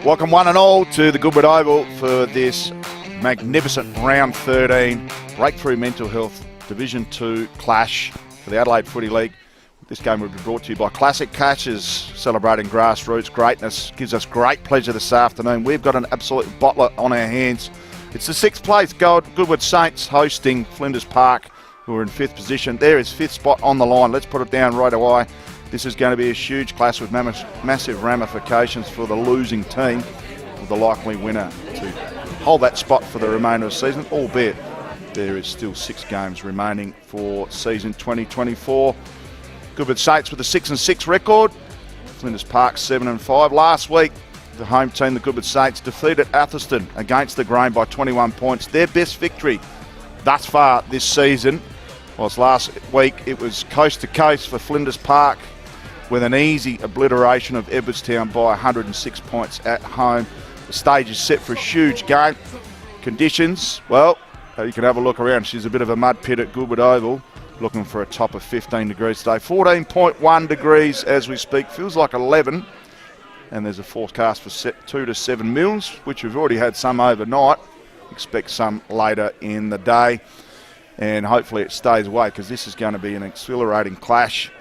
Welcome one and all to the Goodwood Oval for this magnificent round 13 Breakthrough Mental Health Division 2 clash for the Adelaide Footy League. This game will be brought to you by Classic Catches, celebrating grassroots greatness. Gives us great pleasure this afternoon. We've got an absolute bottler on our hands. It's the 6th place Goodwood Saints hosting Flinders Park, who are in 5th position. There is 5th spot on the line. Let's put it down right away. This is going to be a huge clash with massive ramifications for the losing team, with the likely winner to hold that spot for the remainder of the season, albeit there is still 6 games remaining for season 2024. Goodwood Saints with a 6-6 record. Flinders Park 7-5. Last week, the home team, the Goodwood Saints, defeated Atherstone against the Grain by 21 points. Their best victory thus far this season. Whilst last week it was coast to coast for Flinders Park, with an easy obliteration of Edwardstown by 106 points at home. The stage is set for a huge game. Conditions, well, you can have a look around. She's a bit of a mud pit at Goodwood Oval, looking for a top of 15 degrees today. 14.1 degrees as we speak, feels like 11. And there's a forecast for 2 to 7 mils, which we've already had some overnight. Expect some later in the day. And hopefully it stays away, because this is going to be an exhilarating clash.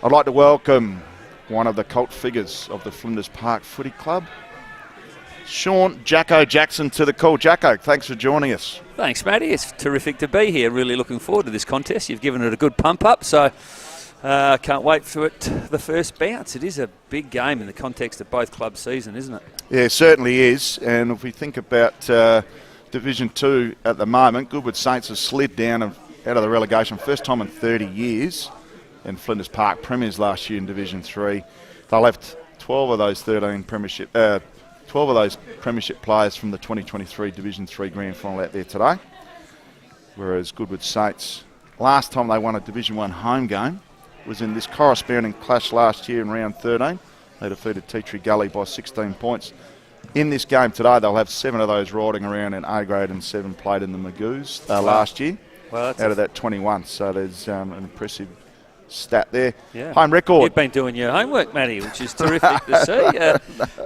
I'd like to welcome one of the cult figures of the Flinders Park Footy Club, Sean Jacko Jackson, to the call. Jacko, thanks for joining us. Thanks, Matty. It's terrific to be here. Really looking forward to this contest. You've given it a good pump up, so I can't wait for it, the first bounce. It is a big game in the context of both clubs' season, isn't it? Yeah, it certainly is. And if we think about Division 2 at the moment, Goodwood Saints have slid down out of the relegation, first time in 30 years. And Flinders Park premiers last year in Division 3. They left 12 of those premiership players from the 2023 Division 3 Grand Final out there today. Whereas Goodwood Saints, last time they won a Division 1 home game was in this corresponding clash last year in round 13. They defeated Tea Tree Gully by 16 points. In this game today, they'll have 7 of those riding around in A grade and 7 played in the Magoos last year, out of that 21. So there's an impressive stat there. Yeah. Home record. You've been doing your homework, Matty, which is terrific to see.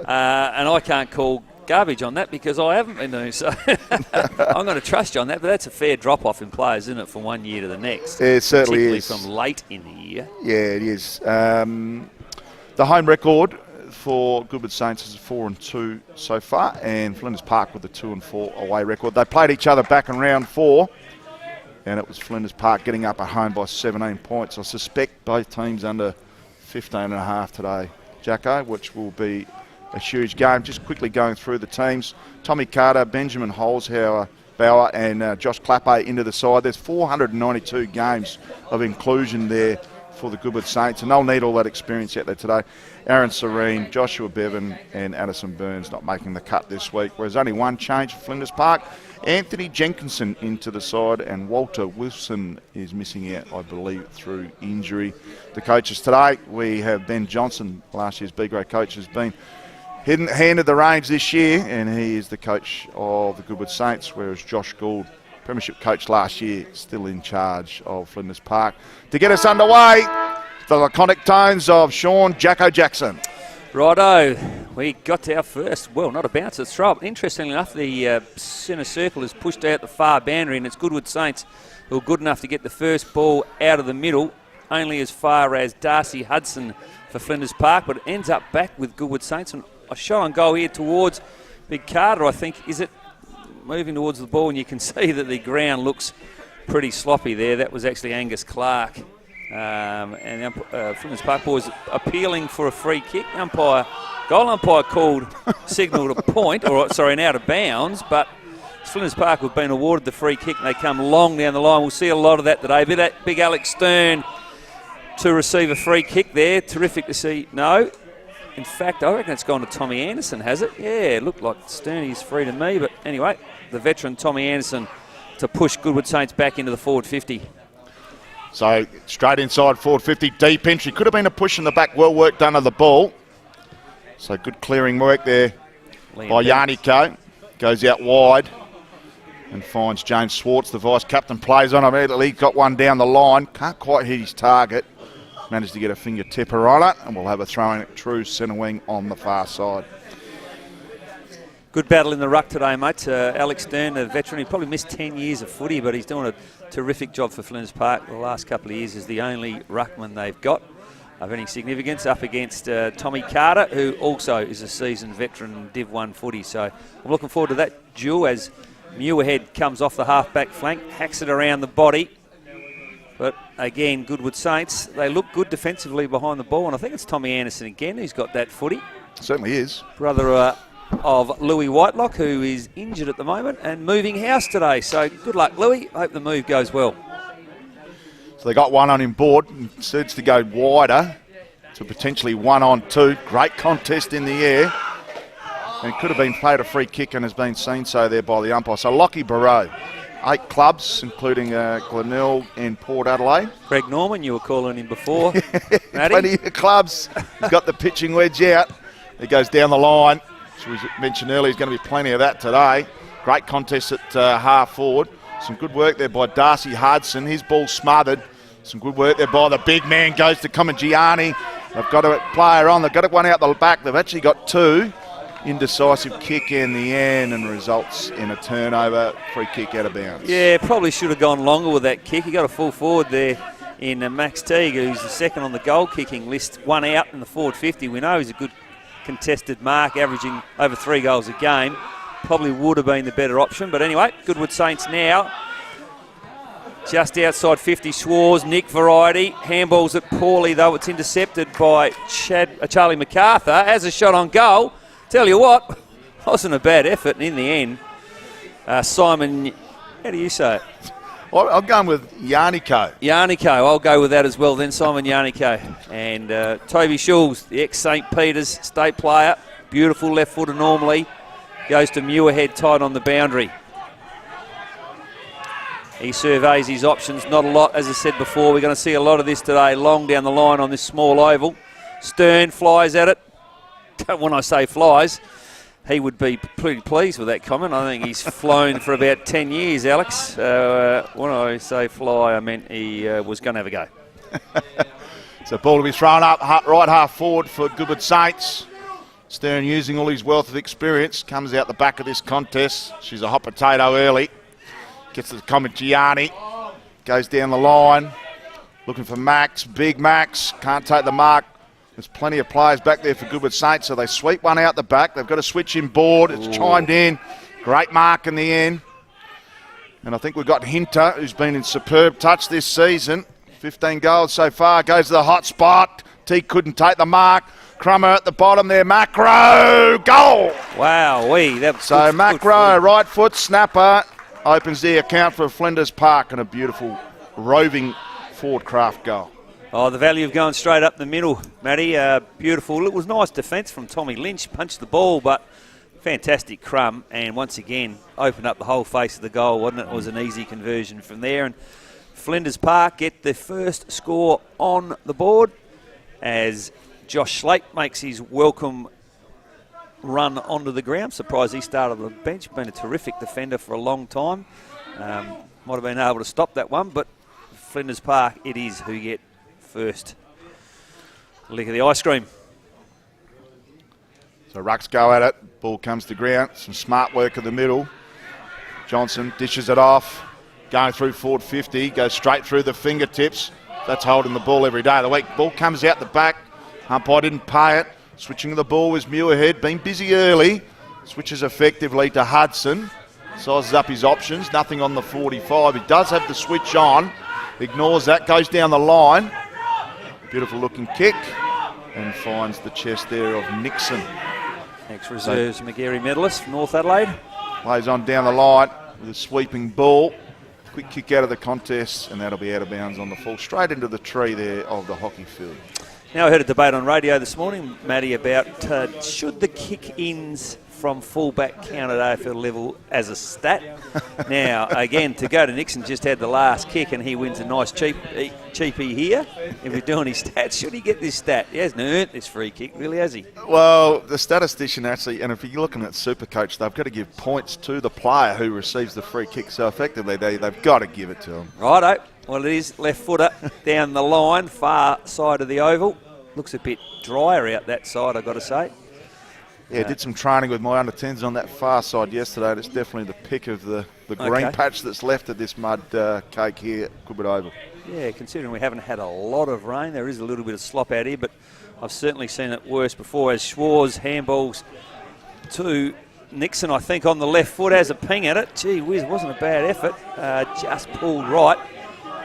And I can't call garbage on that because I haven't been doing so. I'm going to trust you on that, but that's a fair drop-off in players, isn't it, from one year to the next? Yeah, it certainly is. Particularly from late in the year. Yeah, it is. The home record for Goodwood Saints is 4-2 so far, and Flinders Park with a 2-4 away record. They played each other back in round 4. And it was Flinders Park getting up at home by 17 points. I suspect both teams under 15.5 today, Jacko, which will be a huge game. Just quickly going through the teams. Tommy Carter, Benjamin Holzhauer, Bauer and Josh Clappe into the side. There's 492 games of inclusion there for the Goodwood Saints, and they'll need all that experience out there today. Aaron Serene, Joshua Bevan and Addison Burns not making the cut this week, whereas only one change for Flinders Park. Anthony Jenkinson into the side, and Walter Wilson is missing out, I believe, through injury. The coaches today, we have Ben Johnson, last year's B-grade coach, has been handed the reins this year, and he is the coach of the Goodwood Saints, whereas Josh Gould, premiership coach last year, still in charge of Flinders Park. To get us underway, the laconic tones of Sean Jacko Jackson. Righto, we got to our first, well, not a bounce, it's throw. Interestingly enough, the centre circle has pushed out the far boundary, and it's Goodwood Saints who are good enough to get the first ball out of the middle, only as far as Darcy Hudson for Flinders Park, but it ends up back with Goodwood Saints. And a shot on goal here towards Big Carter, I think. Is it moving towards the ball? And you can see that the ground looks pretty sloppy there. That was actually Angus Clark. And Flinders Park boys appealing for a free kick. Goal umpire called signalled a point, or sorry, an out of bounds, but Flinders Park have been awarded the free kick and they come long down the line. We'll see a lot of that today. Big Alex Stern to receive a free kick there. Terrific to see. No, in fact, I reckon it's gone to Tommy Anderson, has it? Yeah, it looked like Sterney's free to me, but anyway, the veteran Tommy Anderson to push Goodwood Saints back into the forward 50. So straight inside forward 50, deep entry. Could have been a push in the back, well work done of the ball. So good clearing work there by Yarnico. Goes out wide and finds James Swartz, the vice-captain, plays on immediately. Got one down the line, can't quite hit his target. Managed to get a finger tipper on it, and we'll have a throw-in at true centre wing on the far side. Good battle in the ruck today, mate. Alex Stern, a veteran, he probably missed 10 years of footy, but he's doing a terrific job for Flinders Park. The last couple of years is the only ruckman they've got of any significance, up against Tommy Carter, who also is a seasoned veteran Div 1 footy. So I'm looking forward to that duel as Muirhead comes off the half-back flank, hacks it around the body. But again, Goodwood Saints, they look good defensively behind the ball, and I think it's Tommy Anderson again who's got that footy. Certainly is. Brother of Louis Whitelock, who is injured at the moment and moving house today. So good luck, Louis. Hope the move goes well. So they got one on him board and decides to go wider to potentially 1-on-2. Great contest in the air. And it could have been played a free kick and has been seen so there by the umpire. So Lockie Barreau, 8 clubs, including Glenelg and Port Adelaide. Greg Norman, you were calling him before. Plenty of clubs. He's got the pitching wedge out. He goes down the line. As we mentioned earlier, there's going to be plenty of that today. Great contest at half forward. Some good work there by Darcy Hudson. His ball smothered. Some good work there by the big man. Goes to Comangiani. They've got a player on. They've got one out the back. They've actually got 2. Indecisive kick in the end and results in a turnover. Free kick out of bounds. Yeah, probably should have gone longer with that kick. He got a full forward there in Max Teague, who's the second on the goal kicking list. 1 out in the forward 50. We know he's a good contested mark, averaging over 3 goals a game. Probably would have been the better option. But anyway, Goodwood Saints now just outside 50. Schwarz, Nick Variety. Handballs it poorly, though. It's intercepted by Charlie MacArthur. As a shot on goal. Tell you what, wasn't a bad effort. And in the end, Simon, how do you say it? I'm going with Yarnico. Yarnico, I'll go with that as well then, Simon Yarnico. And Toby Schulz, the ex-St. Peter's state player, beautiful left footer normally, goes to Muirhead tight on the boundary. He surveys his options, not a lot, as I said before. We're going to see a lot of this today, long down the line on this small oval. Stern flies at it. When I say flies, he would be pretty pleased with that comment. I think he's flown for about 10 years, Alex. When I say fly, I meant he was going to have a go. So ball to be thrown up, right half forward for Goodwood Saints. Stern, using all his wealth of experience, comes out the back of this contest. She's a hot potato early. Gets to the Comangiani. Goes down the line. Looking for Max. Big Max. Can't take the mark. There's plenty of players back there for Goodwood Saints, so they sweep one out the back. They've got a switch in board. It's chimed in. Great mark in the end. And I think we've got Hinter, who's been in superb touch this season. 15 goals so far. Goes to the hot spot. T couldn't take the mark. Crummer at the bottom there. Macro. Goal! Wow, so Macro, right foot snapper, opens the account for Flinders Park and a beautiful roving forward craft goal. Oh, the value of going straight up the middle, Matty. Beautiful. It was nice defence from Tommy Lynch. Punched the ball, but fantastic crumb. And once again, opened up the whole face of the goal, wasn't it? It was an easy conversion from there. And Flinders Park get the first score on the board as Josh Slate makes his welcome run onto the ground. Surprised he started on the bench. Been a terrific defender for a long time. Might have been able to stop that one, but Flinders Park, it is who get first lick of the ice cream. So rucks go at it. Ball comes to ground. Some smart work in the middle. Johnson dishes it off. Going through forward 50. Goes straight through the fingertips. That's holding the ball every day of the week. Ball comes out the back. Umpire didn't pay it. Switching the ball was Muirhead. Been busy early. Switches effectively to Hudson. Sizes up his options. Nothing on the 45. He does have the switch on. Ignores that. Goes down the line. Beautiful looking kick. And finds the chest there of Nixon. Ex-reserves McGarry medalist from North Adelaide. Plays on down the line with a sweeping ball. Quick kick out of the contest, and that'll be out of bounds on the fall. Straight into the tree there of the hockey field. Now I heard a debate on radio this morning, Matty, about should the kick-ins from fullback count at AFL level as a stat. Now, again, to go to Nixon just had the last kick and he wins a nice cheapie here. If we're doing his stats, should he get this stat? He hasn't earned this free kick, really, has he? Well, the statistician actually, and if you're looking at Supercoach, they've got to give points to the player who receives the free kick. So effectively, they've got to give it to him. Righto. Well, it is left footer down the line, far side of the oval. Looks a bit drier out that side, I've got to say. Yeah, did some training with my under-10s on that far side yesterday, and it's definitely the pick of the green patch that's left of this mud cake here at Goodwood Oval. Yeah, considering we haven't had a lot of rain, there is a little bit of slop out here, but I've certainly seen it worse before. As Schwarz handballs to Nixon, I think, on the left foot, has a ping at it. Gee whiz, wasn't a bad effort. Just pulled right.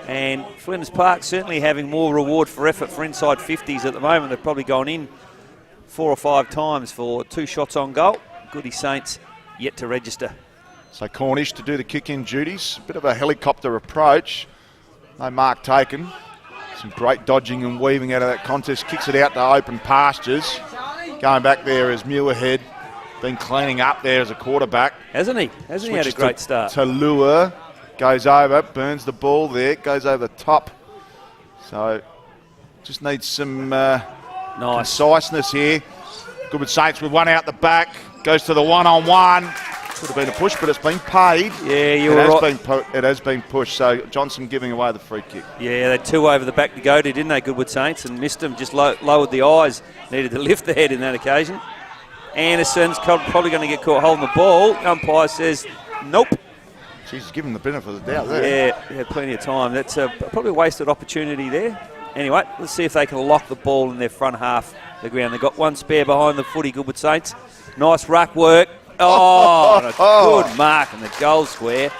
And Flinders Park certainly having more reward for effort for inside 50s at the moment. They've probably gone in 4 or 5 times for 2 shots on goal. Goody Saints yet to register. So Cornish to do the kick-in duties. Bit of a helicopter approach. No mark taken. Some great dodging and weaving out of that contest. Kicks it out to open pastures. Going back there is Muirhead. Been cleaning up there as a quarterback. Hasn't he? Hasn't he had a great start? To Lure. Goes over, burns the ball there. Goes over the top. So just needs some conciseness here. Goodwood Saints with one out the back. Goes to the one-on-one. Could have been a push, but it's been paid. Yeah, you were right. It has been pushed, so Johnson giving away the free kick. Yeah, they had 2 over the back to go to, didn't they, Goodwood Saints, and missed them, just lowered the eyes. Needed to lift the head in that occasion. Anderson's probably going to get caught holding the ball. Umpire says, nope. She's given the benefit of the doubt there. Yeah, had plenty of time. That's probably a wasted opportunity there. Anyway, let's see if they can lock the ball in their front half of the ground. They've got 1 spare behind the footy, Goodwood Saints. Nice ruck work. Oh, a good mark in the goal square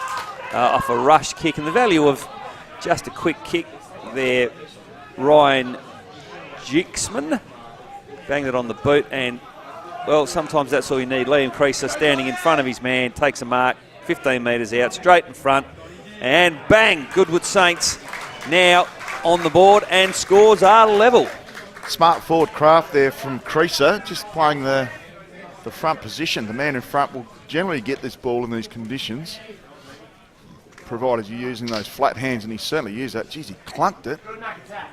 off a rush kick. And the value of just a quick kick there, Ryan Jixman banged it on the boot. And, well, sometimes that's all you need. Liam Creaser standing in front of his man, takes a mark, 15 metres out, straight in front. And bang, Goodwood Saints now on the board, and scores are level. Smart forward craft there from Creaser, just playing the front position. The man in front will generally get this ball in these conditions, provided you're using those flat hands, and he certainly used that. Geez, he clunked it,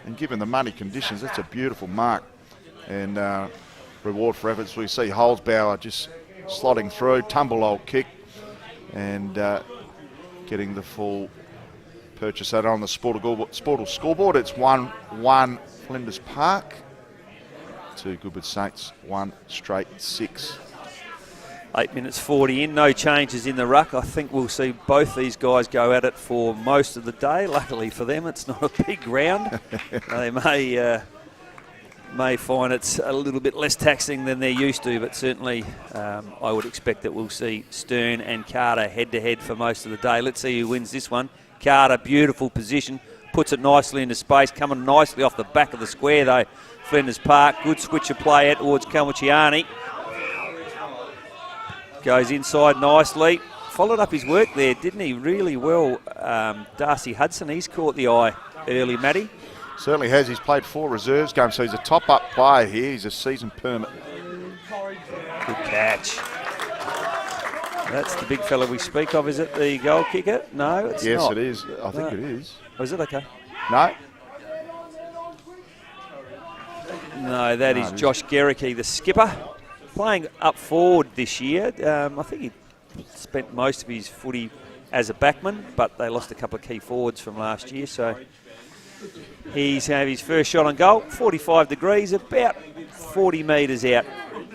and given the muddy conditions, that's a beautiful mark. And reward for efforts. We see Holzbauer just slotting through, tumble old kick, and getting the full purchase that on the Sportal scoreboard. It's 1-1 Flinders Park to Goodwood Saints, 1 straight 6. 8 minutes 40 in, no changes in the ruck. I think we'll see both these guys go at it for most of the day. Luckily for them, it's not a big round. They may find it's a little bit less taxing than they're used to, but certainly I would expect that we'll see Stern and Carter head-to-head for most of the day. Let's see who wins this one. Carter, beautiful position, puts it nicely into space, coming nicely off the back of the square though. Flinders Park, good switch of play out towards Kamuchiani. Goes inside nicely. Followed up his work there, didn't he? Really well. Darcy Hudson, he's caught the eye early, Matty. Certainly has. He's played 4 reserves games, so he's a top-up player here. He's a season permit. Good catch. That's the big fella we speak of. Is it the goal kicker? No, it's not. Yes, it is. I think it is. Oh, is it? Okay. No. No, that is Josh Gericke, the skipper. Playing up forward this year. I think he spent most of his footy as a backman, but they lost a couple of key forwards from last year, so he's had his first shot on goal. 45 degrees, about 40 metres out.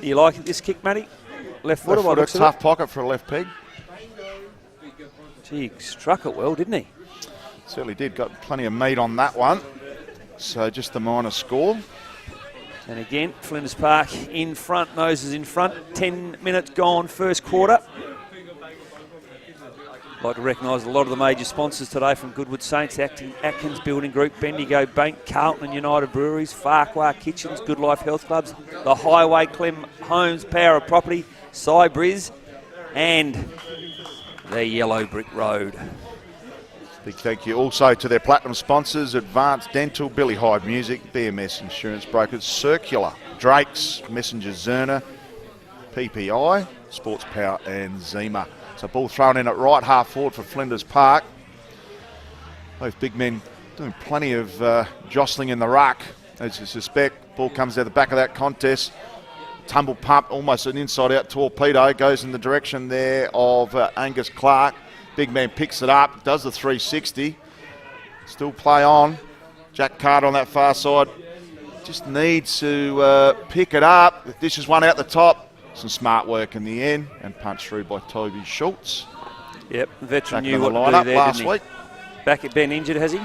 You like this kick, Matty? Left footer. Left footer, tough pocket for a left peg. Gee, he struck it well, didn't he? Certainly did. Got plenty of meat on that one. So just the minor score. And again, Flinders Park in front, noses in front. 10 minutes gone, first quarter. I'd like to recognise a lot of the major sponsors today from Goodwood Saints, Atkins Building Group, Bendigo Bank, Carlton and United Breweries, Farquhar Kitchens, Good Life Health Clubs, the Highway, Clem Homes, Power of Property, Cybriz, and the Yellow Brick Road. Big thank you also to their platinum sponsors, Advanced Dental, Billy Hyde Music, BMS Insurance Brokers, Circular, Drake's, Messenger Zerner, PPI, Sports Power and Zima. So ball thrown in at right half forward for Flinders Park. Both big men doing plenty of jostling in the ruck, as you suspect. Ball comes out the back of that contest. Tumble pump, almost an inside-out torpedo, goes in the direction there of Angus Clark. Big man picks it up, does the 360. Still play on. Jack Carter on that far side. Just needs to pick it up. This is one out the top. Some smart work in the end and punched through by Toby Schultz. Yep, the veteran Back knew in the what to do lineup there, last didn't he? week. Back at Ben injured, has he?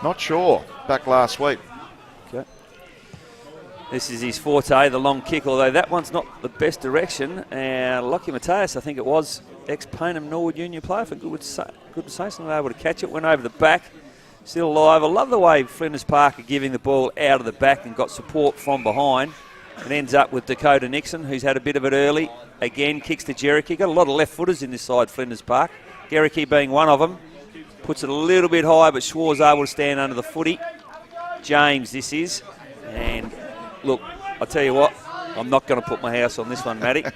Not sure. Back last week. Okay. This is his forte, the long kick, although that one's not the best direction. Lockie Mateus, I think it was, ex-Paynham Norwood Union player for Goodwood Saints, not able to catch it, went over the back, still alive. I love the way Flinders Park are giving the ball out of the back and got support from behind. It ends up with Dakota Nixon, who's had a bit of it early. Again, kicks to Jericho. Got a lot of left footers in this side, Flinders Park. Jericho being one of them. Puts it a little bit high, but Schwarz able to stand under the footy. James, this is. And look, I'll tell you what, I'm not going to put my house on this one, Matty.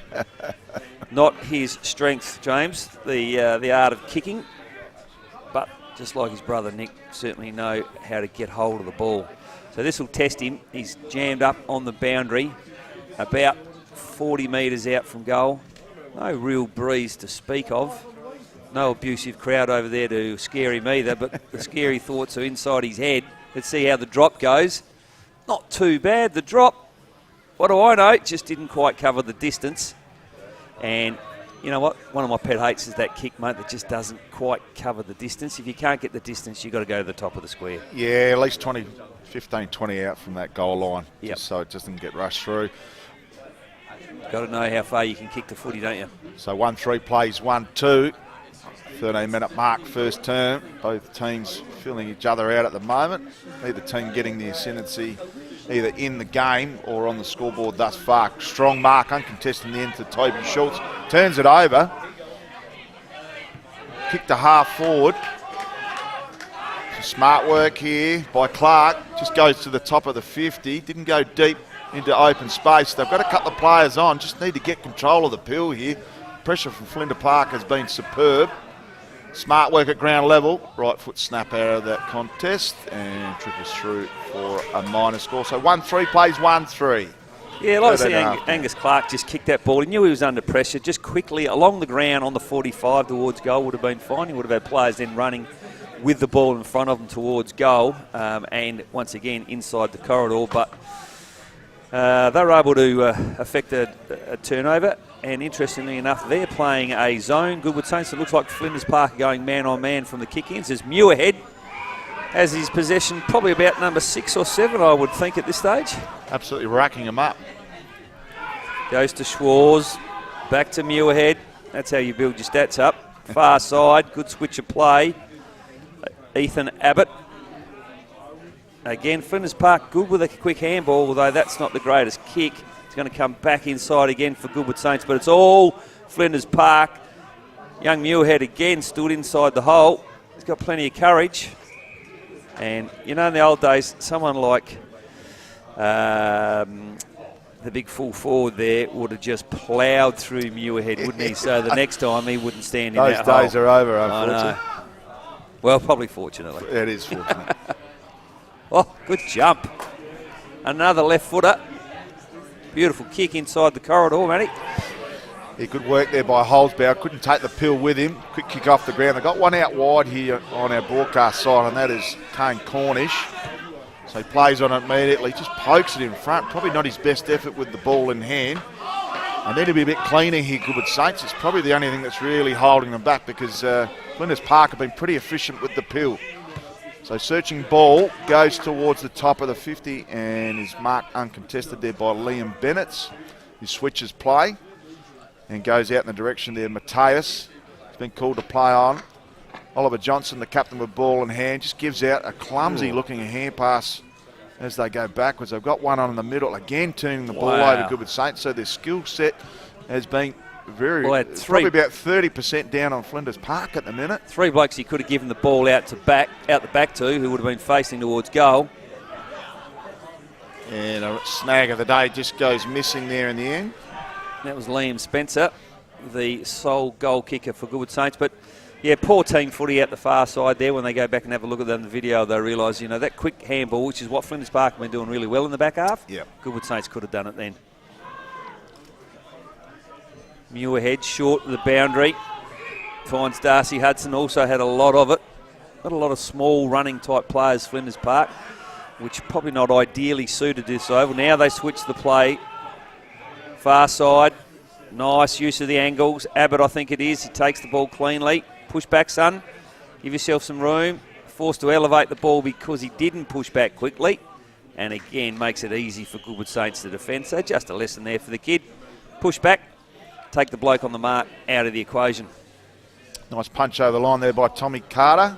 Not his strength, James, the art of kicking. But just like his brother Nick, certainly know how to get hold of the ball. So this will test him. He's jammed up on the boundary, about 40 metres out from goal. No real breeze to speak of. No abusive crowd over there to scare him either, but the scary thoughts are inside his head. Let's see how the drop goes. Not too bad, the drop. What do I know? It just didn't quite cover the distance. And you know what? One of my pet hates is that kick, mate, that just doesn't quite cover the distance. If you can't get the distance, you've got to go to the top of the square. Yeah, at least 15, 20 out from that goal line, yep. Just so it doesn't get rushed through. Got to know how far you can kick the footy, don't you? So 1-3 plays 1-2. 13-minute mark first term. Both teams filling each other out at the moment. Neither team getting the ascendancy either in the game or on the scoreboard thus far. Strong mark, uncontested in the end to Toby Schultz. Turns it over. Kick to half forward. Some smart work here by Clark. Just goes to the top of the 50. Didn't go deep into open space. They've got a couple of players on. Just need to get control of the pill here. Pressure from Flinders Park has been superb. Smart work at ground level. Right foot snap out of that contest and trickles through for a minor score. So 1-3 plays 1-3. Yeah, like I see Angus Clark just kicked that ball. He knew he was under pressure. Just quickly along the ground on the 45 towards goal would have been fine. He would have had players then running with the ball in front of them towards goal. And once again inside the corridor. But they were able to affect a turnover. And interestingly enough, they're playing a zone. Goodwood Saints, it looks like Flinders Park are going man-on-man from the kick-ins. As Muirhead has his possession probably about number 6 or 7, I would think, at this stage. Absolutely racking them up. Goes to Schwarz, back to Muirhead. That's how you build your stats up. Far side, good switch of play. Ethan Abbott. Again, Flinders Park good with a quick handball, although that's not the greatest kick. It's going to come back inside again for Goodwood Saints, but it's all Flinders Park. Young Muirhead again stood inside the hole. He's got plenty of courage. And, you know, in the old days, someone like the big full forward there would have just ploughed through Muirhead, wouldn't he? So the next time he wouldn't stand in that hole. Those days are over, unfortunately. I know. Well, probably fortunately. It is fortunate. Oh, good jump. Another left footer. Beautiful kick inside the corridor, Matty. Yeah, good work there by Holzbauer. Couldn't take the pill with him. Quick kick off the ground. They've got one out wide here on our broadcast side, and that is Kane Cornish. So he plays on it immediately. Just pokes it in front. Probably not his best effort with the ball in hand. I need to be a bit cleaner here, Goodwood Saints. It's probably the only thing that's really holding them back because Flinders Park have been pretty efficient with the pill. So searching ball goes towards the top of the 50 and is marked uncontested there by Liam Bennett. He switches play and goes out in the direction there. Mateus has been called to play on. Oliver Johnson, the captain with ball in hand, just gives out a clumsy looking hand pass as they go backwards. They've got one on in the middle, again turning the ball over Goodwood Saints. So their skill set has been probably about 30% down on Flinders Park at the minute. 3 blokes he could have given the ball out the back to, who would have been facing towards goal. And a snag of the day just goes missing there in the end. That was Liam Spencer, the sole goal kicker for Goodwood Saints. But yeah, poor team footy out the far side there. When they go back and have a look at the video, they realise, you know, that quick handball, which is what Flinders Park have been doing really well in the back half. Yep. Goodwood Saints could have done it then. Muirhead short of the boundary. Finds Darcy Hudson, also had a lot of it. Not a lot of small running type players, Flinders Park, which probably not ideally suited this oval. Now they switch the play. Far side. Nice use of the angles. Abbott, I think it is. He takes the ball cleanly. Push back, son. Give yourself some room. Forced to elevate the ball because he didn't push back quickly. And again, makes it easy for Goodwood Saints to defend. So just a lesson there for the kid. Push back. Take the bloke on the mark out of the equation. Nice punch over the line there by Tommy Carter.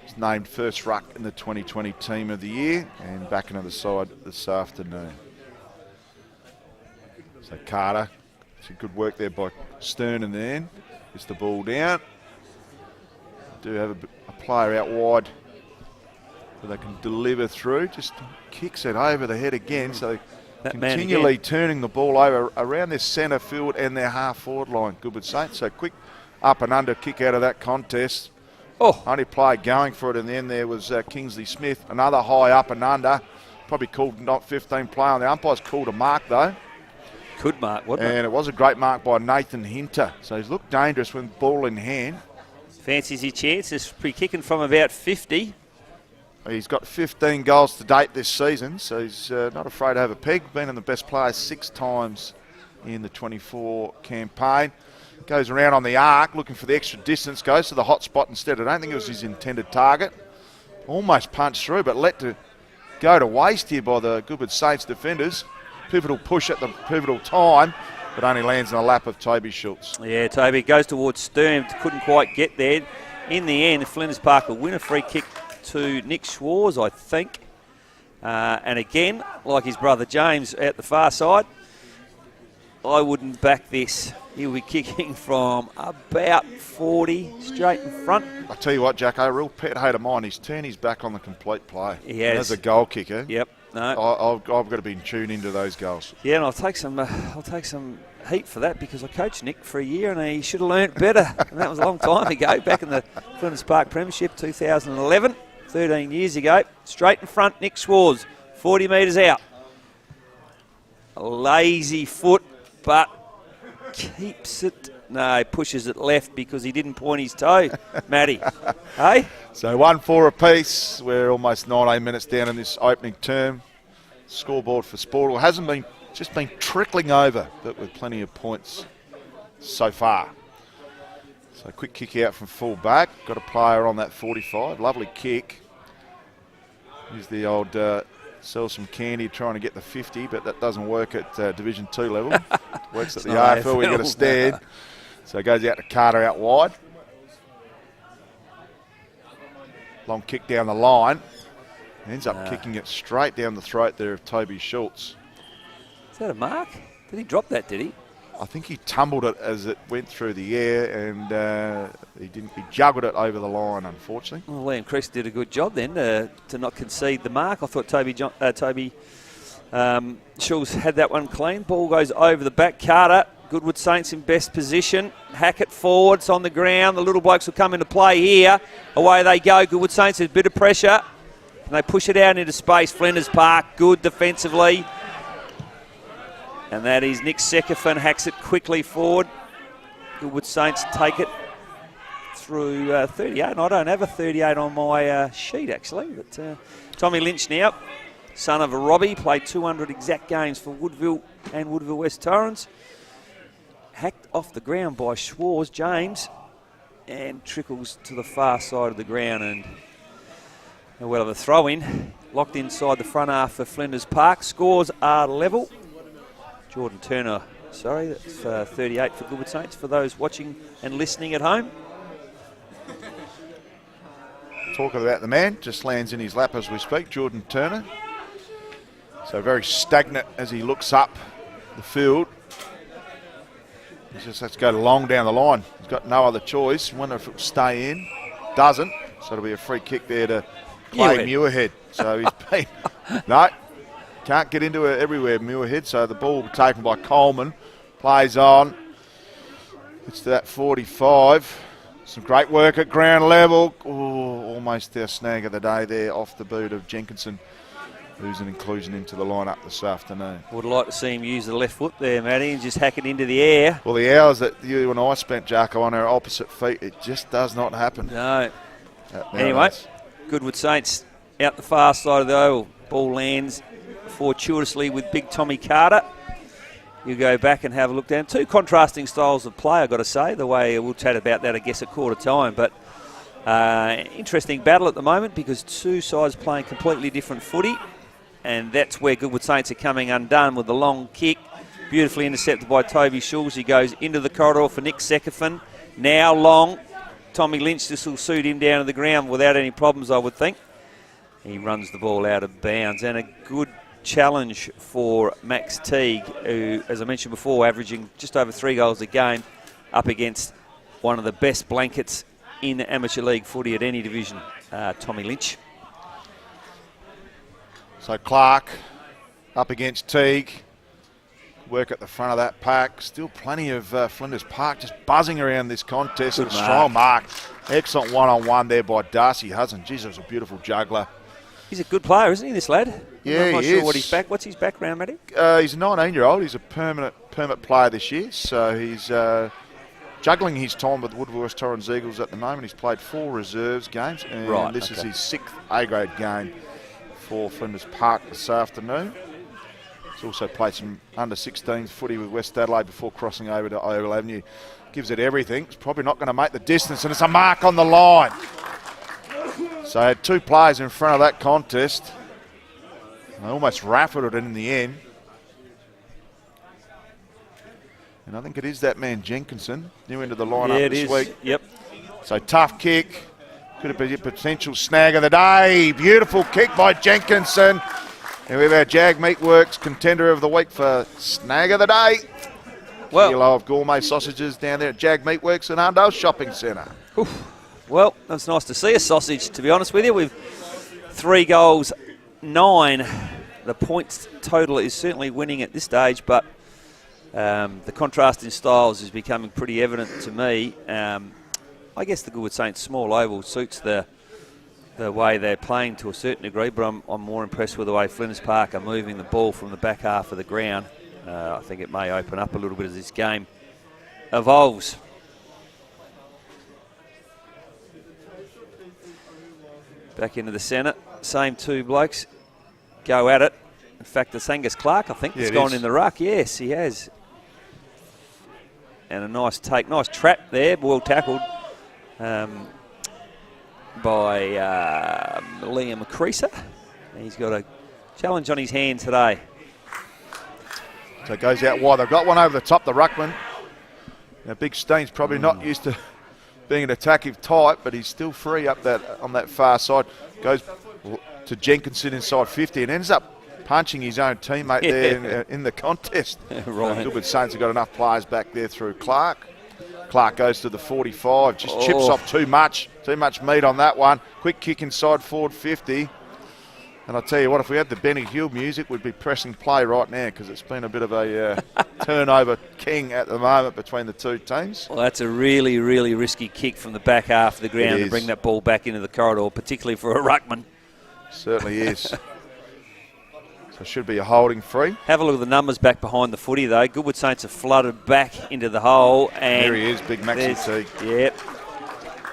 He's named first ruck in the 2020 Team of the Year and back into the side this afternoon. So Carter, some good work there by Stern and then. Gets the ball down. Do have a player out wide where they can deliver through. Just kicks it over the head again. So that continually turning the ball over around their centre field and their half forward line, Goodwood Saints. So quick up and under kick out of that contest. Oh, only player going for it, and then there was Kingsley Smith, another high up and under. Probably called not 15 play on the umpires, called a mark though. Good mark, wasn't it? And it was a great mark by Nathan Hinter. So he's looked dangerous when ball in hand. Fancies his chances. Pre-kicking from about 50. He's got 15 goals to date this season, so he's not afraid to have a peg. Been in the best players 6 times in the 24 campaign. Goes around on the arc, looking for the extra distance, goes to the hot spot instead. I don't think it was his intended target. Almost punched through, but let to go to waste here by the Goodwood Saints defenders. Pivotal push at the pivotal time, but only lands in the lap of Toby Schultz. Yeah, Toby goes towards Sturm, couldn't quite get there. In the end, Flinders Park will win a free kick to Nick Schwarz, I think. And again, like his brother James at the far side, I wouldn't back this. He'll be kicking from about 40 straight in front. I tell you what, Jacko, a real pet hate of mine. He's turned his back on the complete play. He has. As a goal kicker. Yep. No. I've got to be tuned into those goals. Yeah, and I'll take some heat for that because I coached Nick for a year and he should have learnt better. And that was a long time ago, back in the Flinders Park Premiership 2011, 13 years ago. Straight in front, Nick Schwarz, 40 metres out. A lazy foot, but keeps it. No, pushes it left because he didn't point his toe, Matty. Hey? So 1-4 apiece. We're almost 19 minutes down in this opening term. Scoreboard for Sportle hasn't been just been trickling over, but with plenty of points so far. So quick kick out from full back. Got a player on that 45. Lovely kick. Use the old sell some candy trying to get the 50, but that doesn't work at Division 2 level. Works at the AFL. We get a stand. So it goes out to Carter out wide. Long kick down the line. Ends up kicking it straight down the throat there of Toby Schultz. Is that a mark? Did he drop that, did he? I think he tumbled it as it went through the air and he juggled it over the line, unfortunately. Well, Liam Creasy did a good job then to not concede the mark. I thought Toby Schultz had that one clean. Ball goes over the back. Carter, Goodwood Saints in best position. Hackett forwards on the ground. The little blokes will come into play here. Away they go. Goodwood Saints, there's a bit of pressure. And they push it out into space. Flinders Park, good defensively. And that is Nick Sekefin, hacks it quickly forward. Goodwood Saints take it through 38. And I don't have a 38 on my sheet, actually. But Tommy Lynch now, son of a Robbie, played 200 exact games for Woodville and Woodville West Torrens. Hacked off the ground by Schwarz, James, and trickles to the far side of the ground. And we'll have a throw-in. Locked inside the front half for Flinders Park. Scores are level. Jordan Turner, sorry, that's 38 for Goodwood Saints for those watching and listening at home. Talking about the man, just lands in his lap as we speak, Jordan Turner. So very stagnant as he looks up the field. He just has to go long down the line. He's got no other choice. Wonder if it'll stay in. Doesn't. So it'll be a free kick there to Clay Muirhead. So he's been... No. Can't get into it everywhere, Muirhead. So the ball will be taken by Coleman. Plays on. It's to that 45. Some great work at ground level. Oh, almost their snag of the day there off the boot of Jenkinson, who's an inclusion into the lineup this afternoon. Would like to see him use the left foot there, Matty, and just hack it into the air. Well, the hours that you and I spent, Jarko, on our opposite feet, it just does not happen. No. Anyway, Goodwood Saints out the far side of the oval. Ball lands fortuitously with big Tommy Carter. you go back and have a look down. Two contrasting styles of play, I've got to say. The way we'll chat about that, I guess, at quarter time. But interesting battle at the moment because two sides playing completely different footy. And that's where Goodwood Saints are coming undone with the long kick. Beautifully intercepted by Toby Schulz. He goes into the corridor for Nick Sekefin. Now long. Tommy Lynch, this will suit him down to the ground without any problems, I would think. He runs the ball out of bounds. And a good challenge for Max Teague, who, as I mentioned before, averaging just over 3 goals a game up against one of the best blankets in amateur league footy at any division, Tommy Lynch. So Clark up against Teague. Work at the front of that pack. Still plenty of Flinders Park just buzzing around this contest. Good strong mark. Excellent one-on-one there by Darcy Hudson. Jeez, that was a beautiful juggler. He's a good player, isn't he, this lad? Yeah, I'm not he sure is. what he's back. What's his background, Matty? He's a 19-year-old. He's a permit player this year. So he's juggling his time with the Woodville West Torrens Eagles at the moment. He's played 4 reserves games. And this is his 6th A-grade game for Flinders Park this afternoon. He's also played some under-16s footy with West Adelaide before crossing over to Oval Avenue. Gives it everything. It's probably not going to make the distance, and it's a mark on the line. So I had 2 players in front of that contest. They almost raffled it in the end. And I think it is that man Jenkinson, new into the lineup this week. Yep. So tough kick. Could have been a potential snag of the day. Beautiful kick by Jenkinson. And we have our Jag Meatworks contender of the week for snag of the day. Well, kilo of gourmet sausages down there at Jag Meatworks and Arndale Shopping Centre. Well, that's nice to see a sausage, to be honest with you. We've 3 goals, 9. The points total is certainly winning at this stage, but the contrast in styles is becoming pretty evident to me. I guess the Goodwood Saints small oval suits the way they're playing to a certain degree, but I'm more impressed with the way Flinders Park are moving the ball from the back half of the ground. I think it may open up a little bit as this game evolves. Back into the centre, same 2 blokes go at it. In fact, it's Angus Clark, I think, has gone in the ruck. Yes, he has. And a nice take, nice trap there, well tackled by Liam Creaser. He's got a challenge on his hand today. So it goes out wide. They've got one over the top, the ruckman. Now, Big Steen's probably not used to being an attacking type, but he's still free up that on that far side. Goes to Jenkinson inside 50 and ends up punching his own teammate there in the contest. Right. Goodwood Saints have got enough players back there through Clark. Clark goes to the 45, just chips off too much meat on that one. Quick kick inside forward 50. And I'll tell you what, if we had the Benny Hill music, we'd be pressing play right now because it's been a bit of a turnover king at the moment between the 2 teams. Well, that's a really, really risky kick from the back half of the ground to bring that ball back into the corridor, particularly for a ruckman. Certainly is. So it should be a holding free. Have a look at the numbers back behind the footy, though. Goodwood Saints have flooded back into the hole. And there he is, big Maxi Teague. Yep.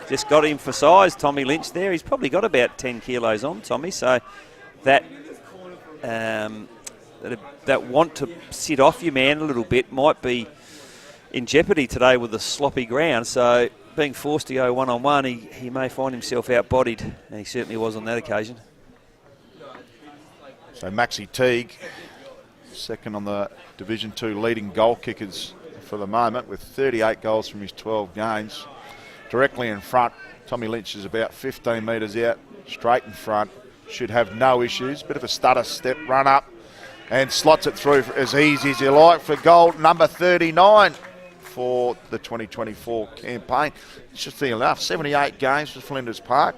Just got him for size, Tommy Lynch there. He's probably got about 10 kilos on, Tommy. So that want to sit off your man a little bit might be in jeopardy today with the sloppy ground. So being forced to go one-on-one, he may find himself outbodied. And he certainly was on that occasion. So Maxi Teague, second on the Division 2 leading goal kickers for the moment with 38 goals from his 12 games. Directly in front, Tommy Lynch is about 15 metres out, straight in front. Should have no issues. Bit of a stutter step, run up, and slots it through as easy as you like for goal number 39 for the 2024 campaign. Interesting enough, 78 games for Flinders Park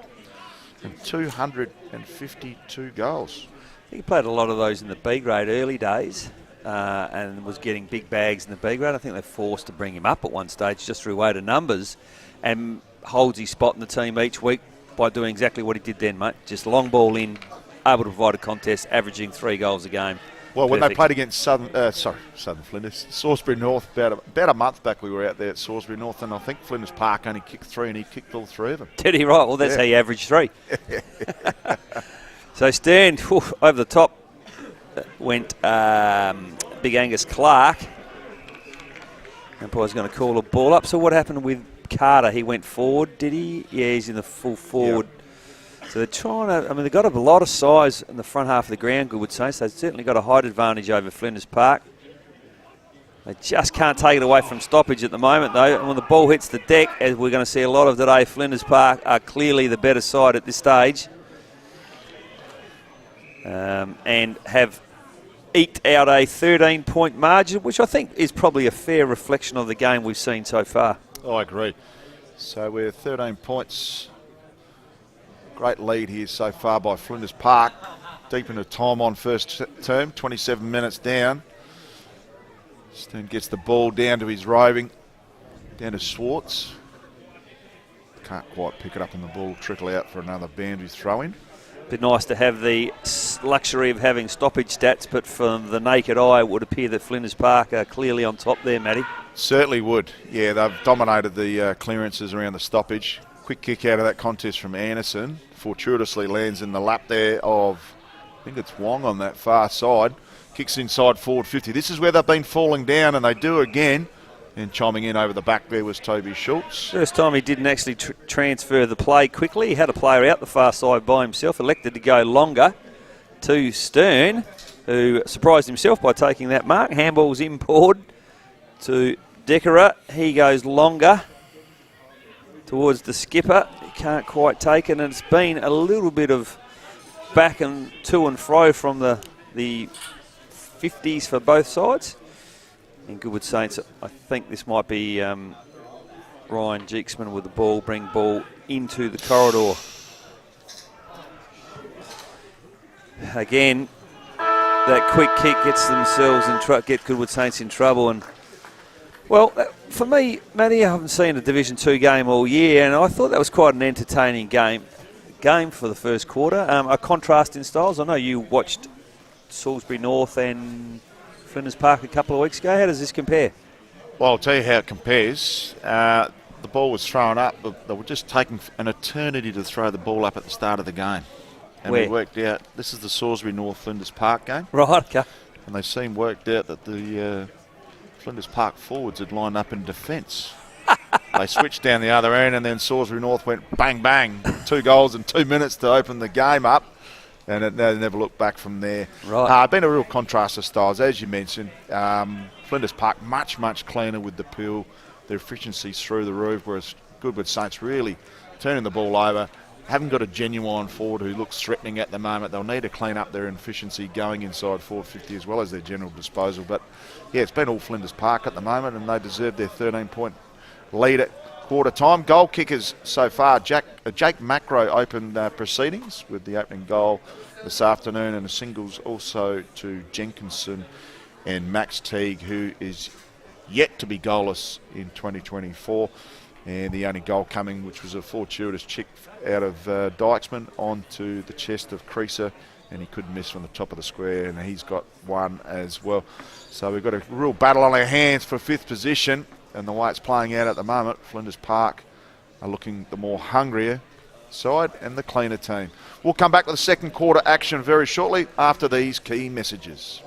and 252 goals. He played a lot of those in the B grade early days and was getting big bags in the B grade. I think they're forced to bring him up at one stage just through weight of numbers and holds his spot in the team each week by doing exactly what he did then, mate. Just long ball in, able to provide a contest, averaging 3 goals a game. Well, when they played against Southern Flinders, Salisbury North, about a month back we were out there at Salisbury North, and I think Flinders Park only kicked 3 and he kicked all 3 of them. Did he? Right, well, that's how you average 3. So Stern, over the top went Big Angus Clark, Umpire's going to call a ball up. So what happened with Carter? He went forward, did he? Yeah, he's in the full forward. Yep. So they're trying to, I mean, they've got a lot of size in the front half of the ground, Goodwood Saints. They've certainly got a height advantage over Flinders Park. They just can't take it away from stoppage at the moment, though. And when the ball hits the deck, as we're going to see a lot of today, Flinders Park are clearly the better side at this stage. And have eked out a 13-point margin, which I think is probably a fair reflection of the game we've seen so far. Oh, I agree. So we're 13 points. Great lead here so far by Flinders Park. Deep into time on first term, 27 minutes down. Stern gets the ball down to his roving, down to Swartz. Can't quite pick it up, and the ball trickle out for another boundary throw-in. Be nice to have the luxury of having stoppage stats, but from the naked eye, it would appear that Flinders Park are clearly on top there, Matty. Certainly would. Yeah, they've dominated the clearances around the stoppage. Quick kick out of that contest from Anderson. Fortuitously lands in the lap there of, I think it's Wong on that far side. Kicks inside forward 50. This is where they've been falling down, and they do again. And chiming in over the back there was Toby Schultz. First time he didn't actually transfer the play quickly. He had a player out the far side by himself, elected to go longer to Stern, who surprised himself by taking that mark. Handball's inboard to Deckera. He goes longer towards the skipper. He can't quite take it, and it's been a little bit of back and to and fro from the 50s for both sides. And Goodwood Saints, I think this might be Ryan Jeeksman with the ball, bring ball into the corridor. Again, that quick kick gets themselves in get Goodwood Saints in trouble. And well, for me, Matty, I haven't seen a Division 2 game all year, and I thought that was quite an entertaining game for the first quarter. A contrast in styles. I know you watched Salisbury North and Flinders Park a couple of weeks ago. How does this compare? Well, I'll tell you how it compares. The ball was thrown up, but they were just taking an eternity to throw the ball up at the start of the game. And Where? we worked out, this is the Salisbury North Flinders Park game. Right, okay. And they seemed worked out that the Flinders Park forwards had lined up in defence. They switched down the other end, and then Salisbury North went bang, bang. 2 goals in 2 minutes to open the game up. And they never looked back from there. Right. Been a real contrast of styles, as you mentioned. Flinders Park much, much cleaner with the pill. Their efficiency's through the roof, whereas Goodwood Saints really turning the ball over. Haven't got a genuine forward who looks threatening at the moment. They'll need to clean up their efficiency going inside 450 as well as their general disposal. But, yeah, it's been all Flinders Park at the moment, and they deserve their 13-point lead at quarter time. Goal kickers so far, Jake Macro opened proceedings with the opening goal this afternoon, and a singles also to Jenkinson and Max Teague, who is yet to be goalless in 2024. And the only goal coming, which was a fortuitous chick out of Dykesman onto the chest of Creaser, and he couldn't miss from the top of the square, and he's got one as well. So we've got a real battle on our hands for 5th position. And the way it's playing out at the moment, Flinders Park are looking the more hungrier side and the cleaner team. We'll come back to the second quarter action very shortly after these key messages.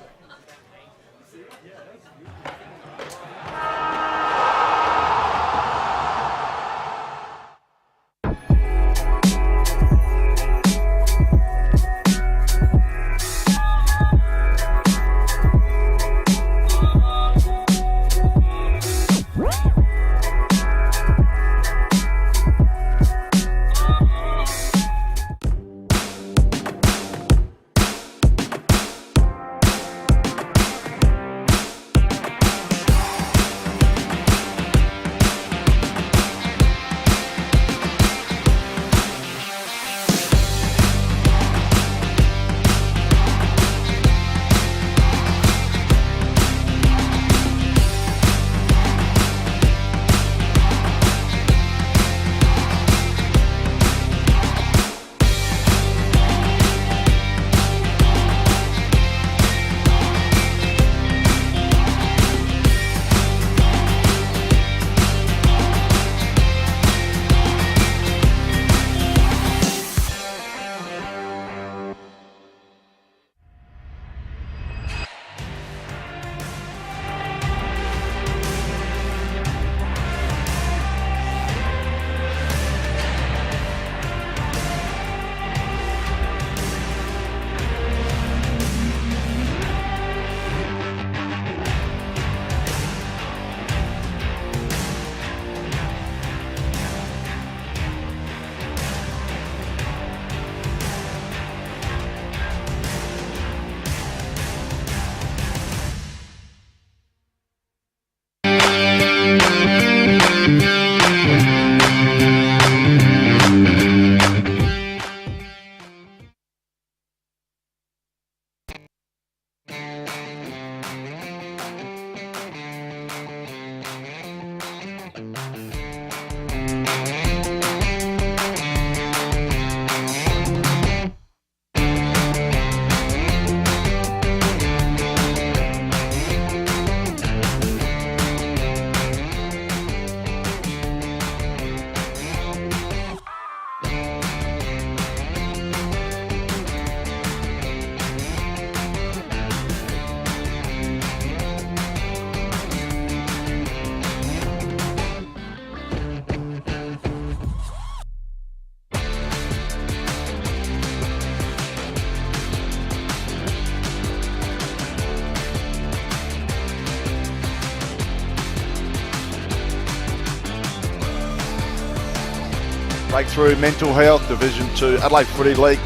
Breakthrough Mental Health, Division 2, Adelaide Footy League,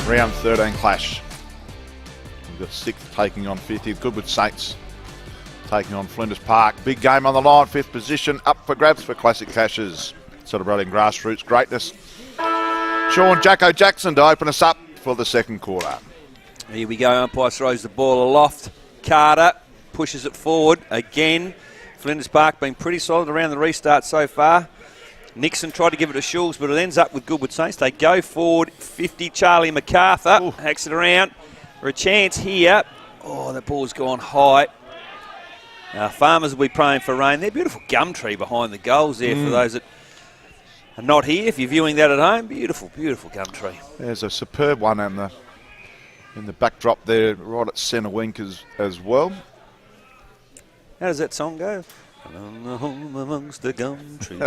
round 13 clash. We've got 6th taking on 50th, Goodwood Saints taking on Flinders Park. Big game on the line, 5th position, up for grabs for Classic Clashes, celebrating grassroots greatness. Sean Jacko Jackson to open us up for the second quarter. Here we go, umpire throws the ball aloft. Carter pushes it forward again. Flinders Park been pretty solid around the restart so far. Nixon tried to give it to Schulz, but it ends up with Goodwood Saints. They go forward, 50, Charlie MacArthur hacks it around. For a chance here. Oh, that ball's gone high. Farmers will be praying for rain. They're beautiful gum tree behind the goals there for those that are not here. If you're viewing that at home, beautiful, beautiful gum tree. There's a superb one in the backdrop there, right at centre wing as well. How does that song go? Along the home amongst the gum trees,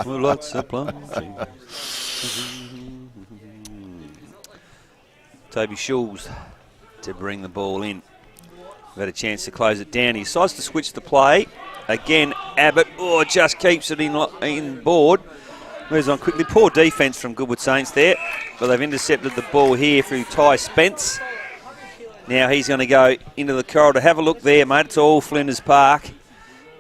with lots of plum trees. Toby Schulz to bring the ball in. We've had a chance to close it down. He decides to switch the play. Again, Abbott, just keeps it in board. Moves on quickly. Poor defence from Goodwood Saints there, but they've intercepted the ball here through Ty Spence. Now he's going to go into the corridor. Have a look there, mate. It's all Flinders Park.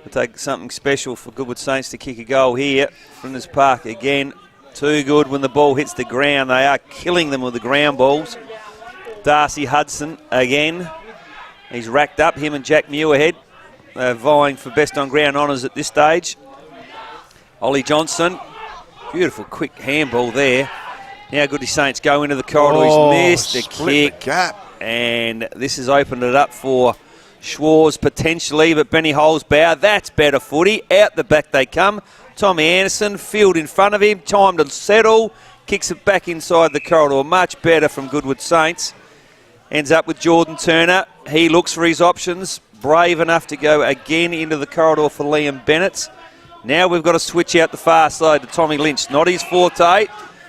It'll take something special for Goodwood Saints to kick a goal here. Flinders Park again, too good when the ball hits the ground. They are killing them with the ground balls. Darcy Hudson again. He's racked up, him and Jack Muirhead. They're vying for best on ground honours at this stage. Ollie Johnson, beautiful quick handball there. Now Goodwood Saints go into the corridor. He's missed the kick. And this has opened it up for Schwarz potentially, but Benny Holzbauer, that's better footy. Out the back they come. Tommy Anderson, field in front of him, time to settle, kicks it back inside the corridor. Much better from Goodwood Saints. Ends up with Jordan Turner. He looks for his options. Brave enough to go again into the corridor for Liam Bennett. Now we've got to switch out the far side to Tommy Lynch. Not his forte.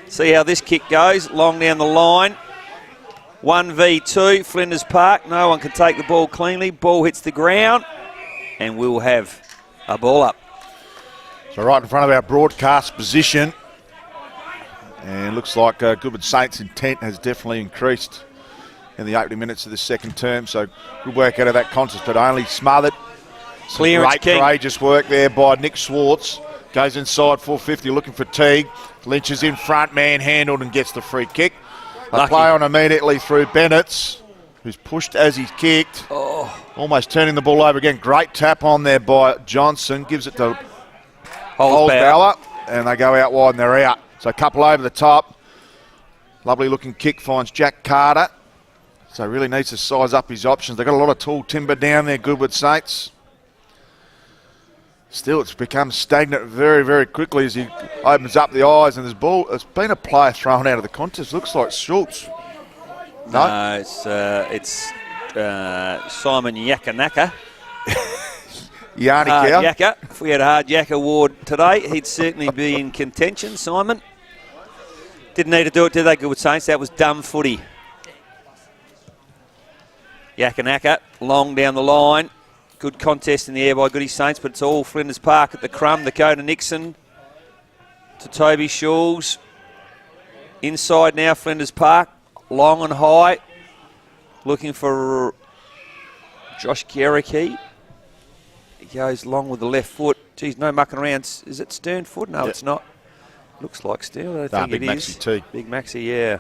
See how this kick goes. Long down the line. 1v2, Flinders Park. No one can take the ball cleanly. Ball hits the ground, and we'll have a ball up. So right in front of our broadcast position, and looks like Goodwood Saints' intent has definitely increased in the opening minutes of the second term. So good work out of that contest, but only smothered. Clearance great courageous work there by Nick Schwartz. Goes inside 450 looking for Teague. Lynch is in front, manhandled and gets the free kick. They play on immediately through Bennett's, who's pushed as he's kicked. Almost turning the ball over again. Great tap on there by Johnson. Gives it to Holzbauer. And they go out wide and they're out. So a couple over the top. Lovely looking kick finds Jack Carter. So really needs to size up his options. They've got a lot of tall timber down there, Goodwood Saints. Still, it's become stagnant very, very quickly as he opens up the eyes, and there's ball. It's been a player thrown out of the contest. Looks like Schultz. No, it's Simon Yakanaka. Yaka. If we had a hard Yak award today, he'd certainly be in contention, Simon. Didn't need to do it, did they, Goodwood Saints? That was dumb footy. Yakanaka, long down the line. Good contest in the air by Goodie Saints, but it's all Flinders Park at the crumb. The go to Nixon, to Toby Schulz. Inside now, Flinders Park, long and high. Looking for Josh Garricky. He goes long with the left foot. Geez, no mucking around. Is it Stern foot? No, it's not. Looks like Stern. I think Big it Maxi is. T. Big Maxi, yeah.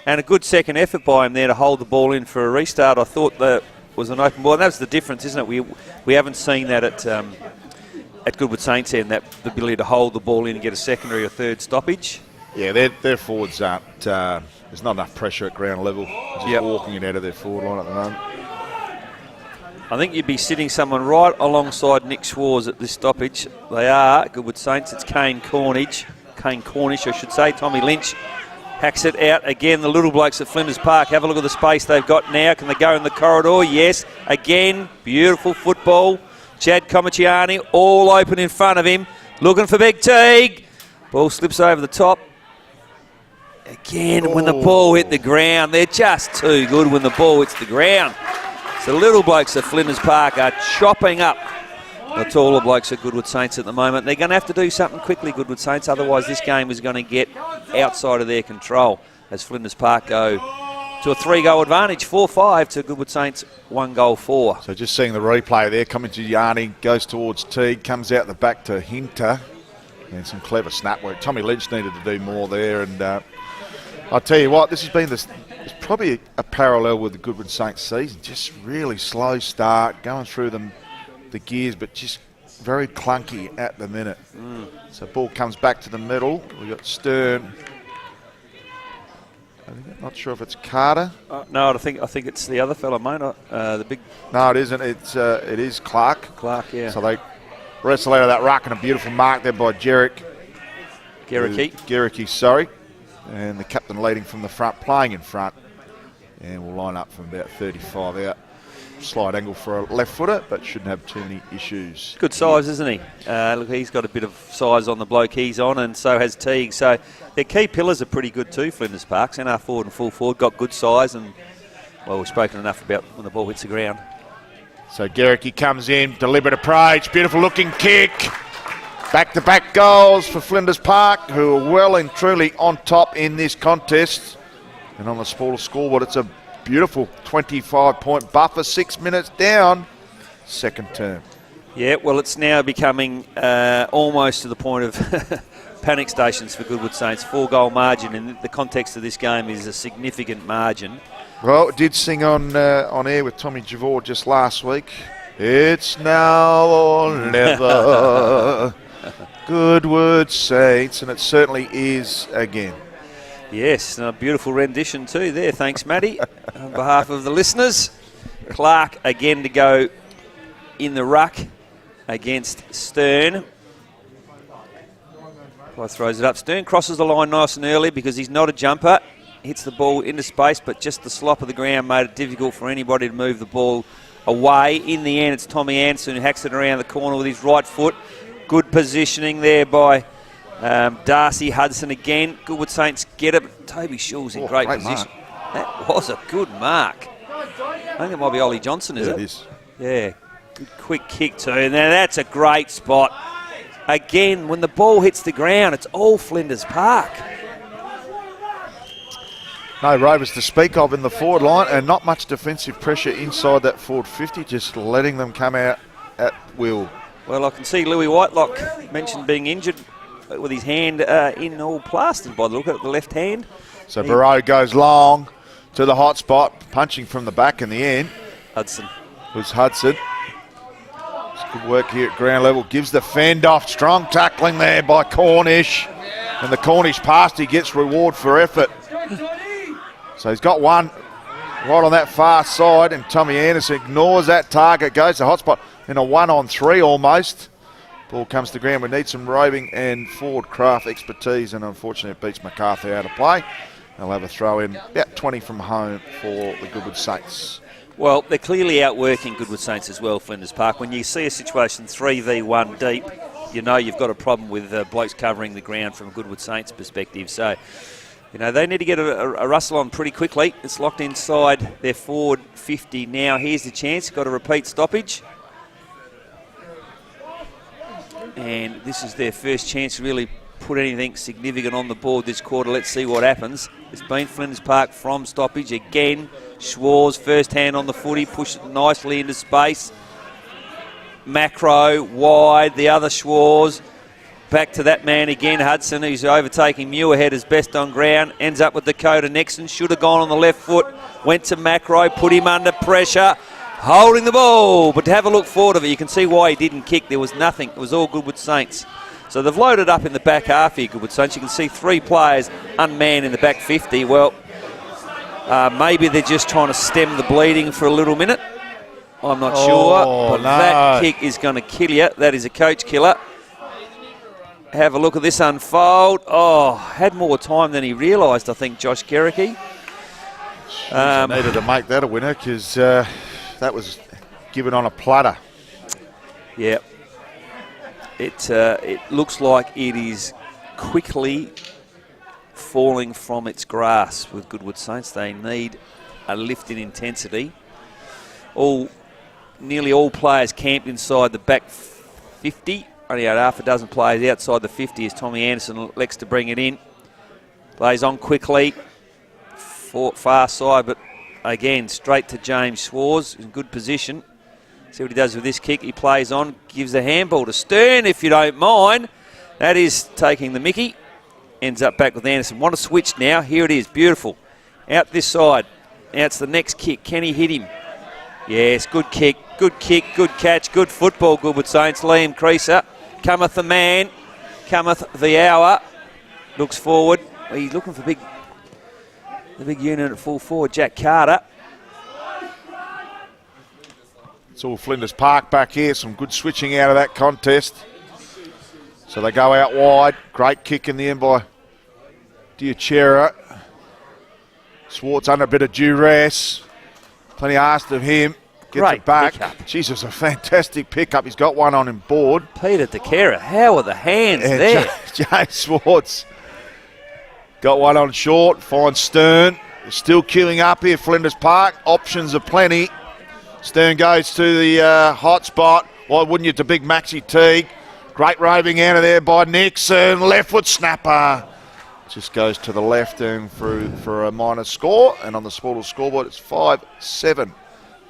And a good second effort by him there to hold the ball in for a restart. I thought that was an open ball. And that's the difference, isn't it? We haven't seen that at Goodwood Saints end, that the ability to hold the ball in and get a secondary or third stoppage. Yeah, their forwards aren't. There's not enough pressure at ground level. Just walking it out of their forward line at the moment. I think you'd be sitting someone right alongside Nick Schwarz at this stoppage. They are Goodwood Saints. It's Kane Cornish, I should say. Tommy Lynch hacks it out again. The little blokes at Flinders Park. Have a look at the space they've got now. Can they go in the corridor? Yes. Again, beautiful football. Chad Comichiani all open in front of him. Looking for Big Teague. Ball slips over the top. Again, when the ball hit the ground, they're just too good when the ball hits the ground. So the little blokes at Flinders Park are chopping up The taller blokes at Goodwood Saints at the moment. They're going to have to do something quickly, Goodwood Saints, otherwise this game is going to get outside of their control as Flinders Park go to a 3-goal advantage, 4-5 to Goodwood Saints, 1-4. So just seeing the replay there, coming to Yarni, goes towards Teague, comes out the back to Hinter, and some clever snap work. Tommy Lynch needed to do more there, and I'll tell you what, this has been it's probably a parallel with the Goodwood Saints season. Just really slow start, going through the gears, but just very clunky at the minute. So ball comes back to the middle. We've got Stern. I'm not sure if it's Carter. No, I think it's the other fella, mate. The big. No, it isn't. It is Clark. Clark, yeah. So they wrestle out of that ruck, and a beautiful mark there by Garricky, sorry. And the captain leading from the front, playing in front. And we'll line up from about 35 out. Slight angle for a left footer, but shouldn't have too many issues. Good size, isn't he? Look, he's got a bit of size on the bloke he's on, and so has Teague. So their key pillars are pretty good too, Flinders Park. Centre forward and full forward got good size, and, well, we've spoken enough about when the ball hits the ground. So Garricky comes in, deliberate approach, beautiful looking kick. Back-to-back goals for Flinders Park, who are well and truly on top in this contest. And on the smaller scoreboard, it's a beautiful 25-point buffer, 6 minutes down, second term. Yeah, well, it's now becoming almost to the point of panic stations for Goodwood Saints. 4-goal margin in the context of this game is a significant margin. Well, it did sing on air with Tommy Javor just last week. It's now or never, Goodwood Saints, and it certainly is again. Yes, and a beautiful rendition too there. Thanks, Matty. On behalf of the listeners, Clark again to go in the ruck against Stern. Guy throws it up. Stern crosses the line nice and early because he's not a jumper. Hits the ball into space, but just the slop of the ground made it difficult for anybody to move the ball away. In the end, it's Tommy Anson who hacks it around the corner with his right foot. Good positioning there by Darcy Hudson again. Goodwood Saints get it. Toby Shaw's in great position. Mark. That was a good mark. I think it might be Ollie Johnson, is it? It is. Yeah. Good quick kick too. Now that's a great spot. Again, when the ball hits the ground, it's all Flinders Park. No rovers to speak of in the forward line, and not much defensive pressure inside that forward 50, just letting them come out at will. Well, I can see Louis Whitelock mentioned being injured with his hand in all plastered by the look at the left hand. So Barreau goes long to the hot spot, punching from the back in the end. Hudson. Was Hudson. It's good work here at ground level. Gives the fend off. Strong tackling there by Cornish. And the Cornish pass, he gets reward for effort. So he's got one right on that far side, and Tommy Anderson ignores that target, goes to hot spot in a 1-on-3 almost. Ball comes to ground. We need some roving and forward craft expertise, and unfortunately it beats MacArthur out of play. They'll have a throw in, about 20 from home for the Goodwood Saints. Well, they're clearly outworking Goodwood Saints as well, Flinders Park. When you see a situation 3v1 deep, you know you've got a problem with blokes covering the ground from a Goodwood Saints perspective. So, you know, they need to get a rustle on pretty quickly. It's locked inside their forward 50 now. Here's the chance. Got a repeat stoppage. And this is their first chance to really put anything significant on the board this quarter. Let's see what happens. It's been Flinders Park from stoppage again. Schwarz, first hand on the footy, pushed it nicely into space. Macro, wide, the other Schwarz. Back to that man again, Hudson, who's overtaking Muirhead as best on ground. Ends up with Dakota Nexon. Should have gone on the left foot. Went to Macro, put him under pressure. Holding the ball, but to have a look forward of it, you can see why he didn't kick. There was nothing. It was all Goodwood Saints. So they've loaded up in the back half here, Goodwood Saints. You can see 3 players unmanned in the back 50. Well, maybe they're just trying to stem the bleeding for a little minute. I'm not sure, but that kick is going to kill you. That is a coach killer. Have a look at this unfold. Oh, had more time than he realised, I think, Josh Garricky. Needed to make that a winner because that was given on a platter. Yeah. It looks like it is quickly falling from its grasp with Goodwood Saints. They need a lift in intensity. Nearly all players camped inside the back 50. Only had half a dozen players outside the 50 as Tommy Anderson elects to bring it in. Plays on quickly. Far side, but again, straight to James Schwarz in good position. See what he does with this kick. He plays on, gives the handball to Stern, if you don't mind. That is taking the mickey. Ends up back with Anderson. Want to switch now. Here it is. Beautiful. Out this side. Now it's the next kick. Can he hit him? Yes, good kick, good catch, good football, Goodwood Saints. Liam Creaser. Cometh the man. Cometh the hour. Looks forward. He's looking for the big unit at full forward, Jack Carter. It's all Flinders Park back here. Some good switching out of that contest. So they go out wide. Great kick in the end by Diachera. Swartz under a bit of duress. Plenty asked of him. Gets Great it back. pickup. Jesus, a fantastic pickup. He's got one on him board. Peter Diachera, how are the hands And there? James Swartz got one on short. Finds Stern. Still queuing up here, Flinders Park. Options are plenty. Stern goes to the hot spot. Why wouldn't you to big Maxi Teague? Great roving out of there by Nixon. Left foot snapper. Just goes to the left and through for a minor score. And on the Sportal scoreboard, it's 5-7.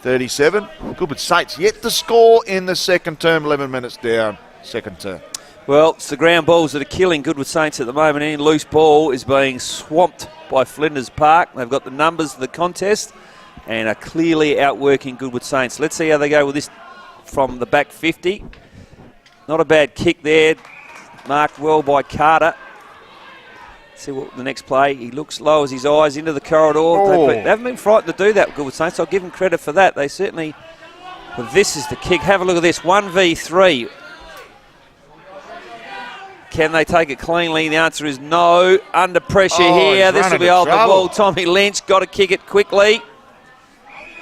37. Goodwood Saints yet to score in the second term. 11 minutes down, second term. Well, it's the ground balls that are killing Goodwood Saints at the moment. Any loose ball is being swamped by Flinders Park. They've got the numbers of the contest and are clearly outworking Goodwood Saints. Let's see how they go with this from the back 50. Not a bad kick there. Marked well by Carter. See what the next play. He looks, lowers his eyes into the corridor. Oh. They haven't been frightened to do that, Goodwood Saints. I'll give them credit for that. They certainly... But this is the kick. Have a look at this. 1v3. Can they take it cleanly? The answer is no. Under pressure here. This will be off the ball. Tommy Lynch got to kick it quickly.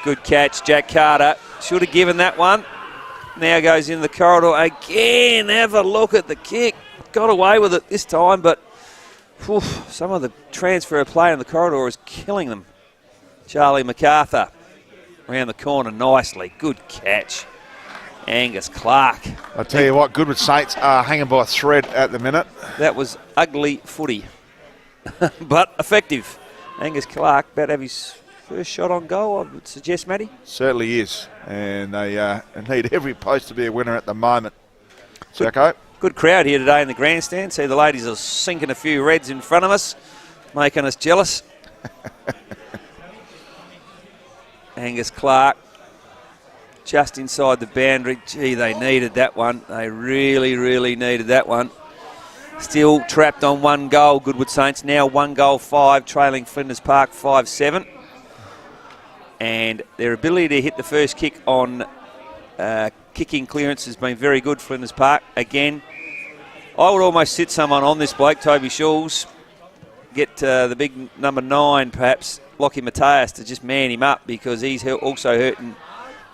Good catch, Jack Carter. Should have given that one. Now goes in the corridor again. Have a look at the kick. Got away with it this time, but some of the transfer of play in the corridor is killing them. Charlie MacArthur around the corner nicely. Good catch. Angus Clark. I tell you what, Goodwood Saints are hanging by a thread at the minute. That was ugly footy, but effective. Angus Clark about to have his first shot on goal, I would suggest, Matty. Certainly is. And they need every post to be a winner at the moment. Jacko? Good crowd here today in the grandstand. See, the ladies are sinking a few reds in front of us, making us jealous. Angus Clark just inside the boundary. Gee, they needed that one. They really, really needed that one. Still trapped on one goal, Goodwood Saints. Now 1-5, trailing Flinders Park 5-7. And their ability to hit the first kick on kicking clearance has been very good, Flinders Park. Again, I would almost sit someone on this bloke, Toby Schulz. Get the big number 9, perhaps, Lockie Matthias, to just man him up because he's also hurting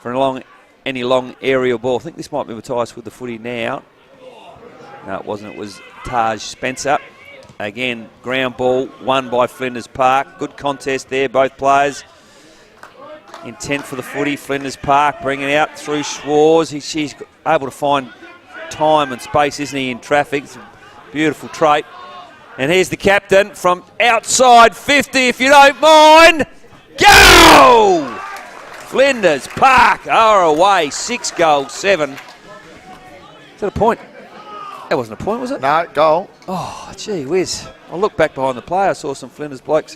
for any long aerial ball. I think this might be Matthias with the footy now. No, it wasn't. It was Taj Spencer. Again, ground ball, won by Flinders Park. Good contest there, both players. Intent for the footy. Flinders Park bringing it out through Schwarz. He's able to find time and space, isn't he, in traffic. It's a beautiful trait. And here's the captain from outside 50, if you don't mind. Go! Flinders Park are away. 6-7. Is that a point? That wasn't a point, was it? No, goal. Oh, gee whiz. I looked back behind the play. I saw some Flinders Park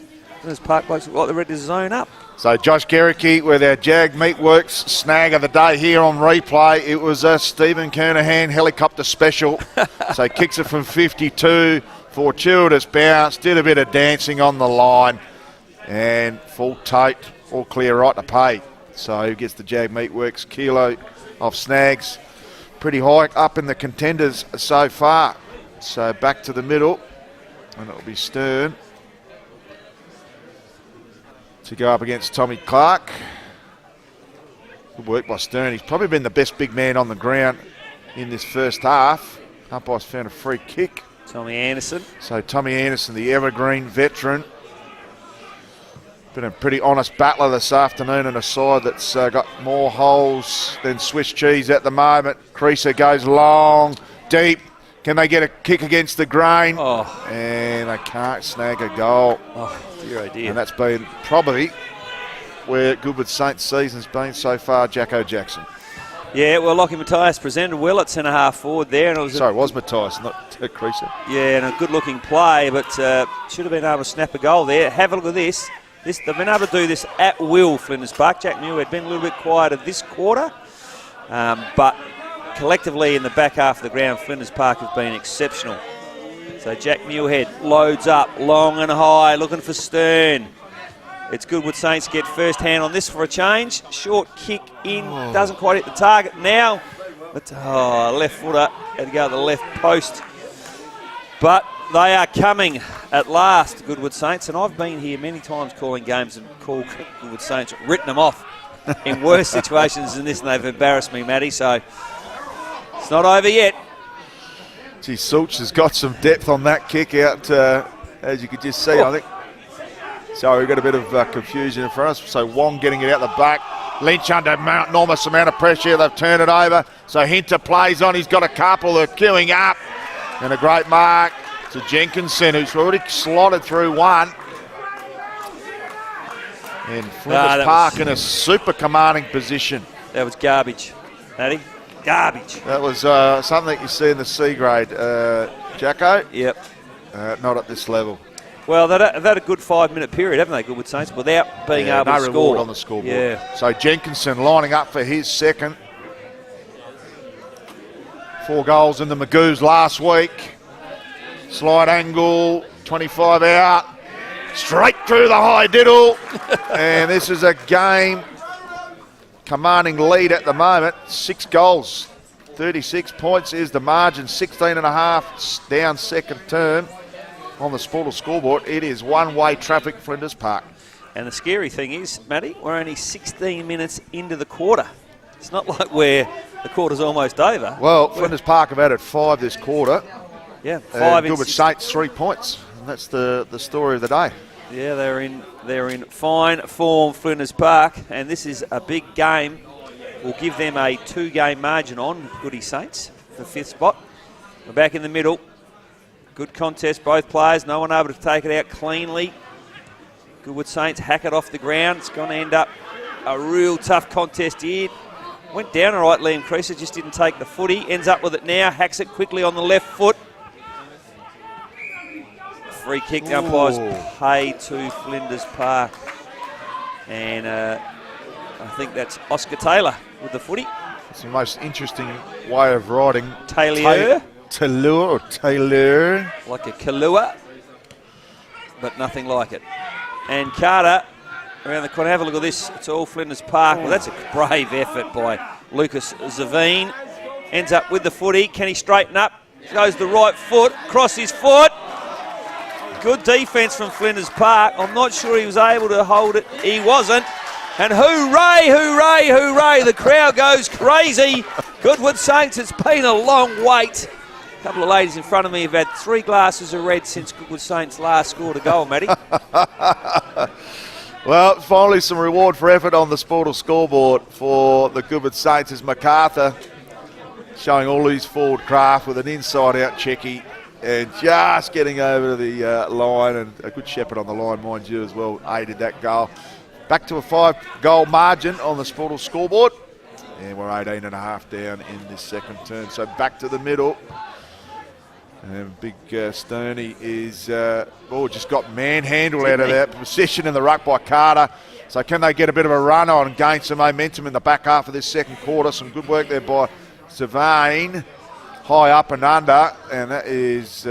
blokes look like they're ready to zone up. So Josh Gericke with our Jag Meatworks snag of the day here on replay. It was a Stephen Kernahan helicopter special. So kicks it from 52, fortuitous bounce, did a bit of dancing on the line, and full tote, all clear right to pay. So he gets the Jag Meatworks kilo of snags. Pretty high up in the contenders so far. So back to the middle, and it'll be Stern to go up against Tommy Clark. Good work by Stern. He's probably been the best big man on the ground in this first half. Umpire's found a free kick. Tommy Anderson. So Tommy Anderson, the evergreen veteran, Been a pretty honest battler this afternoon, and a side that's got more holes than Swiss cheese at the moment. Creaser goes long, deep. Can they get a kick against the grain? Oh. And they can't snag a goal. Oh, dear, oh dear. And that's been probably where Goodwood Saints' season's been so far, Jacko Jackson. Yeah, well, Lockie Matthias presented well at centre-half forward there. And it was Matthias, not Creaser. Yeah, and a good-looking play, but should have been able to snap a goal there. Have a look at this. They've been able to do this at will, Flinders Park. Jack Muir had been a little bit quieter this quarter, but collectively in the back half of the ground, Flinders Park have been exceptional. So Jack Muirhead loads up, long and high, looking for Stern. It's Goodwood Saints get first hand on this for a change. Short kick in, doesn't quite hit the target now. But left footer, had to go to the left post. But they are coming at last, Goodwood Saints, and I've been here many times calling games and called Goodwood Saints, written them off in worse situations than this, and they've embarrassed me, Matty, so it's not over yet. Gee, Sulch has got some depth on that kick out, as you could just see, I think. So we've got a bit of confusion in front of us. So Wong getting it out the back. Lynch under enormous amount of pressure. They've turned it over. So Hinter plays on. He's got a couple. They're queuing up. And a great mark to Jenkinson, who's already slotted through one. And Flinders Park in a super commanding position. That was garbage, Matty. Garbage. That was something that you see in the C grade, Jacko. Yep. Not at this level. Well, they've had a good 5-minute period, haven't they, Goodwood Saints, without being able to score. No reward on the scoreboard. Yeah. So Jenkinson lining up for his second. 4 goals in the Magoos last week. Slide angle, 25 out. Straight through the high diddle. And this is a game commanding lead at the moment. 6 goals, 36 points is the margin. 16.5 down second term. On the Sportal scoreboard, it is one-way traffic, Flinders Park. And the scary thing is, Matty, we're only 16 minutes into the quarter. It's not like the quarter's almost over. Well, Flinders Park have added 5 this quarter. Yeah, 5 Goodwood Saints 3 points. And that's the story of the day. Yeah, they're in fine form, Flinders Park, and this is a big game. We'll give them a 2-game margin on Goodie Saints for 5th spot. We're back in the middle. Good contest, both players. No one able to take it out cleanly. Goodwood Saints hack it off the ground. It's going to end up a real tough contest here. Went down all right, Liam Creaser, just didn't take the footy. Ends up with it now, hacks it quickly on the left foot. Free kick, the umpires pay to Flinders Park. And I think that's Oscar Taylor with the footy. It's the most interesting way of riding. Taylor. Taylor. Like a Kahlua, but nothing like it. And Carter around the corner. Have a look at this. It's all Flinders Park. Well, that's a brave effort by Lucas Zavine. Ends up with the footy. Can he straighten up? Goes the right foot. Cross his foot. Good defence from Flinders Park. I'm not sure he was able to hold it. He wasn't. And hooray, hooray, hooray. The crowd goes crazy. Goodwood Saints, it's been a long wait. A couple of ladies in front of me have had 3 glasses of red since Goodwood Saints last scored a goal, Matty. Well, finally some reward for effort on the Sportal scoreboard for the Goodwood Saints as MacArthur showing all his forward craft with an inside-out checky and just getting over the line, and a good shepherd on the line, mind you, as well, aided that goal. Back to a 5-goal margin on the Sportal scoreboard, and we're 18.5 down in this second turn. So back to the middle. And big Stoney is just got manhandled out of that possession in the ruck by Carter. So can they get a bit of a run on and gain some momentum in the back half of this second quarter? Some good work there by Savane. High up and under, and that is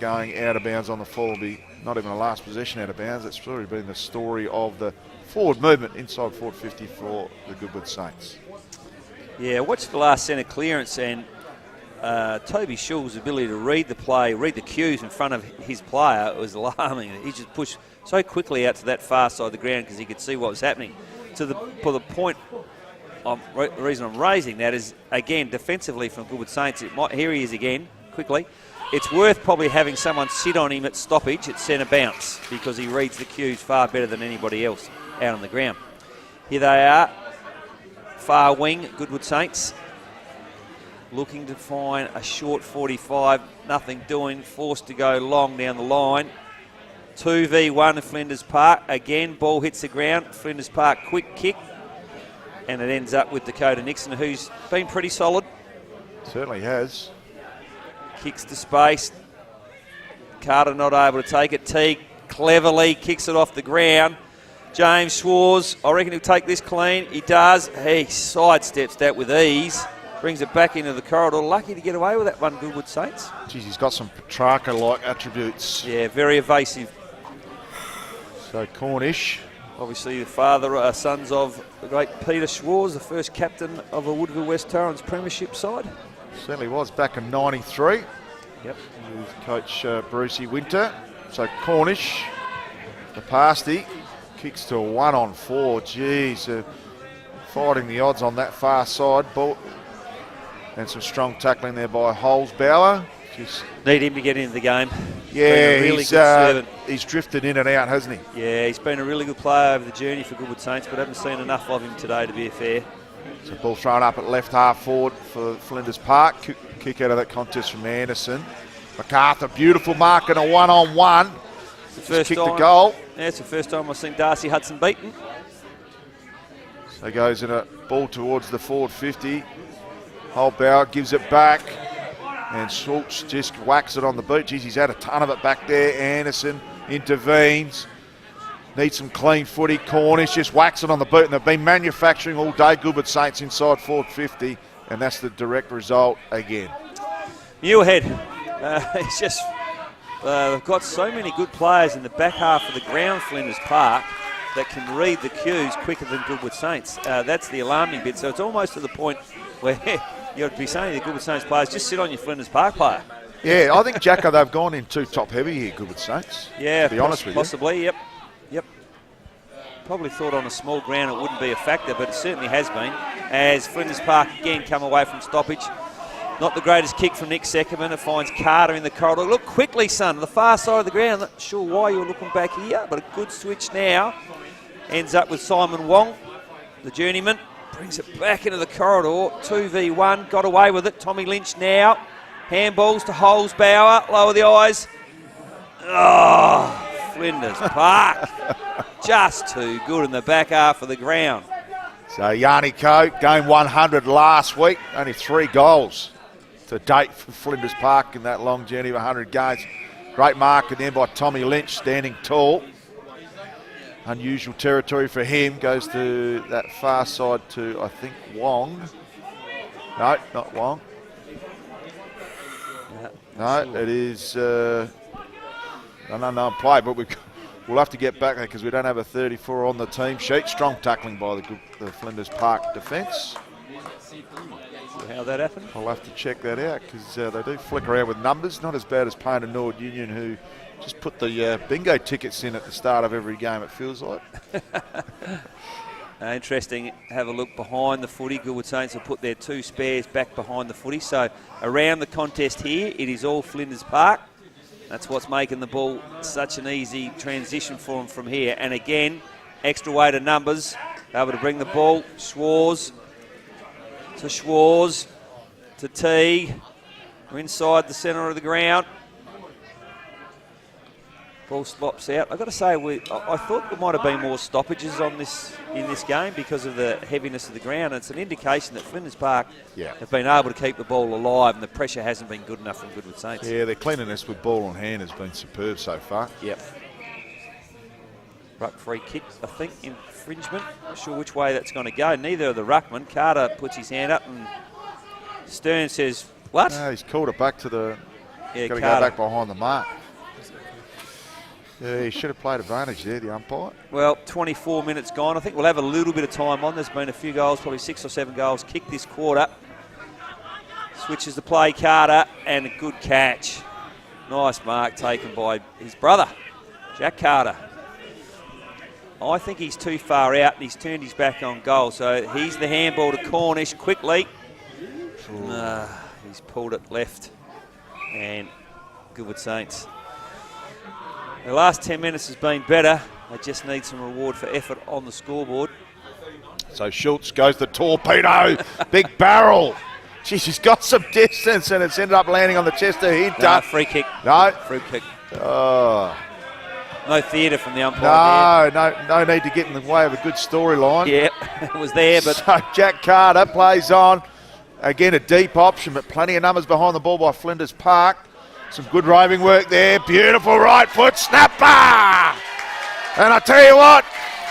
going out of bounds on the full. Be not even a last possession out of bounds. That's really been the story of the forward movement inside forward 50 for the Goodwood Saints. Yeah, watch the last centre clearance, and Toby Shull's ability to read the play, read the cues in front of his player was alarming. He just pushed so quickly out to that far side of the ground because he could see what was happening. For the point, the reason I'm raising that is, again, defensively from Goodwood Saints, here he is again, quickly. it's worth probably having someone sit on him at stoppage at centre bounce because he reads the cues far better than anybody else out on the ground. Here they are, far wing, Goodwood Saints, looking to find a short 45, nothing doing, forced to go long down the line. 2v1 at Flinders Park. Again, ball hits the ground. Flinders Park, quick kick. And it ends up with Dakota Nixon, who's been pretty solid. Certainly has. Kicks to space. Carter not able to take it. Teague cleverly kicks it off the ground. James Schwarz, I reckon he'll take this clean. He does. He sidesteps that with ease. Brings it back into the corridor. Lucky to get away with that one, Goodwood Saints. Geez, he's got some Petrarca-like attributes. Yeah, very evasive. So Cornish. Obviously the sons of the great Peter Schwarz, the first captain of the Woodville West Torrens premiership side. Certainly was back in 93. Yep. With Coach Brucey Winter. So Cornish, the pasty, kicks to a 1-on-4. Geez, fighting the odds on that far side. Ball. And some strong tackling there by Holzbauer. Just need him to get into the game. Yeah, really good servant. He's drifted in and out, hasn't he? Yeah, he's been a really good player over the journey for Goodwood Saints, but haven't seen enough of him today, to be fair. So ball thrown up at left half forward for Flinders Park. Kick out of that contest from Anderson. MacArthur, beautiful mark and a 1-on-1. It's the first kicked time, the goal. Yeah, it's the first time I've seen Darcy Hudson beaten. So goes in a ball towards the forward 50. Holbauer gives it back. And Schultz just whacks it on the boot. Geez, he's had a ton of it back there. Anderson intervenes. Needs some clean footy. Cornish just whacks it on the boot. And they've been manufacturing all day. Goodwood Saints inside forward 50. And that's the direct result again. Muirhead. It's just, they've got so many good players in the back half of the ground, Flinders Park, that can read the cues quicker than Goodwood Saints. That's the alarming bit. So it's almost to the point where you have to be saying to the Goodwood Saints players, just sit on your Flinders Park player. Yeah, I think, Jacko, they've gone in too top-heavy here, Goodwood Saints. Yeah, to be honest with you. Possibly, yep. Probably thought on a small ground it wouldn't be a factor, but it certainly has been. As Flinders Park again come away from stoppage. Not the greatest kick from Nick Seckerman. It finds Carter in the corridor. Look quickly, son, the far side of the ground. Not sure why you were looking back here, but a good switch now. Ends up with Simon Wong, the journeyman. Brings it back into the corridor. 2v1. Got away with it. Tommy Lynch now. Handballs to Holzbauer. Lower the eyes. Oh, Flinders Park. Just too good in the back half of the ground. So Yanni Coe, game 100 last week. Only 3 goals to date for Flinders Park in that long journey of 100 games. Great mark and then by Tommy Lynch, standing tall. Unusual territory for him. Goes to that far side to, I think, Wong. No, not Wong. No, it is an unknown play, but we'll have to get back there because we don't have a 34 on the team sheet. Strong tackling by the Flinders Park defence. How that happened? I'll have to check that out because they do flick around with numbers. Not as bad as Payne and Nord Union, who just put the bingo tickets in at the start of every game, it feels like. Interesting. Have a look behind the footy. Goodwood Saints have put their 2 spares back behind the footy. So around the contest here, it is all Flinders Park. That's what's making the ball such an easy transition for them from here. And again, extra weight of numbers. Able to bring the ball. Schwarz to Teague. We're inside the centre of the ground. Ball slops out. I've got to say, I thought there might have been more stoppages in this game because of the heaviness of the ground. It's an indication that Flinders Park have been able to keep the ball alive and the pressure hasn't been good enough from Goodwood Saints. Yeah, their cleanliness with ball on hand has been superb so far. Yep. Ruck free kick, I think, infringement. Not sure which way that's going to go. Neither of the ruckmen. Carter puts his hand up and Stern says, what? No, he's called it back to the... Yeah, got to go back behind the mark. Yeah, he should have played advantage there, the umpire. Well, 24 minutes gone. I think we'll have a little bit of time on. There's been a few goals, probably 6 or 7 goals kicked this quarter. Switches the play, Carter, and a good catch. Nice mark taken by his brother, Jack Carter. I think he's too far out and he's turned his back on goal. So he's the handball to Cornish quickly. He's pulled it left and Goodwood Saints. The last 10 minutes has been better. They just need some reward for effort on the scoreboard. So Schultz goes the torpedo. Big barrel. Jeez, he's got some distance and it's ended up landing on the chest of Hid. No, free kick. No. Free kick. Oh. No theatre from the umpire No need to get in the way of a good storyline. Yeah, it was there, but... So Jack Carter plays on. Again, a deep option, but plenty of numbers behind the ball by Flinders Park. Some good roving work there. Beautiful right foot snapper. And I tell you what,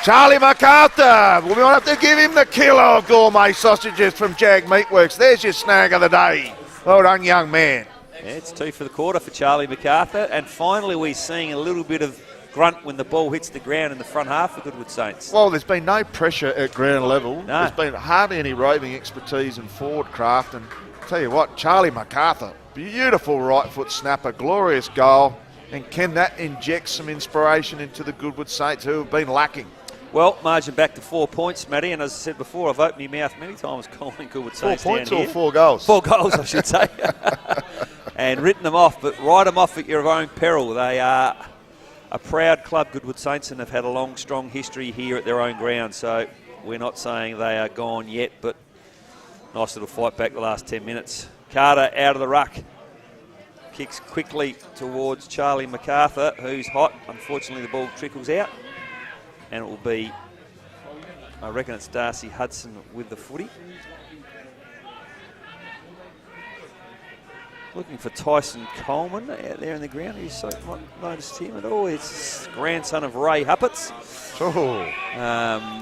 Charlie MacArthur, we might have to give him the kilo of gourmet sausages from Jag Meatworks. There's your snag of the day. Well done, young man. Yeah, it's 2 for the quarter for Charlie MacArthur. And finally, we're seeing a little bit of grunt when the ball hits the ground in the front half for Goodwood Saints. Well, there's been no pressure at ground level. No. There's been hardly any roving expertise and forward craft. And I'll tell you what, Charlie MacArthur, beautiful right foot snapper, glorious goal. And can that inject some inspiration into the Goodwood Saints who have been lacking? Well, margin back to 4 points, Matty. And as I said before, I've opened my mouth many times calling Goodwood Saints 4 points down or here. 4 goals? 4 goals, I should say. And written them off, but write them off at your own peril. They are a proud club, Goodwood Saints, and have had a long, strong history here at their own ground. So we're not saying they are gone yet, but nice little fight back the last 10 minutes. Carter out of the ruck. Kicks quickly towards Charlie MacArthur, who's hot. Unfortunately, the ball trickles out. And it will be, I reckon it's Darcy Hudson with the footy. Looking for Tyson Coleman out there in the ground. He's so not noticed him at all. It's grandson of Ray Huppets. Oh,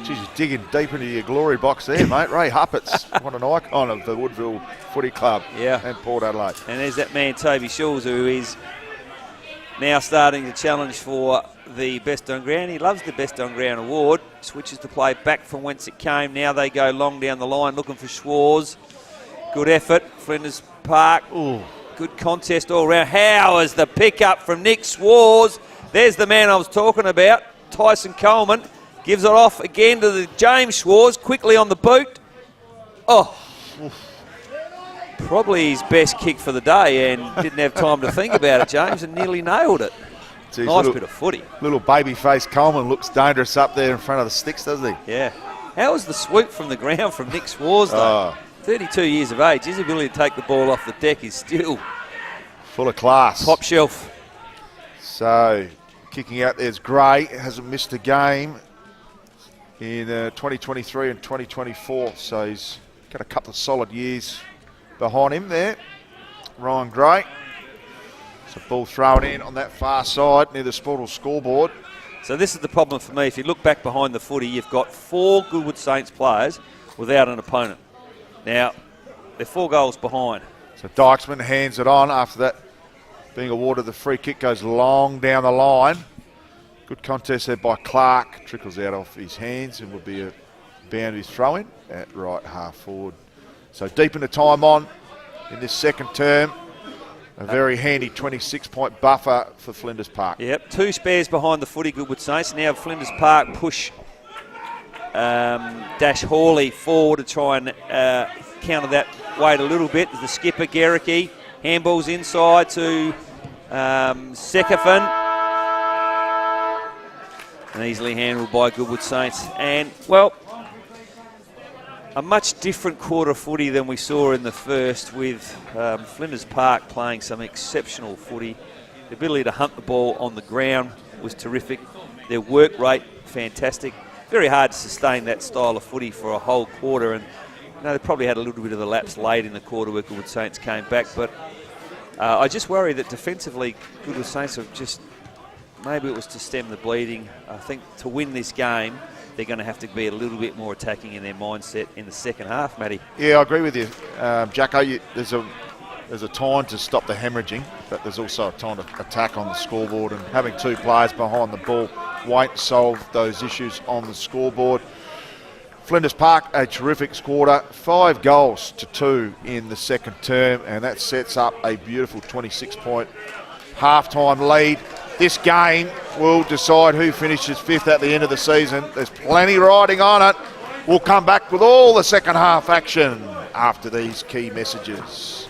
geez, you're digging deep into your glory box there, mate. Ray Huppets, what an icon of the Woodville Footy Club and Port Adelaide. And there's that man, Toby Schulz, who is now starting to challenge for the Best on Ground. He loves the Best on Ground award. Switches the play back from whence it came. Now they go long down the line looking for Schwarz. Good effort, Flinders Park. Ooh. Good contest all round. How is the pickup from Nick Schwarz? There's the man I was talking about. Tyson Coleman gives it off again to the James Schwarz, quickly on the boot. Oh, probably his best kick for the day, and didn't have time to think about it, James, and nearly nailed it. Geez, nice bit of footy. Little baby-faced Coleman looks dangerous up there in front of the sticks, doesn't he? Yeah. How was the swoop from the ground from Nick Schwarz, though? 32 years of age. His ability to take the ball off the deck is still full of class. Top shelf. So, kicking out there's Gray. Hasn't missed a game in 2023 and 2024. So he's got a couple of solid years behind him there. Ryan Gray. So ball thrown in on that far side near the Sportal scoreboard. So this is the problem for me. If you look back behind the footy, you've got 4 Goodwood Saints players without an opponent. Now, they're 4 goals behind. So Dykesman hands it on after that being awarded the free kick, goes long down the line. Good contest there by Clark. Trickles out off his hands and would be a boundaries throw in at right half forward. So deep into time on in this second term. A very handy 26-point buffer for Flinders Park. Yep, 2 spares behind the footy, Goodwood Saints. Now Flinders Park push Dash Hawley forward to try and counter that weight a little bit. The skipper, Gericke, handballs inside to Sekafin. And easily handled by Goodwood Saints. And, well, a much different quarter footy than we saw in the first, with Flinders Park playing some exceptional footy. The ability to hunt the ball on the ground was terrific. Their work rate, fantastic. Very hard to sustain that style of footy for a whole quarter, and they probably had a little bit of a lapse late in the quarter where Goodwood Saints came back, but I just worry that defensively Goodwood Saints have just, maybe it was to stem the bleeding. I think to win this game they're going to have to be a little bit more attacking in their mindset in the second half, Matty. Yeah, I agree with you, Jacko. There's a time to stop the hemorrhaging, but there's also a time to attack on the scoreboard, and having 2 players behind the ball won't solve those issues on the scoreboard. Flinders Park, a terrific quarter, 5 goals to 2 in the second term, and that sets up a beautiful 26-point half-time lead. This game will decide who finishes 5th at the end of the season. There's plenty riding on it. We'll come back with all the second half action after these key messages.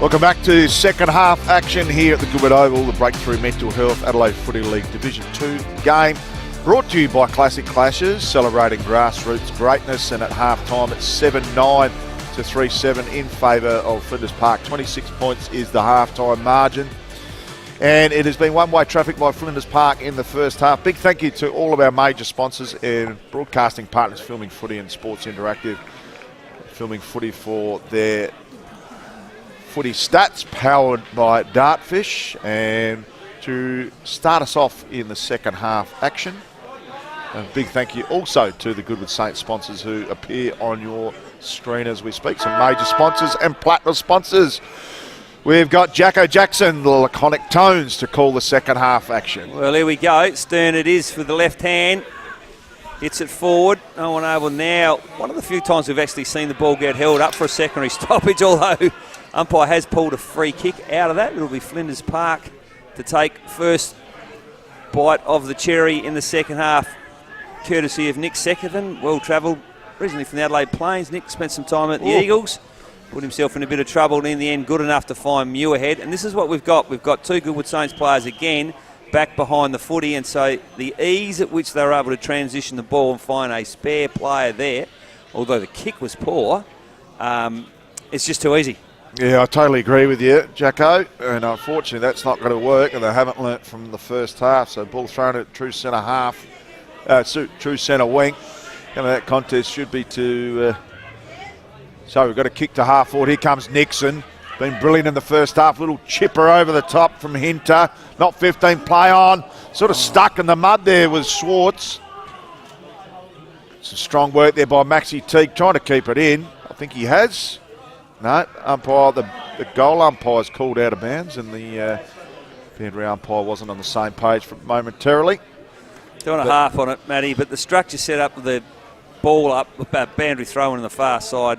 Welcome back to second half action here at the Goodwood Oval, the Breakthrough Mental Health Adelaide Footy League Division 2 game. Brought to you by Classic Clashes, celebrating grassroots greatness, and at half-time it's 7-9 to 3-7 in favour of Flinders Park. 26 points is the half-time margin. And it has been one-way traffic by Flinders Park in the first half. Big thank you to all of our major sponsors and broadcasting partners, Filming Footy and Sports Interactive. Filming Footy for their footy stats, powered by Dartfish. And to start us off in the second half action, a big thank you also to the Goodwood Saints sponsors who appear on your screen as we speak. Some major sponsors and platinum sponsors. We've got Jacko Jackson, the laconic tones, to call the second half action. Well, here we go. Stern it is for the left hand. Hits it forward. No one able now. One of the few times we've actually seen the ball get held up for a secondary stoppage, although umpire has pulled a free kick out of that. It'll be Flinders Park to take first bite of the cherry in the second half, courtesy of Nick Seckerton, well travelled, originally from the Adelaide Plains. Nick spent some time at the Eagles, put himself in a bit of trouble, and in the end good enough to find Muirhead. And this is what we've got. We've got two Goodwood Saints players again back behind the footy, and so the ease at which they were able to transition the ball and find a spare player there, although the kick was poor, it's just too easy. Yeah, I totally agree with you, Jacko, and unfortunately that's not going to work, and they haven't learnt from the first half. So ball thrown at true centre half, true centre wing. And that contest should be to... so we've got a kick to half forward. Here comes Nixon. Been brilliant in the first half. Little chipper over the top from Hinter. Not 15, play on. Sort of stuck in the mud there with Schwartz. Some strong work there by Maxi Teague, trying to keep it in. I think he has. No, umpire, the goal umpire's called out of bounds, and the boundary umpire wasn't on the same page momentarily. Doing a half on it, Matty, but the structure set up with the ball up, boundary throw in the far side.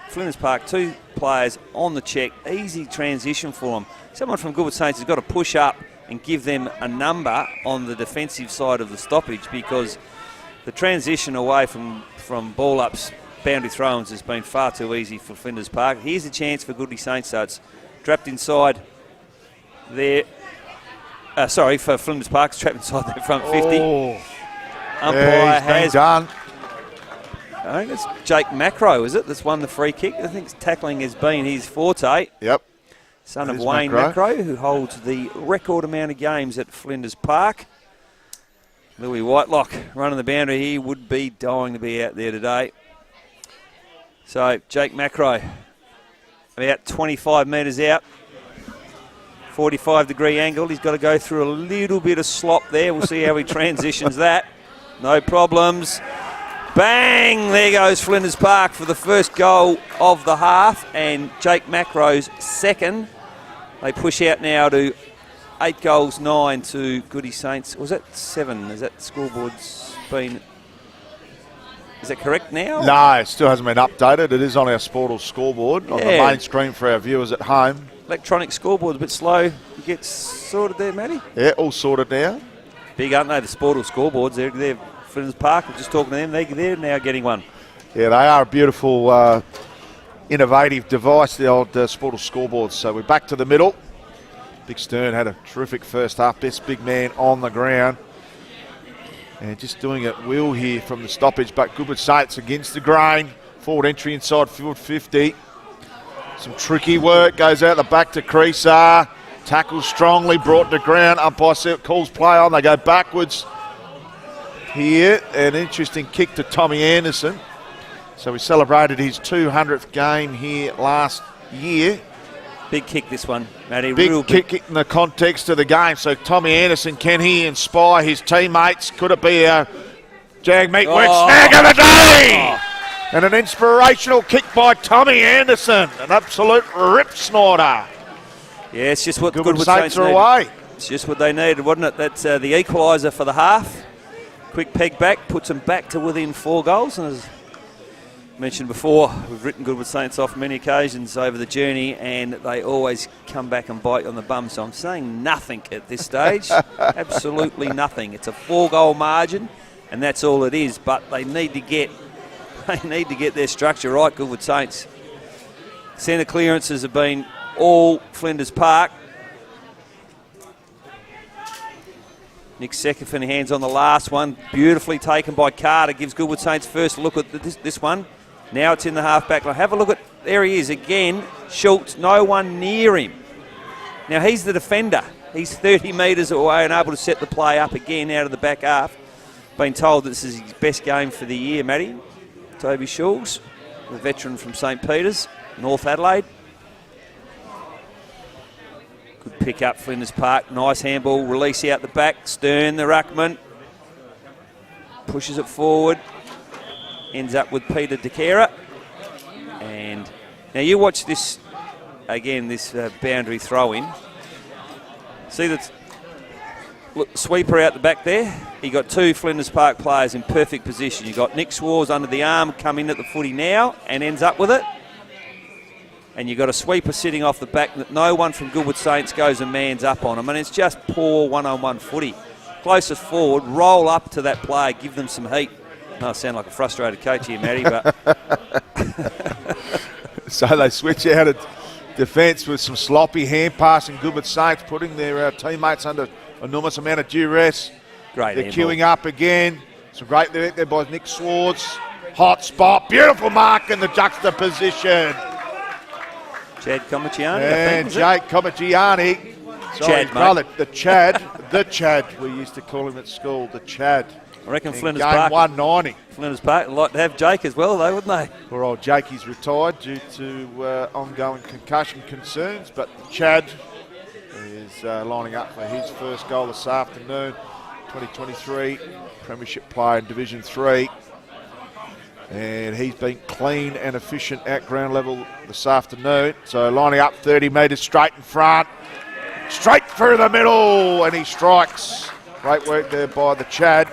Flinders Park, two players on the check, easy transition for them. Someone from Goodwood Saints has got to push up and give them a number on the defensive side of the stoppage, because the transition away from ball ups, boundary throw-ins has been far too easy for Flinders Park. Here's a chance for Goodwood Saints, so it's trapped inside there. For Flinders Park, it's trapped inside their front 50. Oh. Umpire has done. I think it's Jake Macro, is it, that's won the free kick? I think tackling has been his forte. Yep. Son of Wayne Macro, who holds the record amount of games at Flinders Park. Louis Whitelock running the boundary. He would be dying to be out there today. So Jake Macro, about 25 metres out, 45-degree angle. He's got to go through a little bit of slop there. We'll see how he transitions that. No problems. Bang! There goes Flinders Park for the first goal of the half, and Jake Macro's second. They push out now to 8 goals, 9 to Goodie Saints. Was that 7? Is that scoreboard's been... Is that correct now? No, it still hasn't been updated. It is on our Sportal scoreboard on the main screen for our viewers at home. Electronic scoreboard's a bit slow to get sorted there, Matty. Yeah, all sorted now. Big, aren't they, the Sportal scoreboards? They're Flinders Park. We're just talking to them. They're now getting one. Yeah, they are a beautiful, innovative device, the old Sportal scoreboards. So we're back to the middle. Big Stern had a terrific first half. Best big man on the ground. And just doing it will here from the stoppage, but Goodwood Saints against the grain. Forward entry inside field 50. Some tricky work, goes out the back to Creasar. Tackles strongly, brought to ground. Umpire calls play on, they go backwards here. An interesting kick to Tommy Anderson. So we celebrated his 200th game here last year. Big kick this one, Matty. Big kick in the context of the game. So Tommy Anderson, can he inspire his teammates? Could it be a Jagmeet snag of the day? And an inspirational kick by Tommy Anderson. An absolute rip snorter. Yeah, it's just what Goodwood Saints are away. It's just what they needed, wasn't it? That's the equaliser for the half. Quick peg back, puts them back to within 4 goals. And as mentioned before, we've written Goodwood Saints off many occasions over the journey, and they always come back and bite on the bum. So I'm saying nothing at this stage. Absolutely nothing. It's a 4-goal margin, and that's all it is. But they need to get their structure right, Goodwood Saints. Centre clearances have been all Flinders Park. Nick Secafin hands on the last one. Beautifully taken by Carter. Gives Goodwood Saints first look at this one. Now it's in the half-back line. Have a look at, there he is again. Schultz, no one near him. Now he's the defender. He's 30 metres away and able to set the play up again out of the back half. Been told this is his best game for the year, Matty. Toby Schultz, the veteran from St Peter's, North Adelaide. Good pick up, Flinders Park. Nice handball, release out the back. Stern, the ruckman. Pushes it forward. Ends up with Peter DeCara. And now you watch this, again, this boundary throw-in. See that sweeper out the back there? You got two Flinders Park players in perfect position. You got Nick Schwarz under the arm, come in at the footy now and ends up with it. And you've got a sweeper sitting off the back that no one from Goodwood Saints goes and mans up on. I mean, it's just poor one-on-one footy. Closest forward, roll up to that player, give them some heat. Oh, I sound like a frustrated coach here, Matty, but... So they switch out of defence with some sloppy hand passing. Goodwood Saints putting their teammates under enormous amount of duress. Great. They're queuing up again. Some great work there by Nick Schwarz. Hot spot, beautiful mark in the juxtaposition. Chad Comachiani, and Jake Comachiani. Sorry, Chad, brother, the Chad. We used to call him at school, the Chad. I reckon in Flinders game Park. 190. Flinders Park would like to have Jake as well, though, wouldn't they? Poor old Jakey's retired due to ongoing concussion concerns, but Chad is lining up for his first goal this afternoon. 2023 Premiership player in Division 3. And he's been clean and efficient at ground level this afternoon. So lining up 30 metres straight in front. Straight through the middle, and he strikes. Great work there by the Chad.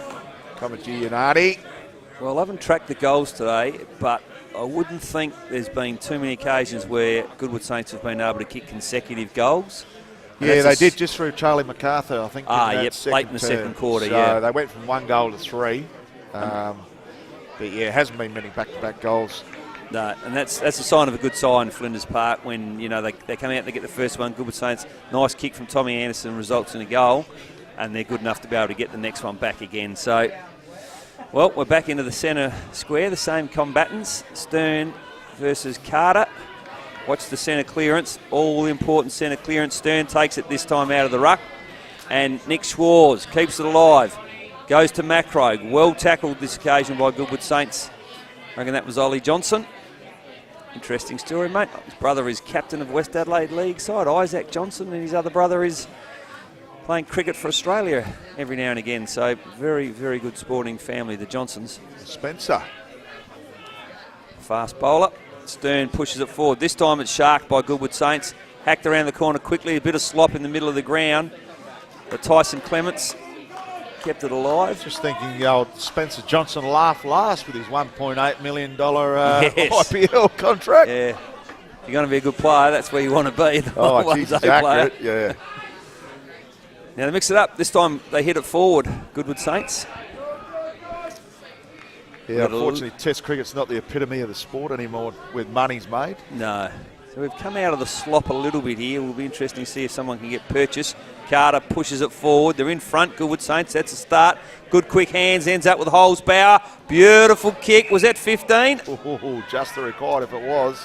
Comachiani. Well, I haven't tracked the goals today, but I wouldn't think there's been too many occasions where Goodwood Saints have been able to kick consecutive goals. Yeah, they did just through Charlie MacArthur, I think. Late in the second quarter, so yeah. They went from 1 goal to 3. But yeah, it hasn't been many back-to-back goals. No, and that's a sign of a good sign, Flinders Park, when, you know, they come out and they get the first one. Goodwood Saints, nice kick from Tommy Anderson results in a goal, and they're good enough to be able to get the next one back again. So, well, we're back into the centre square, the same combatants, Stern versus Carter. Watch the centre clearance, all important centre clearance. Stern takes it this time out of the ruck, and Nick Schwarz keeps it alive. Goes to Macro. Well tackled this occasion by Goodwood Saints. I reckon that was Ollie Johnson. Interesting story, mate. His brother is captain of West Adelaide League side, Isaac Johnson, and his other brother is playing cricket for Australia every now and again. So very, very good sporting family, the Johnsons. Spencer. Fast bowler. Stern pushes it forward. This time it's sharked by Goodwood Saints. Hacked around the corner quickly. A bit of slop in the middle of the ground. But Tyson Clements kept it alive. Just thinking the old Spencer Johnson laughed last with his $1.8 million yes. IPL contract. Yeah. If you're going to be a good player, that's where you want to be. Oh, geez, accurate. Yeah. Now they mix it up. This time they hit it forward. Goodwood Saints. Yeah, unfortunately, Test cricket's not the epitome of the sport anymore with money's made. No. So we've come out of the slop a little bit here. It will be interesting to see if someone can get purchased. Carter pushes it forward. They're in front. Goodwood Saints, that's a start. Good quick hands, ends up with Holzbauer. Beautiful kick. Was that 15? Oh, just the required if it was.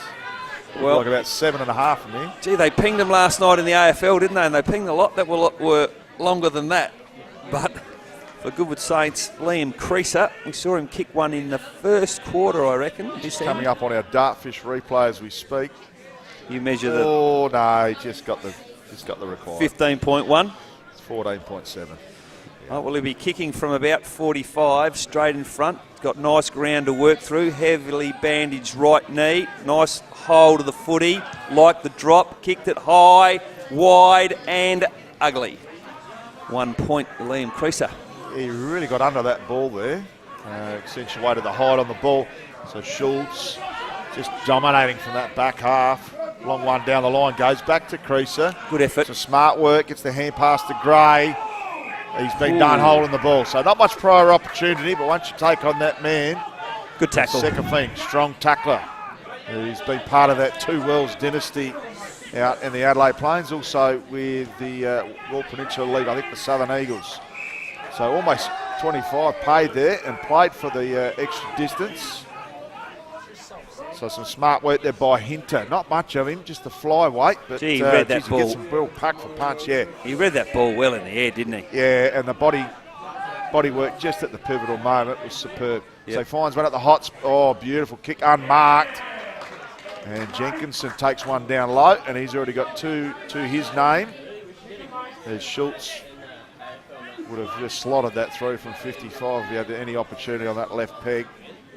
Well, like about 7.5 from there. Gee, they pinged them last night in the AFL, didn't they? And they pinged a lot that were longer than that. But for Goodwood Saints, Liam Creaser, we saw him kick one in the first quarter, I reckon. Just coming up on our Dartfish replay as we speak. You measure the... Oh, no, he just got the required. 15.1. It's 14.7. Oh, well, he'll be kicking from about 45, straight in front. Got nice ground to work through. Heavily bandaged right knee. Nice hold of the footy. Like the drop. Kicked it high, wide and ugly. 1 point, Liam Creaser. He really got under that ball there. Accentuated the height on the ball. So Schultz just dominating from that back half. Long one down the line, goes back to Creaser. Good effort. It's a smart work, gets the hand pass to Gray. He's been done holding the ball. So not much prior opportunity, but once you take on that man. Good tackle. Second thing, strong tackler. He's been part of that Two Wells dynasty out in the Adelaide Plains, also with the Royal Peninsula League, I think the Southern Eagles. So almost 25 paid there and played for the extra distance. So some smart work there by Hinter. Not much of him, just the flyweight. But gee, he read that ball. Get some real pack for punch, yeah. He read that ball well in the air, didn't he? Yeah, and the body work just at the pivotal moment was superb. Yep. So he finds one at the hot spot. Oh, beautiful kick, unmarked. And Jenkinson takes one down low, and he's already got two to his name. As Schultz would have just slotted that through from 55 if he had any opportunity on that left peg.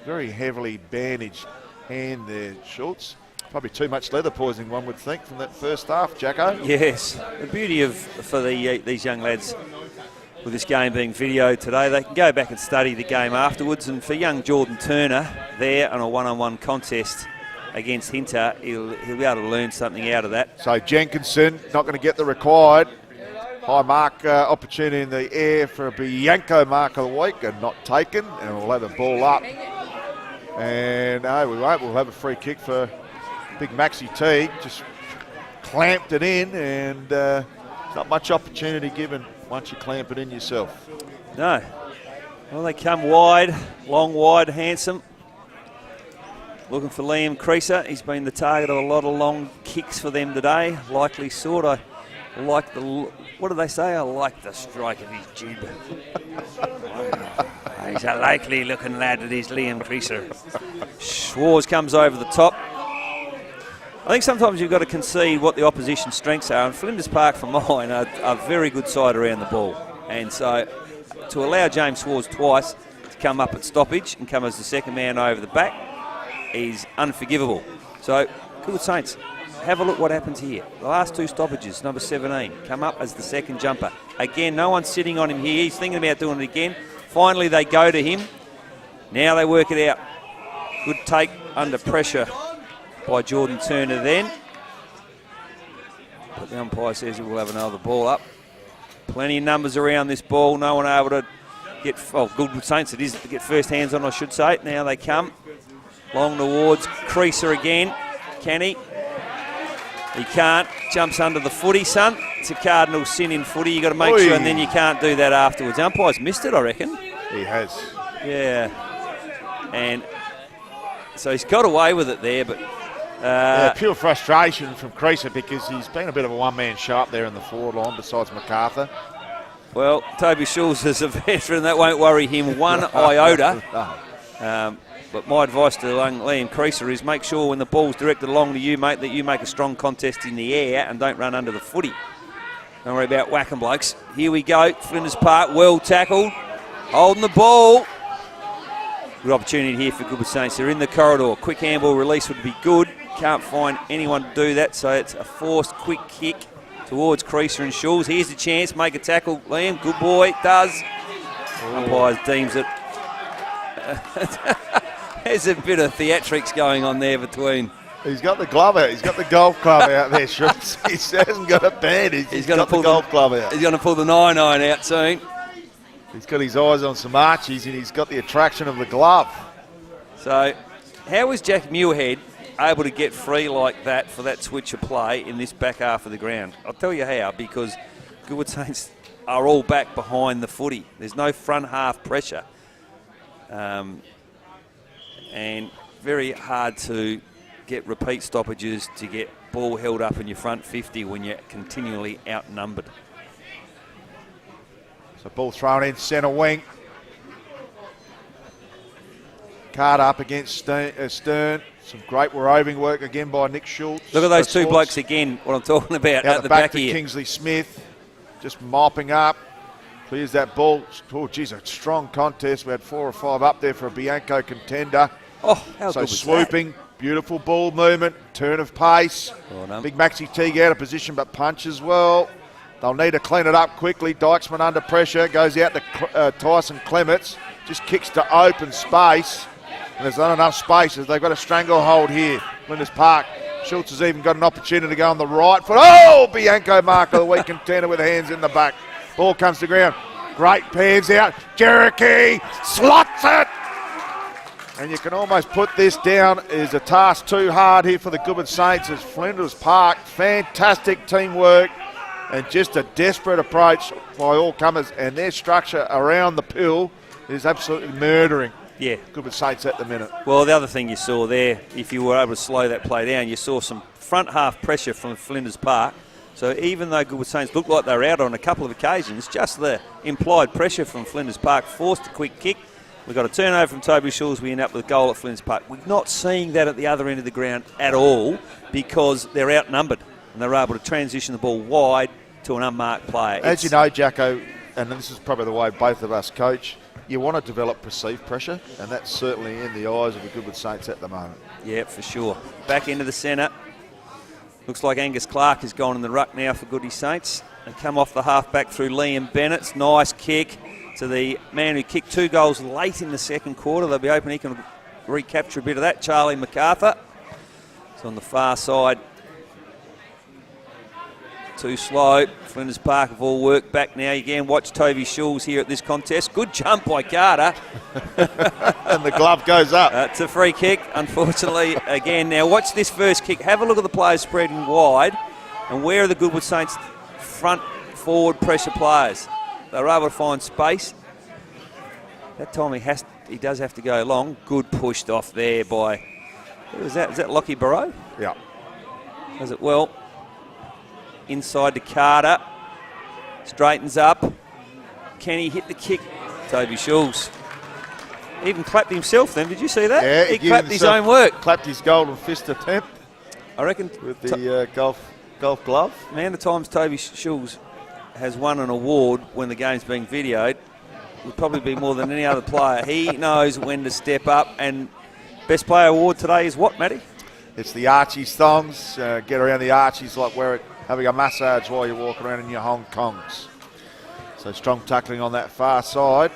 Very heavily bandaged hand there, Schultz. Probably too much leather poisoning, one would think, from that first half, Jacko. Yes. The beauty for these young lads with this game being videoed today, they can go back and study the game afterwards. And for young Jordan Turner there on a one-on-one contest against Hinter, he'll be able to learn something out of that. So Jenkinson not going to get the required high mark opportunity in the air for a Bianco mark of the week, and not taken, and we'll have the ball up. And no, we won't. We'll have a free kick for big Maxi Teague. Just clamped it in, and not much opportunity given once you clamp it in yourself. No. Well, they come wide, long, wide, handsome. Looking for Liam Creaser. He's been the target of a lot of long kicks for them today. Likely sort. I like the, what do they say? I like the strike of his jib. He's a likely looking lad, that is Liam Creaser. Schwarz comes over the top. I think sometimes you've got to concede what the opposition's strengths are, and Flinders Park, for mine, are a very good side around the ball. And so to allow James Schwarz twice to come up at stoppage and come as the second man over the back is unforgivable. So, Goodwood Saints, have a look what happens here. The last two stoppages, number 17, come up as the second jumper. Again, no one's sitting on him here. He's thinking about doing it again. Finally, they go to him. Now they work it out. Good take under pressure by Jordan Turner then. But the umpire says he will have another ball up. Plenty of numbers around this ball. No one able to get, well, Goodwood Saints it is, to get first hands on, I should say. Now they come. Long towards Creaser again. Can he? He can't. Jumps under the footy, son. It's a cardinal sin in footy. You've got to make sure, and then you can't do that afterwards. Umpire's missed it, I reckon. He has. Yeah. And so he's got away with it there, but... yeah, pure frustration from Creaser, because he's been a bit of a one-man show up there in the forward line besides MacArthur. Well, Toby Schulz is a veteran. That won't worry him one iota. But my advice to young Liam Creaser is make sure when the ball's directed along to you, mate, that you make a strong contest in the air and don't run under the footy. Don't worry about whacking blokes. Here we go. Flinders Park, well tackled. Holding the ball. Good opportunity here for Goodwood Saints. They're in the corridor. Quick handball release would be good. Can't find anyone to do that, so it's a forced quick kick towards Creaser and Schulz. Here's the chance. Make a tackle, Liam. Good boy. Does. Umpires deems it. There's a bit of theatrics going on there between. He's got the glove out. He's got the golf club out there, Schultz. He hasn't got a bandage. He's got the golf club out. He's going to pull the 9-9 out soon. He's got his eyes on some Archies, and he's got the attraction of the glove. So, how was Jack Muirhead able to get free like that for that switch of play in this back half of the ground? I'll tell you how, because Goodwood Saints are all back behind the footy. There's no front half pressure. And very hard to get repeat stoppages to get ball held up in your front 50 when you're continually outnumbered. So ball thrown in centre wing. Card up against Stern. Some great roving work again by Nick Schultz. Look at those two blokes again, what I'm talking about, out at the back to here. Kingsley Smith, just mopping up. Clears that ball. Oh, geez, a strong contest. We had 4 or 5 up there for a Bianco contender. Oh, how so good was swooping, beautiful ball movement, turn of pace. Well, big Maxi Teague out of position, but punch as well. They'll need to clean it up quickly. Dykesman under pressure, goes out to Tyson Clements, just kicks to open space. And there's not enough spaces. They've got a stranglehold here. Flinders Park. Schultz has even got an opportunity to go on the right foot. Oh, Bianco mark of the week contender with hands in the back. Ball comes to ground. Great pans out. Cherokee slots it. And you can almost put this down as a task too hard here for the Goodwood Saints as Flinders Park. Fantastic teamwork and just a desperate approach by all comers. And their structure around the pill is absolutely murdering. Yeah. Goodwood Saints at the minute. Well, the other thing you saw there, if you were able to slow that play down, you saw some front half pressure from Flinders Park. So even though Goodwood Saints looked like they were out on a couple of occasions, just the implied pressure from Flinders Park forced a quick kick. We got a turnover from Toby Schulz. We end up with a goal at Flinders Park. We're not seeing that at the other end of the ground at all because they're outnumbered and they're able to transition the ball wide to an unmarked player. As you know, Jacko, and this is probably the way both of us coach, you want to develop perceived pressure, and that's certainly in the eyes of the Goodwood Saints at the moment. Yeah, for sure. Back into the centre. Looks like Angus Clark has gone in the ruck now for Goodwood Saints. They come off the half-back through Liam Bennett's nice kick to the man who kicked 2 goals late in the second quarter. They'll be hoping he can recapture a bit of that, Charlie MacArthur. It's on the far side. Too slow. Flinders Park have all worked back now. Again, watch Toby Schulz here at this contest. Good jump by Carter. And the glove goes up. It's a free kick, unfortunately. Again, now watch this first kick. Have a look at the players spreading wide. And where are the Goodwood Saints front forward pressure players? They're able to find space. That time he does have to go long. Good pushed off there by, who was that? Is that Lockie Barrow? Yeah. Does it well. Inside to Carter. Straightens up. Can he hit the kick? Toby Schulz. Even clapped himself then. Did you see that? Yeah, he clapped his own work. Clapped his golden fist attempt. I reckon. With the golf glove. Man, the times Toby Schulz has won an award when the game's being videoed would probably be more than any other player. He knows when to step up, and best player award today is what, Matty? It's the Archie's thongs. Get around the Archies like we're having a massage while you're walking around in your Hong Kongs. So strong tackling on that far side.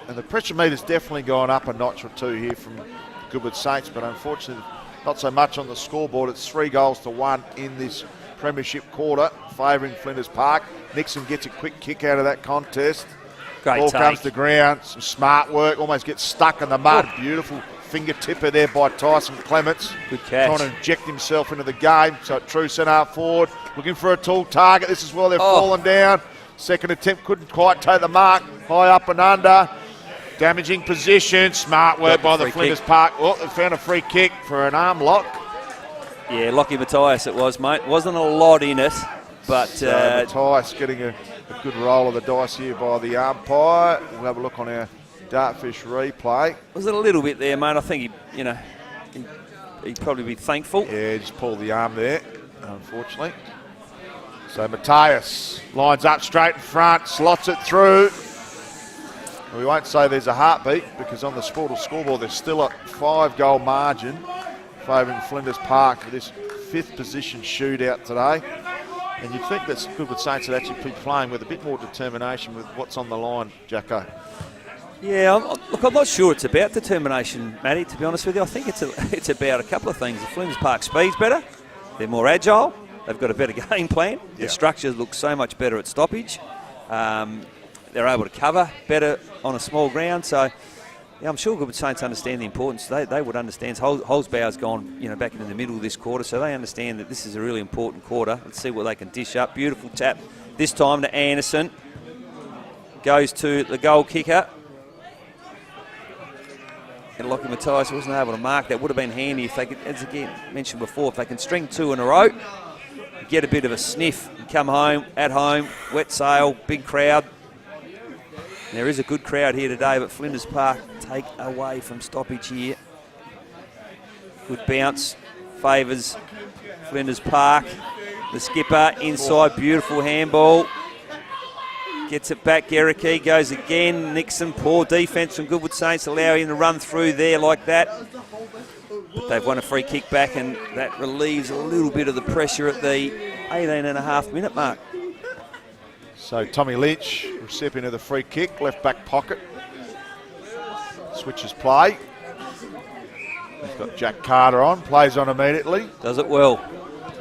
And the pressure meter's definitely gone up a notch or two here from Goodwood Saints, but unfortunately not so much on the scoreboard. It's 3-1 in this premiership quarter, favouring Flinders Park. Nixon gets a quick kick out of that contest. Great Ball take. comes to ground, some smart work, almost gets stuck in the mud. Beautiful fingertipper there by Tyson Clements. Good catch. Trying to inject himself into the game. So true centre forward, looking for a tall target. This is where they're falling down. Second attempt couldn't quite take the mark. High up and under. Damaging position. Smart work by the Flinders Park. Oh, they found a free kick for an arm lock. Yeah, Lockie Matthias it was, mate. Wasn't a lot in it, but... Matthias getting a good roll of the dice here by the umpire. We'll have a look on our Dartfish replay. Was it a little bit there, mate? I think he'd probably be thankful. Yeah, just pulled the arm there, unfortunately. So Matthias lines up straight in front, slots it through. We won't say there's a heartbeat because on the Sportal scoreboard there's still a 5-goal margin favouring Flinders Park for this 5th position shootout today. And you'd think that Goodwood Saints would actually be playing with a bit more determination with what's on the line, Jacko. Yeah, look, I'm not sure it's about determination, Matty, to be honest with you. I think it's about a couple of things. The Flinders Park speed's better. They're more agile. They've got a better game plan. Their structures look so much better at stoppage. They're able to cover better on a small ground. So, yeah, I'm sure Goodwood Saints understand the importance. They would understand. Holzbauer's gone, back into the middle of this quarter, so they understand that this is a really important quarter. Let's see what they can dish up. Beautiful tap this time to Anderson. Goes to the goal kicker. And Lockie Matthias wasn't able to mark. That would have been handy if they could, as again mentioned before, if they can string 2 in a row, get a bit of a sniff and come home, at home, wet sail, big crowd. There is a good crowd here today, but Flinders Park take away from stoppage here. Good bounce, favours Flinders Park. The skipper inside, beautiful handball. Gets it back, Gericke goes again. Nixon, poor defence from Goodwood Saints, allowing him to run through there like that. But they've won a free kick back, and that relieves a little bit of the pressure at the 18.5-minute mark. So Tommy Lynch, recipient of the free kick, left back pocket. Switches play. He's got Jack Carter on, plays on immediately. Does it well.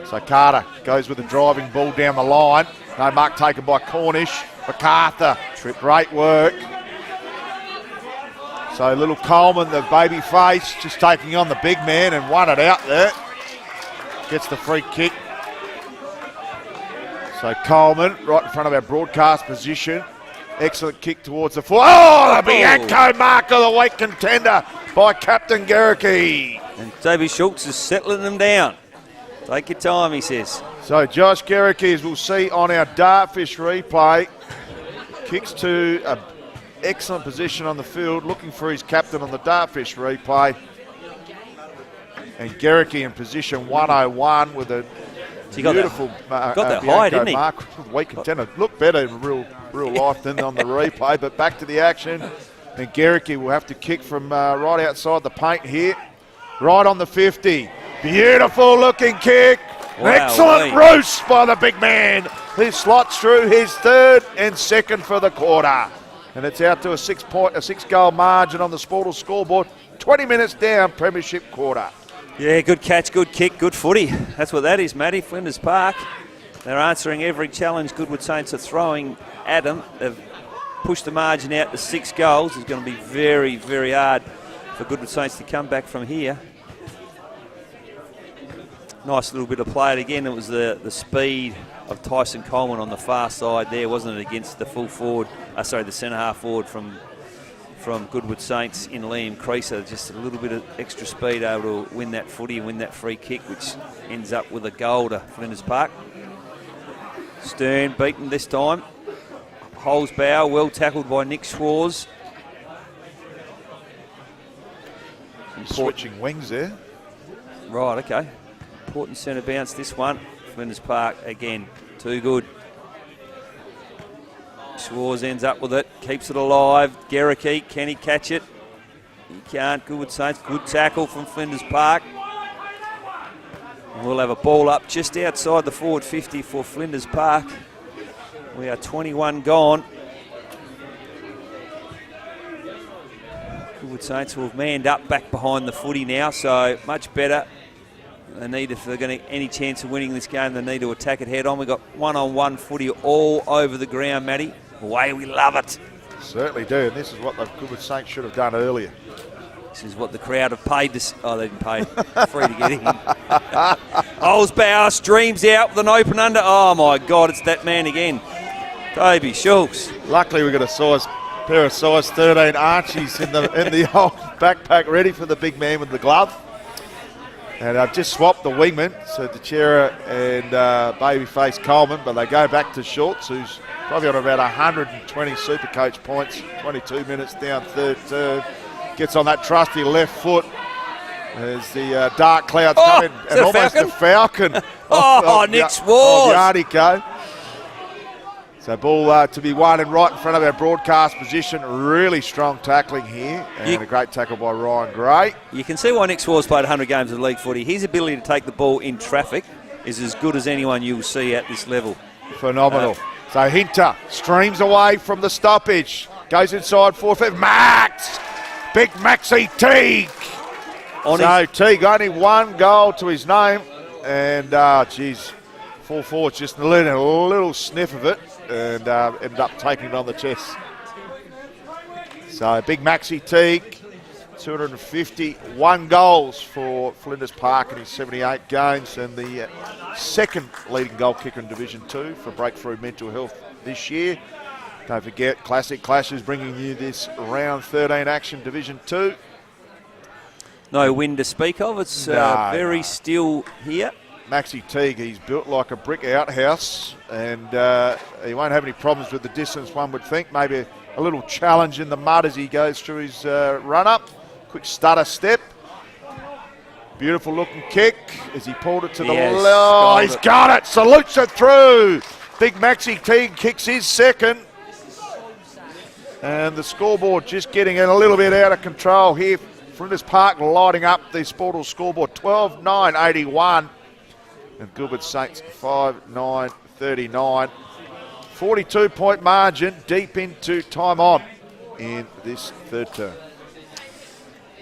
So Carter goes with a driving ball down the line. No mark taken by Cornish. MacArthur, great work. So little Coleman, the baby face, just taking on the big man and won it out there. Gets the free kick. So Coleman, right in front of our broadcast position. Excellent kick towards the foot. Oh, the Bianco mark of the week contender by Captain Garricky. And Davey Schultz is settling them down. Take your time, he says. So Josh Garricky, as we'll see on our Dartfish replay, kicks to an excellent position on the field, looking for his captain on the Dartfish replay. And Garricky in position 101 with a beautiful got that high, didn't he? Mark, weak contender. Looked better in real life than on the replay, but back to the action. And Garricky will have to kick from right outside the paint here. Right on the 50. Beautiful looking kick. Wow, excellent roost by the big man. He slots through his third and second for the quarter. And it's out to a 6-goal margin on the Sportal scoreboard. 20 minutes down, premiership quarter. Yeah, good catch, good kick, good footy. That's what that is, Matty. Flinders Park. They're answering every challenge Goodwood Saints are throwing at them. They've pushed the margin out to 6 goals. It's going to be very, very hard for Goodwood Saints to come back from here. Nice little bit of play again. It was the speed of Tyson Coleman on the far side there, wasn't it, against the full forward, the centre half forward from Goodwood Saints in Liam Creaser. Just a little bit of extra speed able to win that footy and win that free kick, which ends up with a goal to Flinders Park. Stern beaten this time. Holzbauer well tackled by Nick Schwarz. Switching wings there. Right, okay. Important centre bounce this one. Flinders Park again, too good. Schwarz ends up with it, keeps it alive. Garricky, can he catch it? He can't. Goodwood Saints, good tackle from Flinders Park. And we'll have a ball up just outside the forward 50 for Flinders Park. We are 21 gone. Goodwood Saints will have manned up back behind the footy now, so much better. They need, if they're going to any chance of winning this game, they need to attack it head on. We've got one-on-one footy all over the ground, Matty. The way we love it. Certainly do, and this is what the Goodwood Saints should have done earlier. This is what the crowd have paid this. Oh, they didn't pay. Free to get in. Holzbauer streams out with an open under. Oh, my God, it's that man again. Davey Schultz. Luckily, we've got a pair of size 13 Archies in the old backpack ready for the big man with the glove. And I've just swapped the wingman, so Teixeira and babyface Coleman, but they go back to Schultz, who's probably on about 120 Supercoach points, 22 minutes down third turn. Gets on that trusty left foot as the dark clouds come in, and almost a falcon. Nick Schwarz. Yardico. So ball to be won and right in front of our broadcast position. Really strong tackling here, and a great tackle by Ryan Gray. You can see why Nick Schwarz played 100 games of league footy. His ability to take the ball in traffic is as good as anyone you will see at this level. Phenomenal. So Hinter streams away from the stoppage. Goes inside 4-5. Max! Big Maxi Teague. Teague only 1 goal to his name. And, full forward just a little sniff of it. And ended up taking it on the chest. So big Maxi Teague, 251 goals for Flinders Park in his 78 games, and the second leading goal kicker in Division 2 for Breakthrough Mental Health this year. Don't forget, Classic Clashes bringing you this round 13 action, Division 2. No wind to speak of. It's very still here. Maxi Teague, he's built like a brick outhouse, and he won't have any problems with the distance, one would think. Maybe a little challenge in the mud as he goes through his run-up. Quick stutter step. Beautiful looking kick as he pulled it to the left. He's got it. Salutes it through. Big Maxi Teague kicks his second. And the scoreboard just getting a little bit out of control here. Flinders Park lighting up the Sportal scoreboard, 12-9-81. And Goodwood Saints 5-9-39. 42-point margin deep into time on in this third term.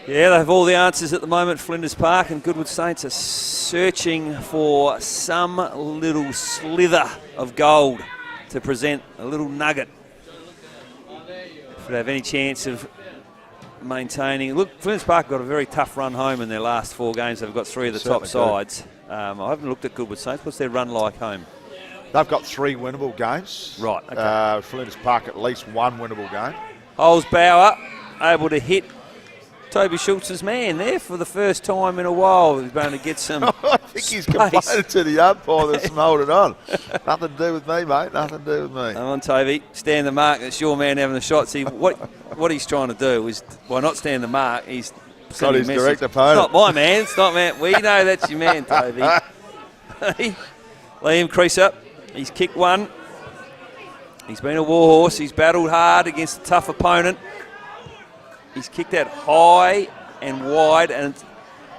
Yeah, they have all the answers at the moment, Flinders Park, and Goodwood Saints are searching for some little slither of gold to present, a little nugget. If they have any chance of maintaining. Look, Flinders Park got a very tough run home in their last 4 games. They've got 3 of the top sides. I haven't looked at Goodwood Saints. What's their run like home? They've got 3 winnable games. Right. Okay. Flinders Park at least 1 winnable game. Holzbauer able to hit Toby Schultz's man there for the first time in a while. He's going to get some I think he's complaining to the umpire that's molded on. Nothing to do with me, mate. Nothing to do with me. Come on, Toby. Stand the mark. That's your man having a shot. See, what he's trying to do is, not stand the mark. He's got his direct opponent. It's not my man. It's not man. We know that's your man, Toby. Liam Creaser. He's kicked one. He's been a warhorse. He's battled hard against a tough opponent. He's kicked out high and wide, and it's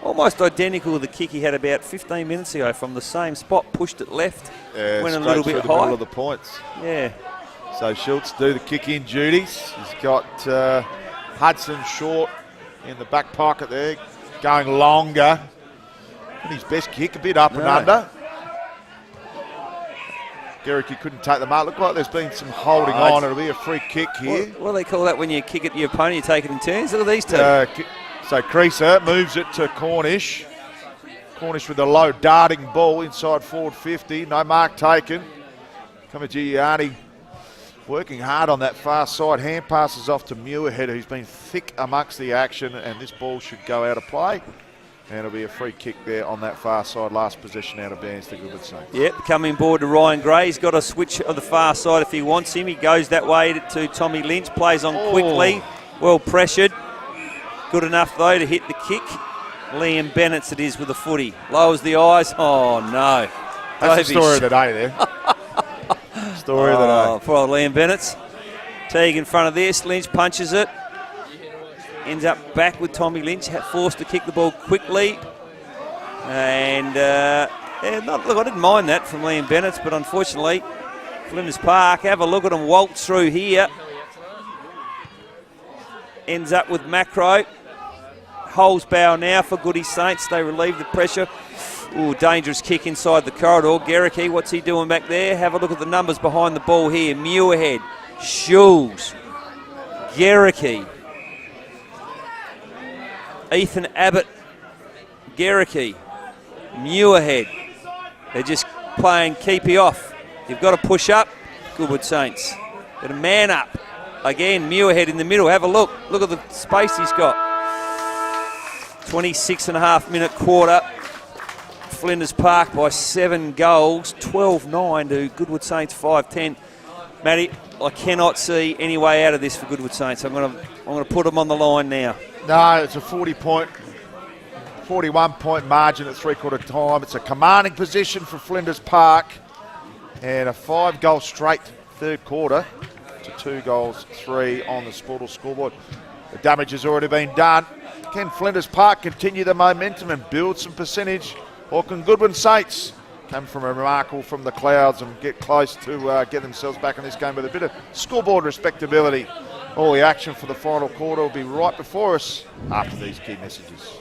almost identical to the kick he had about 15 minutes ago from the same spot. Pushed it left, went a little bit the high. middle of the points. Yeah. So Schultz do the kick-in duties. He's got Hudson short in the back pocket there, going longer. And his best kick, a bit up and under. Geraghty couldn't take the mark. Look like there's been some holding on. It'll be a free kick here. What do they call that when you kick at your opponent? You take it in turns? Look at these two. So Creaser moves it to Cornish. Cornish with a low darting ball inside forward 50. No mark taken. Kamagiani working hard on that far side. Hand passes off to Muirhead, who's been thick amongst the action, and this ball should go out of play. And it'll be a free kick there on that far side. Last possession out of bounds to Goodwood Saints. Yep, coming board to Ryan Gray. He's got a switch on the far side if he wants him. He goes that way to Tommy Lynch. Plays on quickly. Well pressured. Good enough, though, to hit the kick. Liam Bennett's it is with the footy. Lowers the eyes. Oh, no. That's the story of the day there. Story of the day. For old Liam Bennett's. Teague in front of this. Lynch punches it. Ends up back with Tommy Lynch, forced to kick the ball quickly. And, look, I didn't mind that from Liam Bennett, but unfortunately, Flinders Park, have a look at him waltz through here. Ends up with Macro. Holzbauer now for Goody Saints. They relieve the pressure. Ooh, dangerous kick inside the corridor. Geraghty, what's he doing back there? Have a look at the numbers behind the ball here. Muirhead, Schulz, Geraghty, Ethan Abbott, Geraghty, Muirhead. They're just playing keepy off. You've got to push up, Goodwood Saints. Got a man up. Again, Muirhead in the middle. Have a look. Look at the space he's got. 26.5-minute quarter. Flinders Park by 7 goals. 12-9 to Goodwood Saints 5-10. Matty, I cannot see any way out of this for Goodwood Saints. I'm going to put them on the line now. No, it's a 41-point margin at three-quarter time. It's a commanding position for Flinders Park. And a 5-goal straight third quarter to 2 goals, 3 on the Sportal scoreboard. The damage has already been done. Can Flinders Park continue the momentum and build some percentage? Or can Goodwood Saints come from a remarkable from the clouds and get close to get themselves back in this game with a bit of scoreboard respectability? All the action for the final quarter will be right before us after these key messages.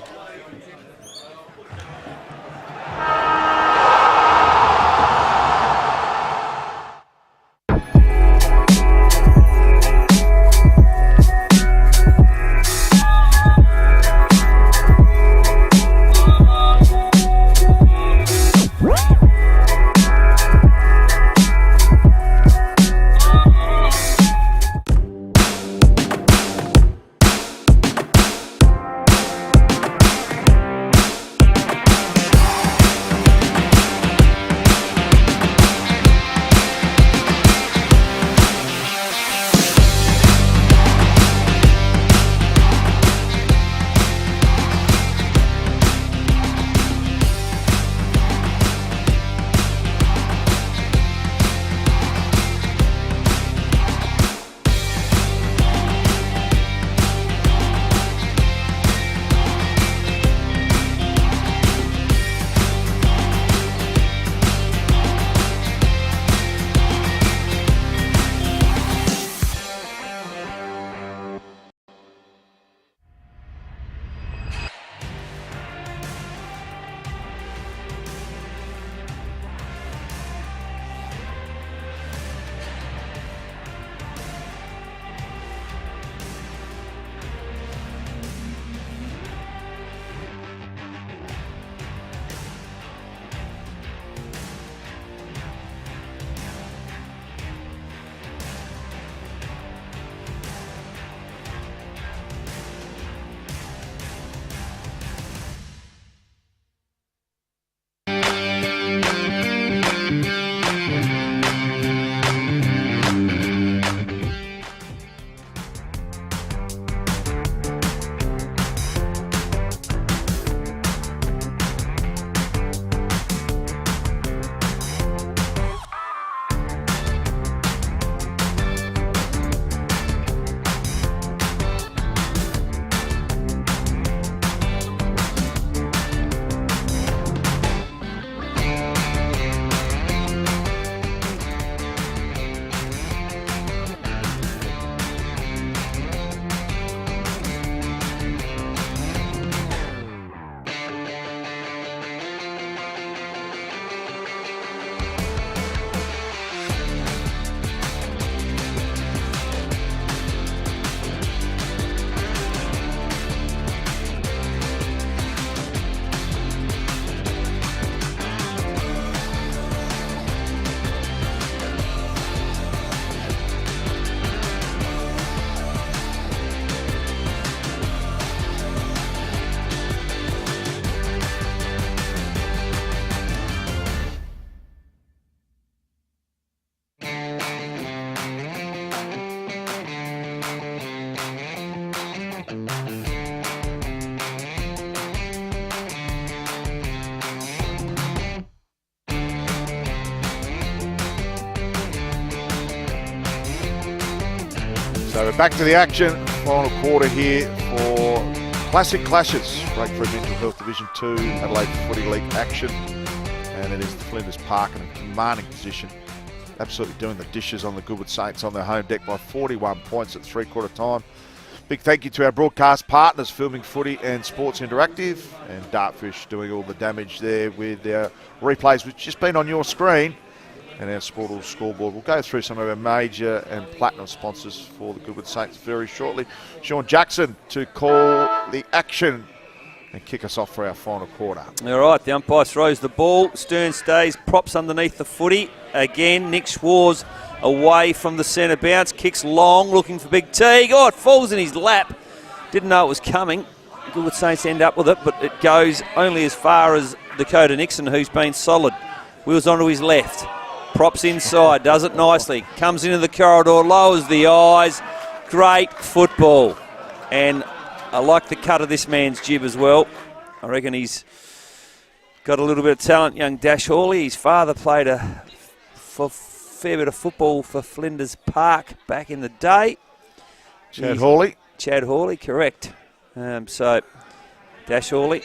So we're back to the action. Final quarter here for Classic Clashes. Breakthrough Mental Health Division 2 Adelaide Footy League action. And it is the Flinders Park in a commanding position. Absolutely doing the dishes on the Goodwood Saints on their home deck by 41 points at three-quarter time. Big thank you to our broadcast partners, Filming Footy and Sports Interactive, and Dartfish doing all the damage there with their replays, which just been on your screen, and our Sportal scoreboard. We'll go through some of our major and platinum sponsors for the Goodwood Saints very shortly. Sean Jackson to call the action and kick us off for our final quarter. All right, the umpire throws the ball. Stern stays, props underneath the footy. Again, Nick Schwarz away from the centre bounce, kicks long, looking for Big Teague. Oh, it falls in his lap. Didn't know it was coming. Goodwood Saints end up with it, but it goes only as far as Dakota Nixon, who's been solid. Wheels onto his left. Props inside, does it nicely. Comes into the corridor, lowers the eyes. Great football. And I like the cut of this man's jib as well. I reckon he's got a little bit of talent, young Dash Hawley. His father played a fair bit of football for Flinders Park back in the day. Chad Hawley, correct. So Dash Hawley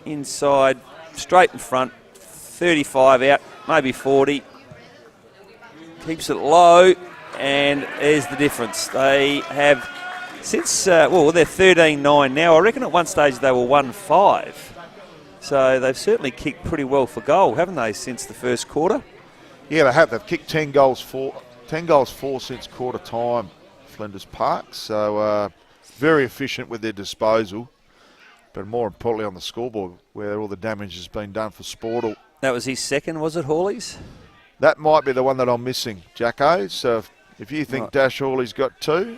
inside, straight in front, 35 out, maybe 40. Keeps it low, and there's the difference. They have, since, they're 13-9 now. I reckon at one stage they were 1-5. So they've certainly kicked pretty well for goal, haven't they, since the first quarter? Yeah, they have. They've kicked 10 goals for since quarter time, Flinders Park. So very efficient with their disposal, but more importantly on the scoreboard, where all the damage has been done for Sportal. That was his second, was it, Hawley's? That might be the one that I'm missing, Jacko. So if you think Dash Hawley's got two,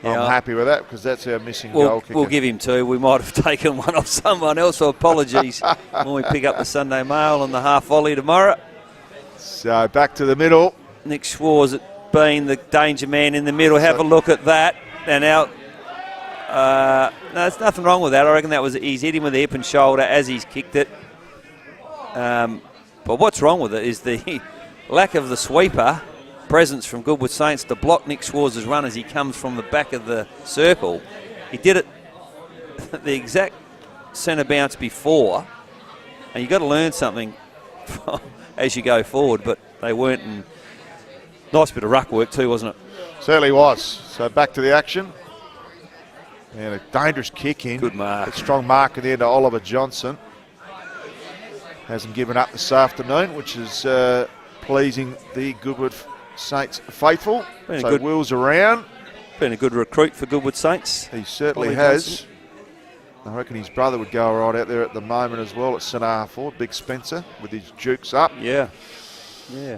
I'm happy with that, because that's our missing goal kicker. We'll give him two. We might have taken one off someone else, so apologies when we pick up the Sunday Mail on the half volley tomorrow. So back to the middle. Nick Schwarz being the danger man in the middle. Have a look at that. And now, no, there's nothing wrong with that. I reckon that was, he's hit him with the hip and shoulder as he's kicked it. But what's wrong with it is the lack of the sweeper presence from Goodwood Saints to block Nick Schwarz's run as he comes from the back of the circle. He did it the exact centre bounce before, and you've got to learn something as you go forward, but they weren't. And nice bit of ruck work too, wasn't it? Certainly was. So back to the action. And a dangerous kick in. Good mark. A strong mark in there to Oliver Johnson. Hasn't given up this afternoon, which is pleasing the Goodwood Saints faithful. So wheels around. Been a good recruit for Goodwood Saints. He certainly has. I reckon his brother would go right out there at the moment as well at centre half forward, Big Spencer, with his jukes up. Yeah.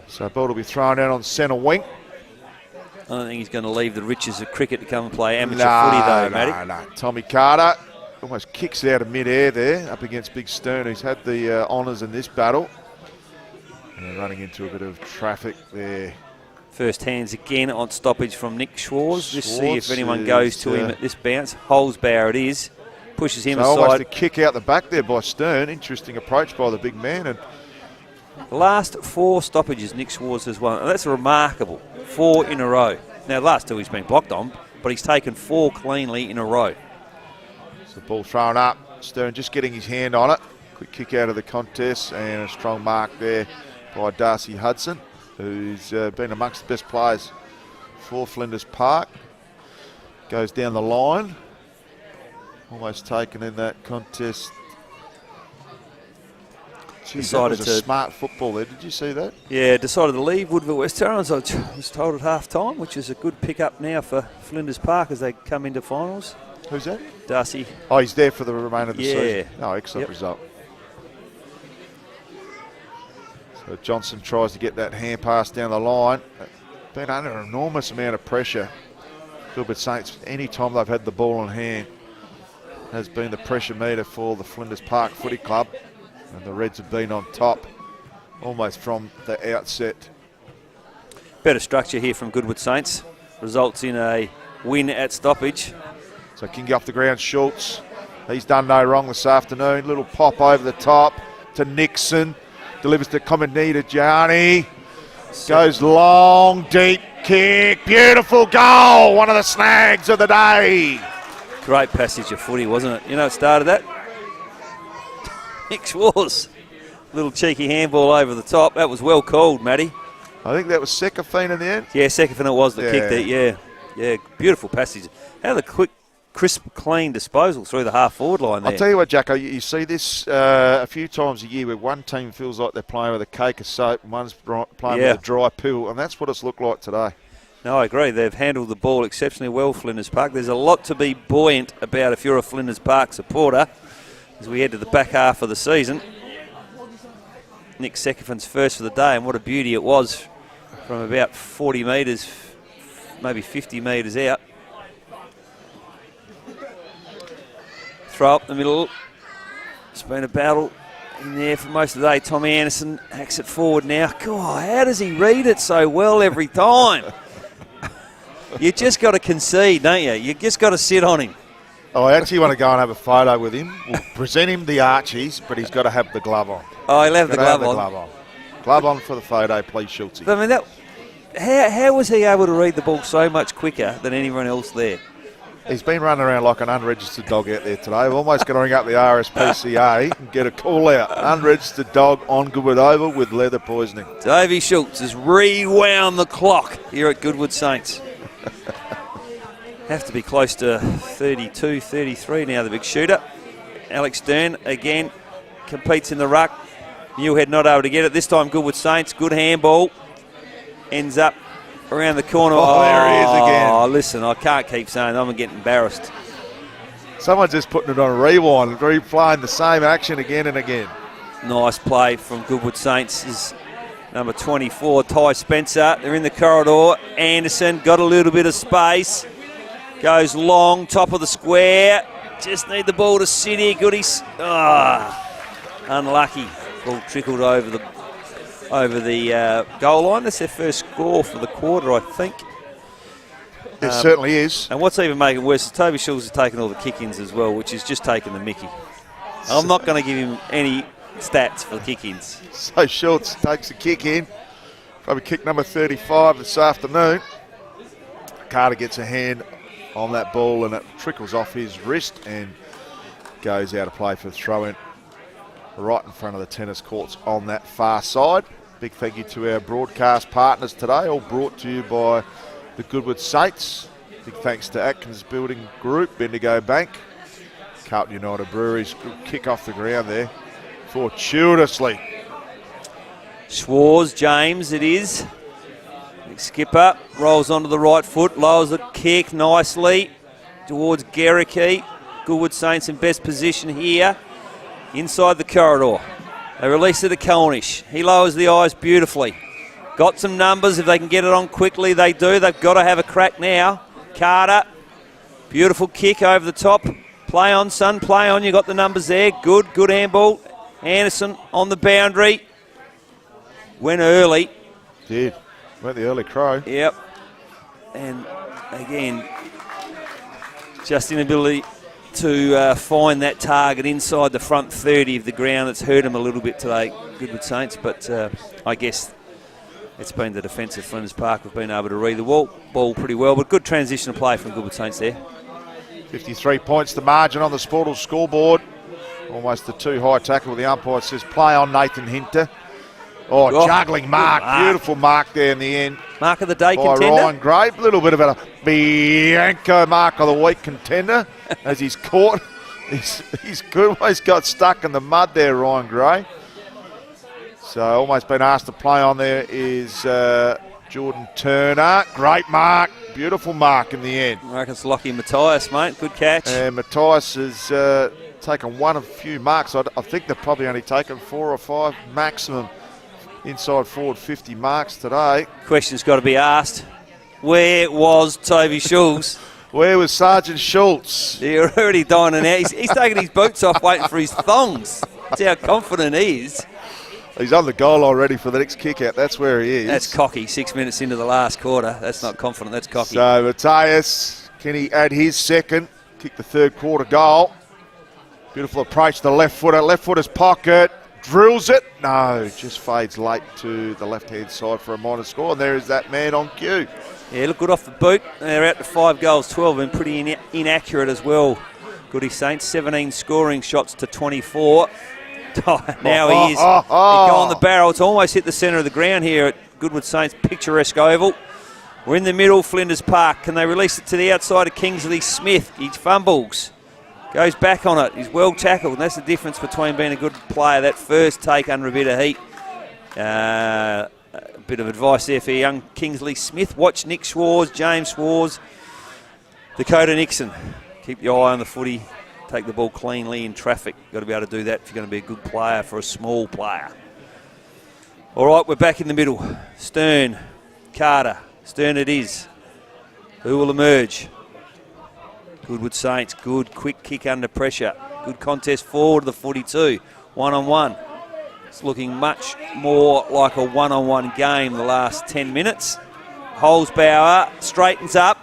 So ball will be thrown out on centre wing. I don't think he's going to leave the riches of cricket to come and play amateur footy though, Matty. No. Tommy Carter almost kicks out of mid-air there up against Big Stern, who's had the honours in this battle. And running into a bit of traffic there. First hands again on stoppage from Nick Schwarz. Just see if anyone goes to him at this bounce. Holzbauer it is. Pushes him aside. Almost a kick out the back there by Stern. Interesting approach by the big man. And last 4 stoppages Nick Schwarz has won. And that's remarkable. 4 in a row. Now, the last 2 he's been blocked on, but he's taken 4 cleanly in a row. So the ball thrown up. Stern just getting his hand on it. Quick kick out of the contest, and a strong mark there by Darcy Hudson, who's been amongst the best players for Flinders Park. Goes down the line. Almost taken in that contest. Geez, that was a smart football there. Did you see that? Yeah, decided to leave Woodville West Torrens. I was told at half time, which is a good pick-up now for Flinders Park as they come into finals. Who's that? Darcy. Oh, he's there for the remainder of the season. Oh, excellent result. So Johnson tries to get that hand pass down the line. Been under an enormous amount of pressure. Goodwood Saints, any time they've had the ball in hand, has been the pressure meter for the Flinders Park Footy Club. And the Reds have been on top almost from the outset. Better structure here from Goodwood Saints. Results in a win at stoppage. So King off the ground, Schultz. He's done no wrong this afternoon. Little pop over the top to Nixon. Delivers to Comanita Gianni. Goes long, deep. kick, beautiful goal, one of the snags of the day. Great passage of footy, wasn't it? You know what started that? Nick Schwartz. Little cheeky handball over the top. That was well called, Matty. I think that was Sekafine in the end. Yeah, Sekafine it was that kicked it, yeah. Beautiful passage. How the quick, crisp, clean disposal through the half-forward line there. I'll tell you what, Jacko, you see this a few times a year where one team feels like they're playing with a cake of soap and one's playing with a dry pill, and that's what it's looked like today. No, I agree. They've handled the ball exceptionally well, Flinders Park. There's a lot to be buoyant about if you're a Flinders Park supporter as we head to the back half of the season. Nick Sekafine's first for the day, and what a beauty it was from about 40 metres, maybe 50 metres out. Throw up the middle. It's been a battle in there for most of the day. Tommy Anderson hacks it forward now. God, how does he read it so well every time? You just got to concede, don't you? You just got to sit on him. Oh, I actually want to go and have a photo with him. We'll present him the Archies, but he's got to have the glove on. Oh, he'll have the glove on. Glove on for the photo, please, Schultz. But I mean, how was he able to read the ball so much quicker than anyone else there? He's been running around like an unregistered dog out there today. We're almost going to ring up the RSPCA and get a call out. Unregistered dog on Goodwood Oval with leather poisoning. Davey Schultz has rewound the clock here at Goodwood Saints. Have to be close to 32, 33 now, the big shooter. Alex Dern again competes in the ruck. Muirhead not able to get it. This time Goodwood Saints, good handball. Ends up around the corner. Oh, there he is again. Oh, listen, I can't keep saying I'm getting embarrassed. Someone's just putting it on a rewind, replaying the same action again and again. Nice play from Goodwood Saints is number 24, Ty Spencer. They're in the corridor. Anderson got a little bit of space. Goes long, top of the square. Just need the ball to sit here. Goodies. Unlucky. Ball trickled over the goal line. That's their first score for the quarter, I think. It certainly is. And what's even making it worse is Toby Schultz has taken all the kick-ins as well, which is just taking the mickey. I'm not going to give him any stats for kick-ins. So Schultz takes a kick in. Probably kick number 35 this afternoon. Carter gets a hand on that ball and it trickles off his wrist and goes out of play for the throw-in right in front of the tennis courts on that far side. Big thank you to our broadcast partners today, all brought to you by the Goodwood Saints. Big thanks to Atkins Building Group, Bendigo Bank, Carlton United Breweries. Good kick off the ground there fortuitously. Schwarz, James it is. Skipper rolls onto the right foot, lowers the kick nicely towards Garricky. Goodwood Saints in best position here inside the corridor. They release it to Colnish. He lowers the eyes beautifully. Got some numbers. If they can get it on quickly, they do. They've got to have a crack now. Carter, beautiful kick over the top. Play on, son, play on. You got the numbers there. Good handball. Anderson on the boundary. Went early. Did. Went the early crow. Yep. And again, just inability to find that target inside the front 30 of the ground. That's hurt him a little bit today, Goodwood Saints. But I guess it's been the defence of Flinders Park who've been able to read the ball pretty well. But good transition of play from Goodwood Saints there. 53 points, the margin on the Sportal scoreboard. Almost a too high tackle. The umpire says play on Nathan Hinter. Oh, juggling mark. Beautiful mark there in the end. Mark of the day by contender. Ryan Gray. A little bit of a Bianco mark of the week contender as he's caught. He's good. Almost got stuck in the mud there, Ryan Gray. So almost been asked to play on there is Jordan Turner. Great mark. Beautiful mark in the end. I reckon it's Lockie Matthias, mate. Good catch. And Matthias has taken one of a few marks. I think they've probably only taken 4 or 5 maximum inside forward 50 marks today. Question's got to be asked. Where was Toby Schultz? Where was Sergeant Schultz? You're already dining out. He's taking his boots off waiting for his thongs. That's how confident he is. He's on the goal line ready for the next kick out. That's where he is. That's cocky. 6 minutes into the last quarter. That's not confident. That's cocky. So Matthias, can he add his second? Kick the third quarter goal. Beautiful approach to the left footer. Left footer's pocket. Drills it. No, just fades late to the left-hand side for a minor score. And there is that man on cue. Yeah, look good off the boot. They're out to 5 goals, 12 and pretty inaccurate as well. Goody Saints, 17 scoring shots to 24. Now he is. He go on the barrel. It's almost hit the centre of the ground here at Goodwood Saints' picturesque oval. We're in the middle, Flinders Park. Can they release it to the outside of Kingsley Smith? He fumbles. Goes back on it. He's well tackled. And that's the difference between being a good player. That first take under a bit of heat. A bit of advice there for young Kingsley Smith. Watch Nick Schwarz, James Schwarz, Dakota Nixon. Keep your eye on the footy. Take the ball cleanly in traffic. You've got to be able to do that if you're going to be a good player for a small player. All right, we're back in the middle. Stern, Carter. Stern it is. Who will emerge? Goodwood Saints, good quick kick under pressure. Good contest forward to the footy too. 1-on-1. It's looking much more like a one-on-one game the last 10 minutes. Holzbauer straightens up.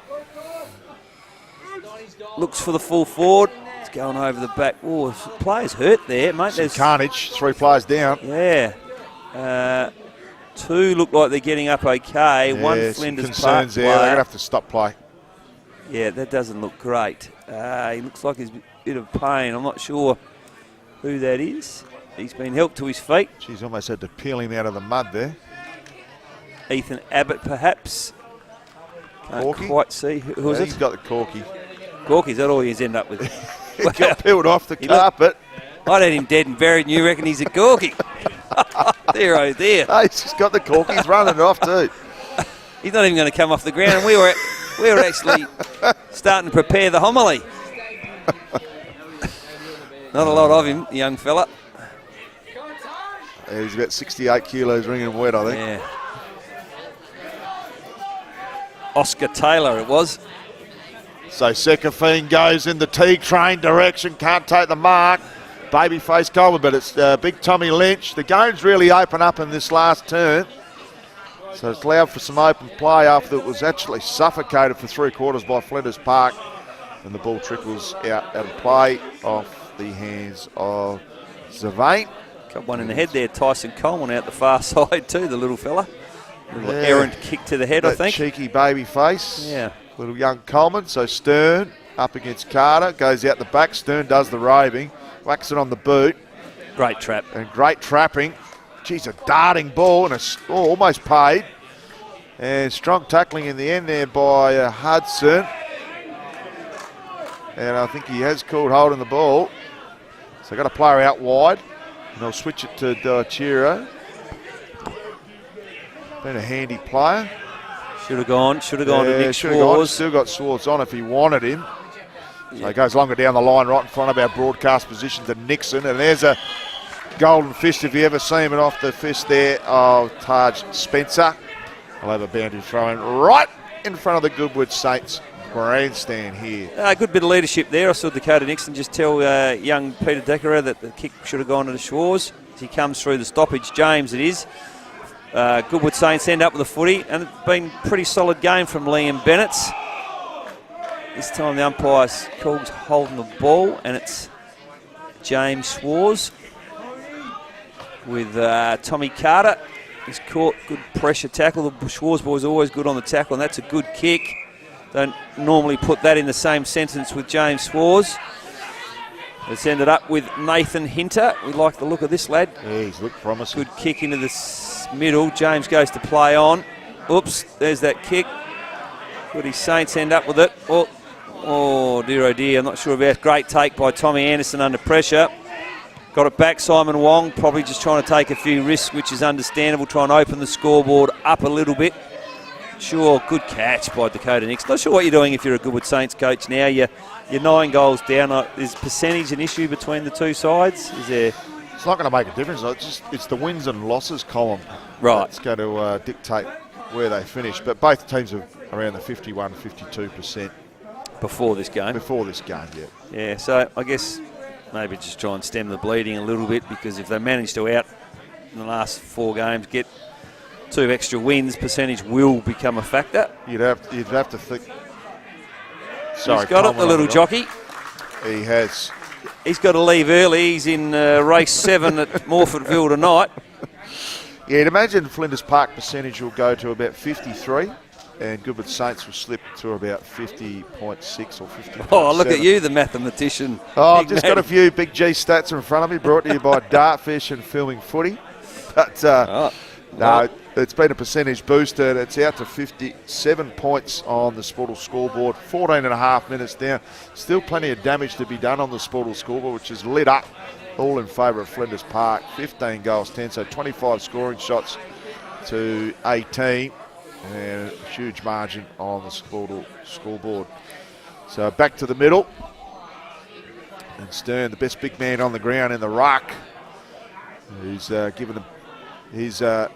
Looks for the full forward. It's going over the back. Oh, players hurt there, mate. There's carnage. 3 players down. Yeah. 2 look like they're getting up okay. Yeah, 1 Flinders concerns Park there. They're player. going to have to stop play. Yeah, that doesn't look great. He looks like he's a bit of pain. I'm not sure who that is. He's been helped to his feet. She's almost had to peel him out of the mud there. Ethan Abbott, perhaps. Can't Corky? quite see. Who is He's it? got the corky. Corky's that all he's end up with? He got peeled off the carpet. I'd had him dead and buried, and you reckon he's a Corky? There, oh there. Hey, he's just got the corky. He's running it off too. He's not even going to come off the ground, and we were actually starting to prepare the homily. Not a lot of him, the young fella. Yeah, he's about 68 kilos ringing wet, I think. Yeah. Oscar Taylor it was. So Sekafine goes in the T-train direction, can't take the mark. Babyface Goldman, but it's big Tommy Lynch. The game's really open up in this last turn. So it's allowed for some open play after it was actually suffocated for 3/4 by Flinders Park. And the ball trickles out of play off the hands of Zavane. Got one in the head there, Tyson Coleman out the far side too, the little fella. Little errant kick to the head, I think. Cheeky baby face. Yeah. Little young Coleman. So Stern up against Carter. Goes out the back. Stern does the roving. Whacks it on the boot. Great trap. And great trapping. Geez, a darting ball and almost paid. And strong tackling in the end there by Hudson. And I think he has called holding the ball. So got a player out wide. And they'll switch it to Chiro. Been a handy player. Should have gone to Nick should have gone. Schwarz. Still got Schwarz on if he wanted him. So he goes longer down the line right in front of our broadcast position to Nixon. And there's a golden fist if you ever see him off the fist there of Taj Spencer. I'll have a boundary throw in right in front of the Goodwood Saints grandstand here. Good bit of leadership there. I saw Dakota Nixon just tell young Peter Decker that the kick should have gone to the Schwarz as he comes through the stoppage. James it is. Goodwood Saints end up with the footy, and it's been a pretty solid game from Liam Bennett. This time the umpire's calls holding the ball, and it's James Schwarz with Tommy Carter. He's caught good pressure tackle. The Schwarz boy's always good on the tackle, and that's a good kick. Don't normally put that in the same sentence with James Schwarz. It's ended up with Nathan Hinter. We like the look of this lad. Yeah, he's looked promising. Good kick into the middle. James goes to play on. Oops, there's that kick. Goody Saints end up with it. Oh dear, oh dear. I'm not sure about. Great take by Tommy Anderson under pressure. Got it back, Simon Wong. Probably just trying to take a few risks, which is understandable. Try and open the scoreboard up a little bit. Sure, good catch by Dakota Nix. Not sure what you're doing if you're a Goodwood Saints coach now. You're 9 goals down. Is percentage an issue between the two sides? Is there? It's not going to make a difference. It's the wins and losses column. Right. It's going to dictate where they finish. But both teams are around the 51, 52%. Before this game? Before this game, yeah. Yeah, so I guess maybe just try and stem the bleeding a little bit, because if they manage to out in the last 4 games, get 2 extra wins, percentage will become a factor. You'd have to think. Sorry, he's got it, the little jockey. He has. he's got to leave early. He's in race 7 at Morfordville tonight. Yeah, you'd imagine Flinders Park percentage will go to about 53, and Goodwood Saints will slip to about 50.6 or 50.7. Oh, look at you, the mathematician. Oh, I've just got a few Big G stats in front of me, brought to you by Dartfish and Filming Footy. But no, it's been a percentage booster. It's out to 57 points on the Sportal scoreboard, 14 and a half minutes down. Still plenty of damage to be done on the Sportal scoreboard, which is lit up, all in favour of Flinders Park. 15 goals, 10, so 25 scoring shots to 18. And a huge margin on the Sportal scoreboard. So back to the middle. And Stern, the best big man on the ground in the ruck, who's given him his The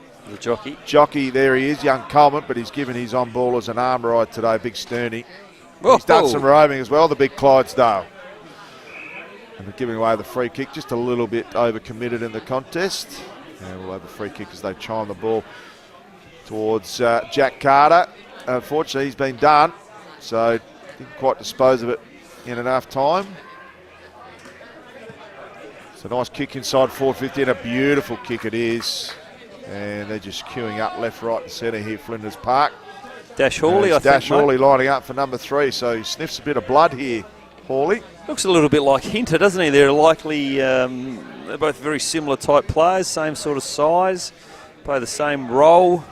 jockey. There he is, young Coleman, but he's given his on-ball as an arm ride today, big Sterny. Whoa. He's done some roving as well, the big Clydesdale. And they're giving away the free kick, just a little bit over-committed in the contest. And we'll have a free kick as they chime the ball towards Jack Carter. Unfortunately, he's been done, so didn't quite dispose of it in enough time. It's a nice kick inside 450, and a beautiful kick it is. And they're just queuing up left, right and centre here, Flinders Park. Dash Hawley, I think, Dash Hawley lining up for number 3, so he sniffs a bit of blood here, Hawley. Looks a little bit like Hinter, doesn't he? They're likely, they're both very similar type players, same sort of size, play the same role.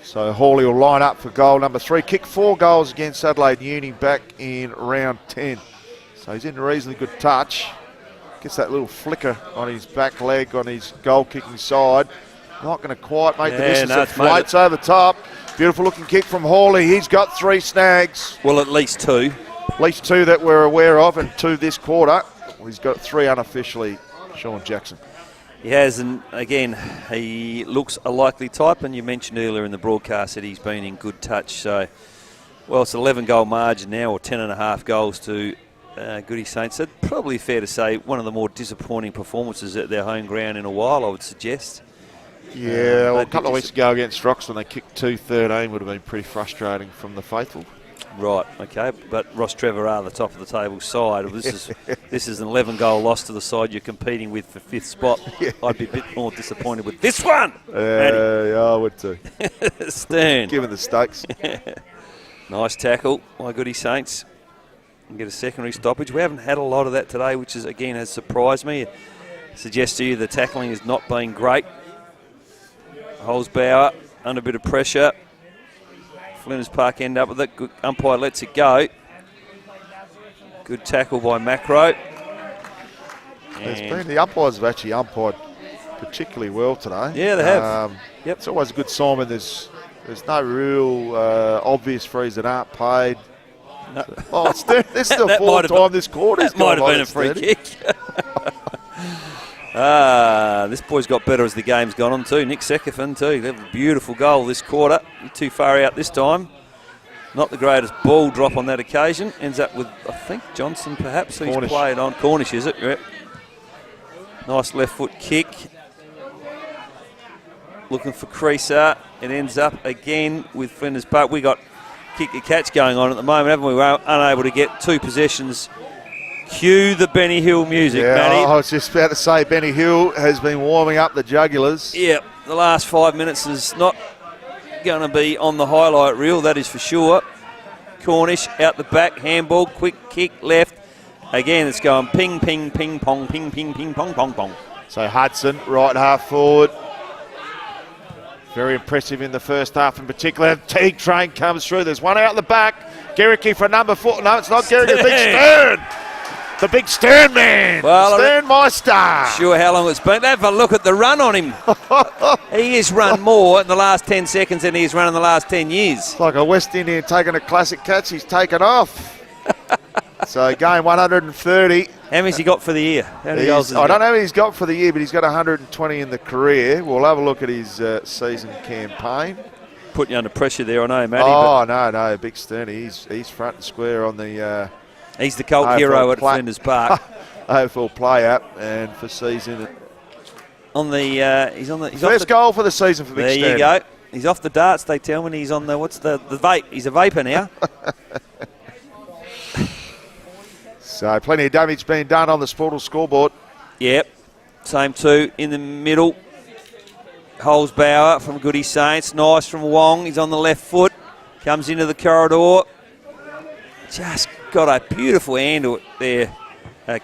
So Hawley will line up for goal number 3. Kicked 4 goals against Adelaide Uni back in round 10. So he's in reasonably good touch. Gets that little flicker on his back leg on his goal-kicking side. Not going to quite make the distance. It floats over the top. Beautiful looking kick from Hawley. He's got 3 snags. Well, at least 2. At least 2 that we're aware of, and 2 this quarter. He's got 3 unofficially, Sean Jackson. He has, and again, he looks a likely type, and you mentioned earlier in the broadcast that he's been in good touch. So, well, it's an 11-goal margin now, or 10.5 goals to Goody Saints. So probably fair to say one of the more disappointing performances at their home ground in a while, I would suggest. Yeah, well, a couple of weeks ago against Rocks when they kicked 2-13 would have been pretty frustrating from the faithful. Right, okay, but Ross Trevor are the top of the table side. This is an 11-goal loss to the side you're competing with for 5th spot. Yeah. I'd be a bit more disappointed with this one. Yeah, I would too. Stern. Given the stakes. Nice tackle by Goody Saints. And get a secondary stoppage. We haven't had a lot of that today, which is again has surprised me. It suggests to you the tackling has not been great. Holzbauer under a bit of pressure. Flinders Park end up with it. Good umpire lets it go. Good tackle by Macro. The umpires have actually umpired particularly well today. Yeah, they have. Yep. It's always a good sign when there's no real obvious frees that aren't paid. No. Oh, this is the 4th time this quarter. That might have been a free kick. This boy's got better as the game's gone on too. Nick Sekefin too. They have a beautiful goal this quarter. Too far out this time. Not the greatest ball drop on that occasion. Ends up with, I think, Johnson perhaps. He's played on. Cornish, is it? Yep. Nice left foot kick. Looking for Creaser. It ends up again with Flinders Park. We got kick the catch going on at the moment, haven't we? We're unable to get 2 possessions. Cue the Benny Hill music, Matty. I was just about to say Benny Hill has been warming up the jugulars. Yep, the last 5 minutes is not going to be on the highlight reel, that is for sure. Cornish out the back, handball, quick kick left. Again, it's going ping, ping, ping, pong, ping, ping, ping, pong, pong, pong. So Hudson, right half forward. Very impressive in the first half in particular. Teague train comes through. There's one out the back. Garricky for number 4. No, it's not Garricky. Big Stern. The big Stern man. Well, Stern Meister. Sure how long it's been. Have a look at the run on him. He has run more in the last 10 seconds than he's run in the last 10 years. It's like a West Indian taking a classic catch. He's taken off. So game 130. How many's he got for the year? How many goals I don't know how many he's got for the year, but he's got 120 in the career. We'll have a look at his season campaign. Putting you under pressure there, I know, Matty. Oh, no, Big Sterny. He's front and square on the... he's the cult hero at Flinders Park. AFL Play app, and for season... He's first goal for the season for Big Sterny. There you go. He's off the darts, they tell me. He's on the vape. He's a vapor now. So plenty of damage being done on the Sportal scoreboard. Yep. Same two in the middle. Holzbauer from Goody Saints. Nice from Wong. He's on the left foot. Comes into the corridor. Just got a beautiful handle there.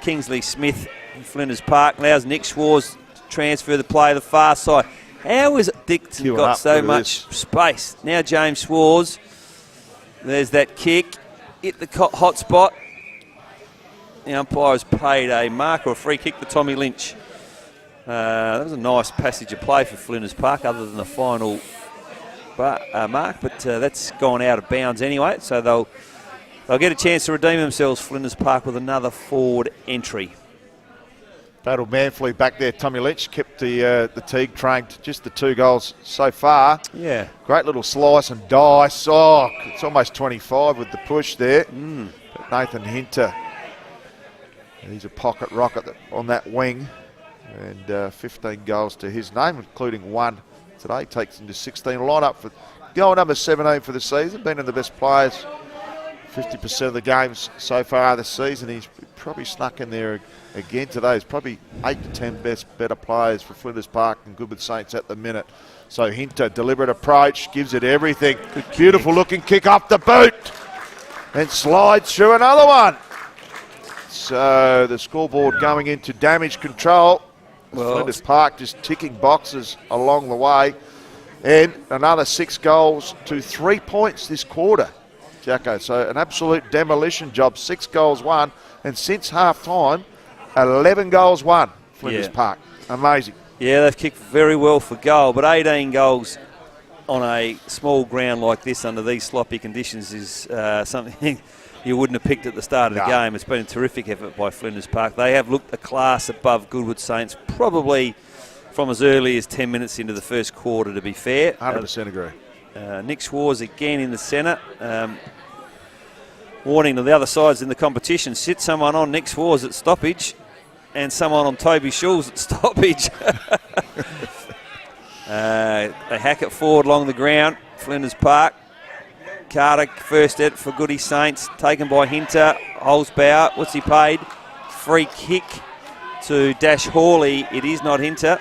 Kingsley Smith in Flinders Park. Allows Nick Schwarz to transfer the play to the far side. How has Dixon Queuing got up, so look at much this. space? Now James Schwarz. There's that kick. Hit the hot spot. The umpire has paid a mark or a free kick to Tommy Lynch. That was a nice passage of play for Flinders Park other than the final mark, but that's gone out of bounds anyway, so they'll get a chance to redeem themselves, Flinders Park, with another forward entry. Battled manfully back there. Tommy Lynch kept the Teague train to just the 2 goals so far. Yeah. Great little slice and dice. Oh, it's almost 25 with the push there. But Nathan Hinter, he's a pocket rocket on that wing. And 15 goals to his name, including 1 today. Takes him to 16. Line-up for goal number 17 for the season. Been in the best players 50% of the games so far this season. He's probably snuck in there again today. He's probably 8 to 10 better players for Flinders Park and Goodwood Saints at the minute. So Hinter, deliberate approach, gives it everything. Beautiful looking kick off the boot. And slides through another one. So the scoreboard going into damage control. Flinders Park just ticking boxes along the way. And another 6 goals to 3 points this quarter, Jacko. So an absolute demolition job. 6 goals won. And since half-time, 11 goals won, Flinders Park. Amazing. Yeah, they've kicked very well for goal, but 18 goals on a small ground like this under these sloppy conditions is something you wouldn't have picked at the start of the game. It's been a terrific effort by Flinders Park. They have looked a class above Goodwood Saints, probably from as early as 10 minutes into the first quarter, to be fair. 100% agree. Nick Schwarz again in the centre. Warning to the other sides in the competition, sit someone on Nick Schwarz at stoppage and someone on Toby Schulz at stoppage. They hack it forward along the ground, Flinders Park. Carter first at for Goody Saints, taken by Hinter. Holzbauer, what's he paid? Free kick to Dash Hawley. It is not Hinter.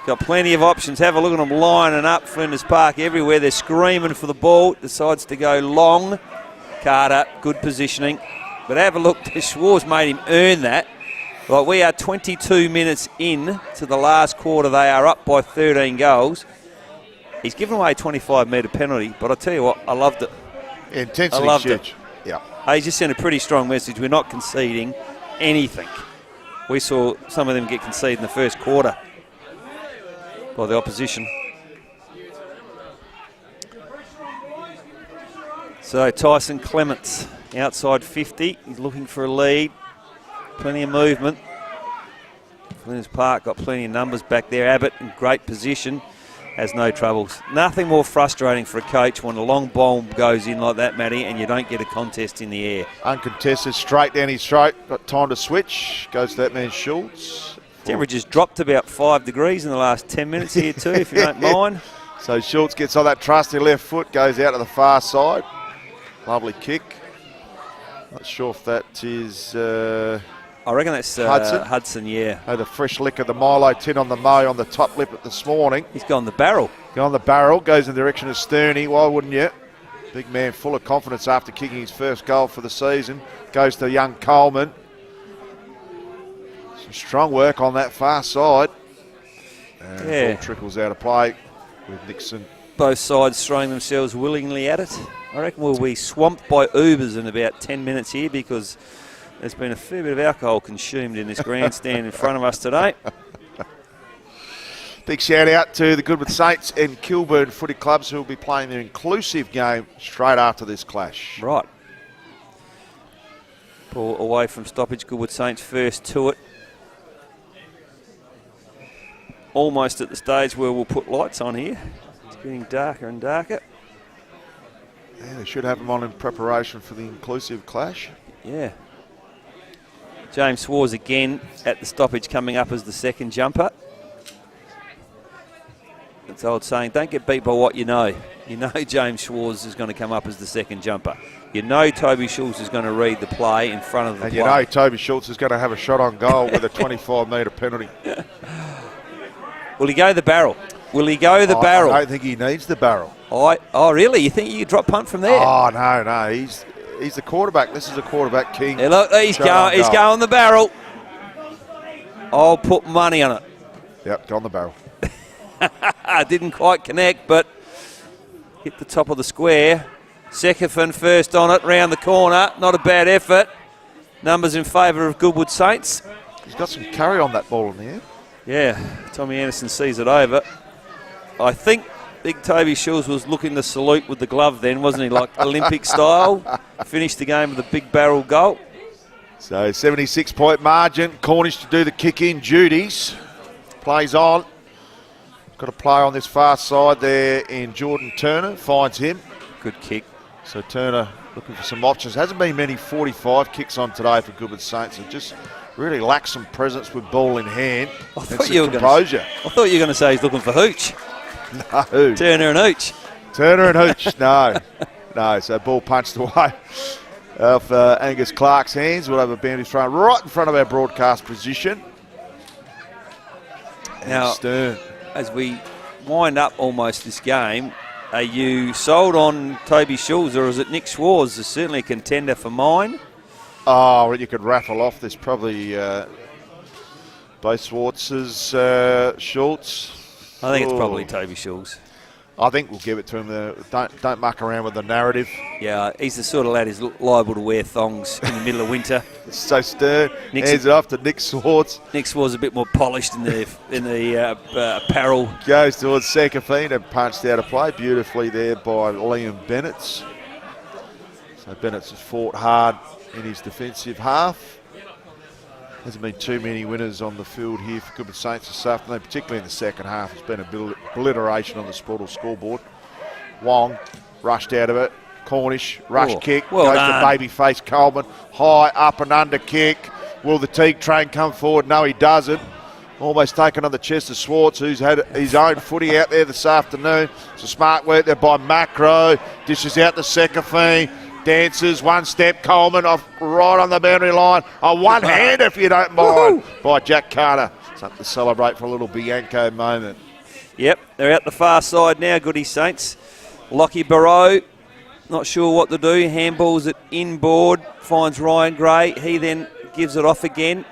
Got plenty of options. Have a look at them lining up. Flinders Park everywhere. They're screaming for the ball. Decides to go long. Carter, good positioning. But have a look. Schwarz made him earn that. Right, we are 22 minutes in to the last quarter. They are up by 13 goals. He's given away a 25-metre penalty, but I tell you what, I loved it. Intensity. I loved it. Yeah. He just sent a pretty strong message. We're not conceding anything. We saw some of them get conceded in the first quarter by the opposition. So Tyson Clements, outside 50. He's looking for a lead. Plenty of movement. Flinders Park got plenty of numbers back there. Abbott in great position. Has no troubles. Nothing more frustrating for a coach when a long bomb goes in like that, Matty, and you don't get a contest in the air. Uncontested, straight down his throat. Got time to switch. Goes to that man Schultz. Temperature's dropped about 5 degrees in the last 10 minutes here too, if you don't mind. So Schultz gets on that trusty left foot, goes out to the far side. Lovely kick. Not sure if that is... I reckon that's Hudson, yeah. Had a fresh lick of the Milo tin on the Mo on the top lip this morning. He's gone the barrel. Gone the barrel, goes in the direction of Sterney. Why wouldn't you? Big man full of confidence after kicking his first goal for the season. Goes to young Coleman. Some strong work on that far side. And ball trickles out of play with Nixon. Both sides throwing themselves willingly at it. I reckon we'll be swamped by Ubers in about 10 minutes here because there's been a fair bit of alcohol consumed in this grandstand in front of us today. Big shout out to the Goodwood Saints and Kilburn Footy Clubs who will be playing their inclusive game straight after this clash. Right. Ball away from stoppage. Goodwood Saints first to it. Almost at the stage where we'll put lights on here. It's getting darker and darker. Yeah, they should have them on in preparation for the inclusive clash. Yeah. James Schwarz again at the stoppage coming up as the second jumper. It's old saying, don't get beat by what you know. You know James Schwartz is going to come up as the second jumper. You know Toby Schultz is going to read the play in front of the play. And you know Toby Schultz is going to have a shot on goal with a 25-metre penalty. Will he go the barrel? Will he go the barrel? I don't think he needs the barrel. Oh, really? You think you could drop punt from there? Oh, no. He's the quarterback. This is a quarterback king. Yeah, look, he's going the barrel. I'll put money on it. Yep, go on the barrel. Didn't quite connect, but hit the top of the square. Sekefin first on it, round the corner. Not a bad effort. Numbers in favour of Goodwood Saints. He's got some carry on that ball in the air. Yeah, Tommy Anderson sees it over. I think Big Toby Schultz was looking to salute with the glove then, wasn't he? Like Olympic style. Finished the game with a big barrel goal. So 76-point margin. Cornish to do the kick-in duties. Plays on. Got a player on this far side there in Jordan Turner. Finds him. Good kick. So Turner looking for some options. Hasn't been many 45 kicks on today for Goodwood Saints. It just really lacks some presence with ball in hand. I thought you were going to say he's looking for Hooch. No. Turner and Hooch. Turner and Hooch. No. So ball punched away off Angus Clark's hands. We'll have a boundary thrown right in front of our broadcast position. And now, Stern. As we wind up almost this game, are you sold on Toby Schultz or is it Nick Schwartz? Is certainly a contender for mine. Oh, you could raffle off. There's probably both Schwartz's, Schultz. I think it's probably Toby Schultz. I think we'll give it to him. Don't muck around with the narrative. Yeah, he's the sort of lad who's liable to wear thongs in the middle of winter. So Stern hands it off to Nick Schwartz. Nick Schwartz a bit more polished in the apparel. Goes towards Sekefin and punched out of play beautifully there by Liam Bennett. So Bennett has fought hard in his defensive half. Hasn't been too many winners on the field here for Goodwood Saints this afternoon, particularly in the second half. It's been a obliteration on the Sportal scoreboard. Wong rushed out of it. Cornish, rush kick. Well goes done. to babyface Coleman. High up and under kick. Will the Teague train come forward? No, he doesn't. Almost taken on the chest of Schwartz, who's had his own footy out there this afternoon. It's a smart work there by Macro. Dishes out to Sekefin. Dances, one step, Coleman off right on the boundary line. A one-hand, if you don't mind, by Jack Carter. Something to celebrate for a little Bianco moment. Yep, they're out the far side now, Goody Saints. Lockie Barrow, not sure what to do. Handballs it inboard, finds Ryan Gray. He then gives it off again.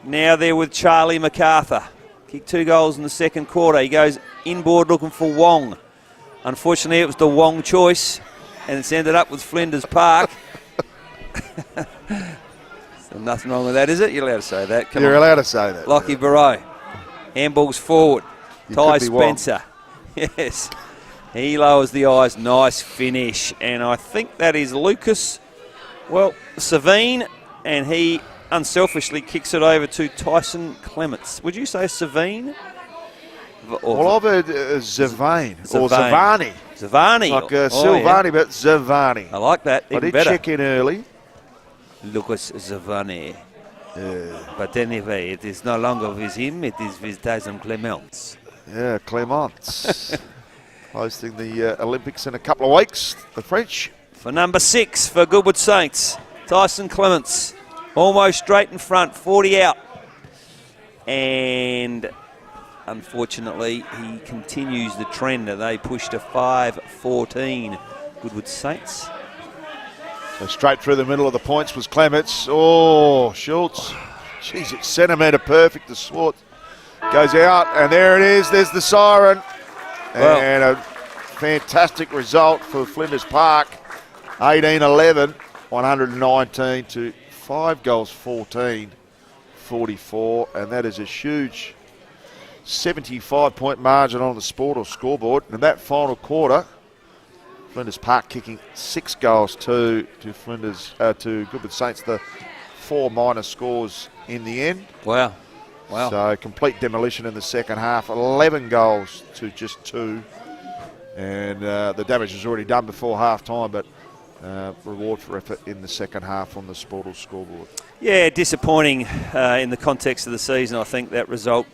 Now they're with Charlie MacArthur. Kicked 2 goals in the second quarter. He goes inboard looking for Wong. Unfortunately, it was the Wong choice. And it's ended up with Flinders Park. So nothing wrong with that, is it? You're allowed to say that. You're allowed to say that. Lockie Barrow. Handballs forward. Ty Spencer. Yes. He lowers the eyes. Nice finish. And I think that is Lucas, Savine. And he unselfishly kicks it over to Tyson Clements. Would you say Savine? Well, I've heard Zavane or Zavani. Zavani. Like Silvani, but Zavani. I like that. I did check in early. Lucas Zavani. But anyway, it is no longer with him, it is with Tyson Clements. Yeah, Clements. Hosting the Olympics in a couple of weeks, the French. For number 6 for Goodwood Saints, Tyson Clements. Almost straight in front, 40 out. And unfortunately, he continues the trend. They push to 5-14. Goodwood Saints. So straight through the middle of the points was Clements. Oh, Schultz. Jeez, it's centimetre perfect. The Schwartz goes out, and there it is. There's the siren. And a fantastic result for Flinders Park. 18-11, 119 to 5 goals, 14, 44. And that is a huge 75-point margin on the Sportal scoreboard. And that final quarter, Flinders Park kicking 6 goals to Flinders to Goodwood Saints, the 4 minor scores in the end. Wow. So complete demolition in the second half, 11 goals to just 2. And the damage was already done before half time, but reward for effort in the second half on the Sportal scoreboard. Yeah, disappointing in the context of the season, I think, that result.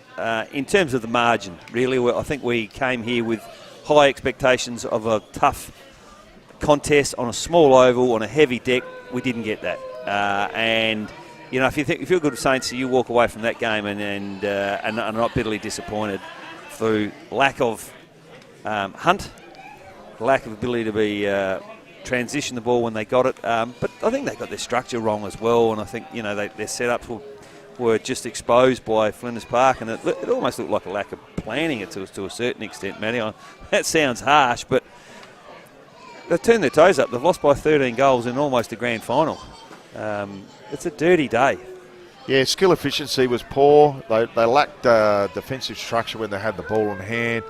In terms of the margin, really, I think we came here with high expectations of a tough contest on a small oval on a heavy deck. We didn't get that, and you know, if you're Goodwood Saints, you walk away from that game and are not bitterly disappointed through lack of hunt, lack of ability to be transition the ball when they got it. But I think they got their structure wrong as well, and I think, you know, their setups were just exposed by Flinders Park, and it almost looked like a lack of planning it to a certain extent, Matty. That sounds harsh, but they've turned their toes up. They've lost by 13 goals in almost a grand final. It's a dirty day. Yeah, skill efficiency was poor. They lacked defensive structure when they had the ball in hand.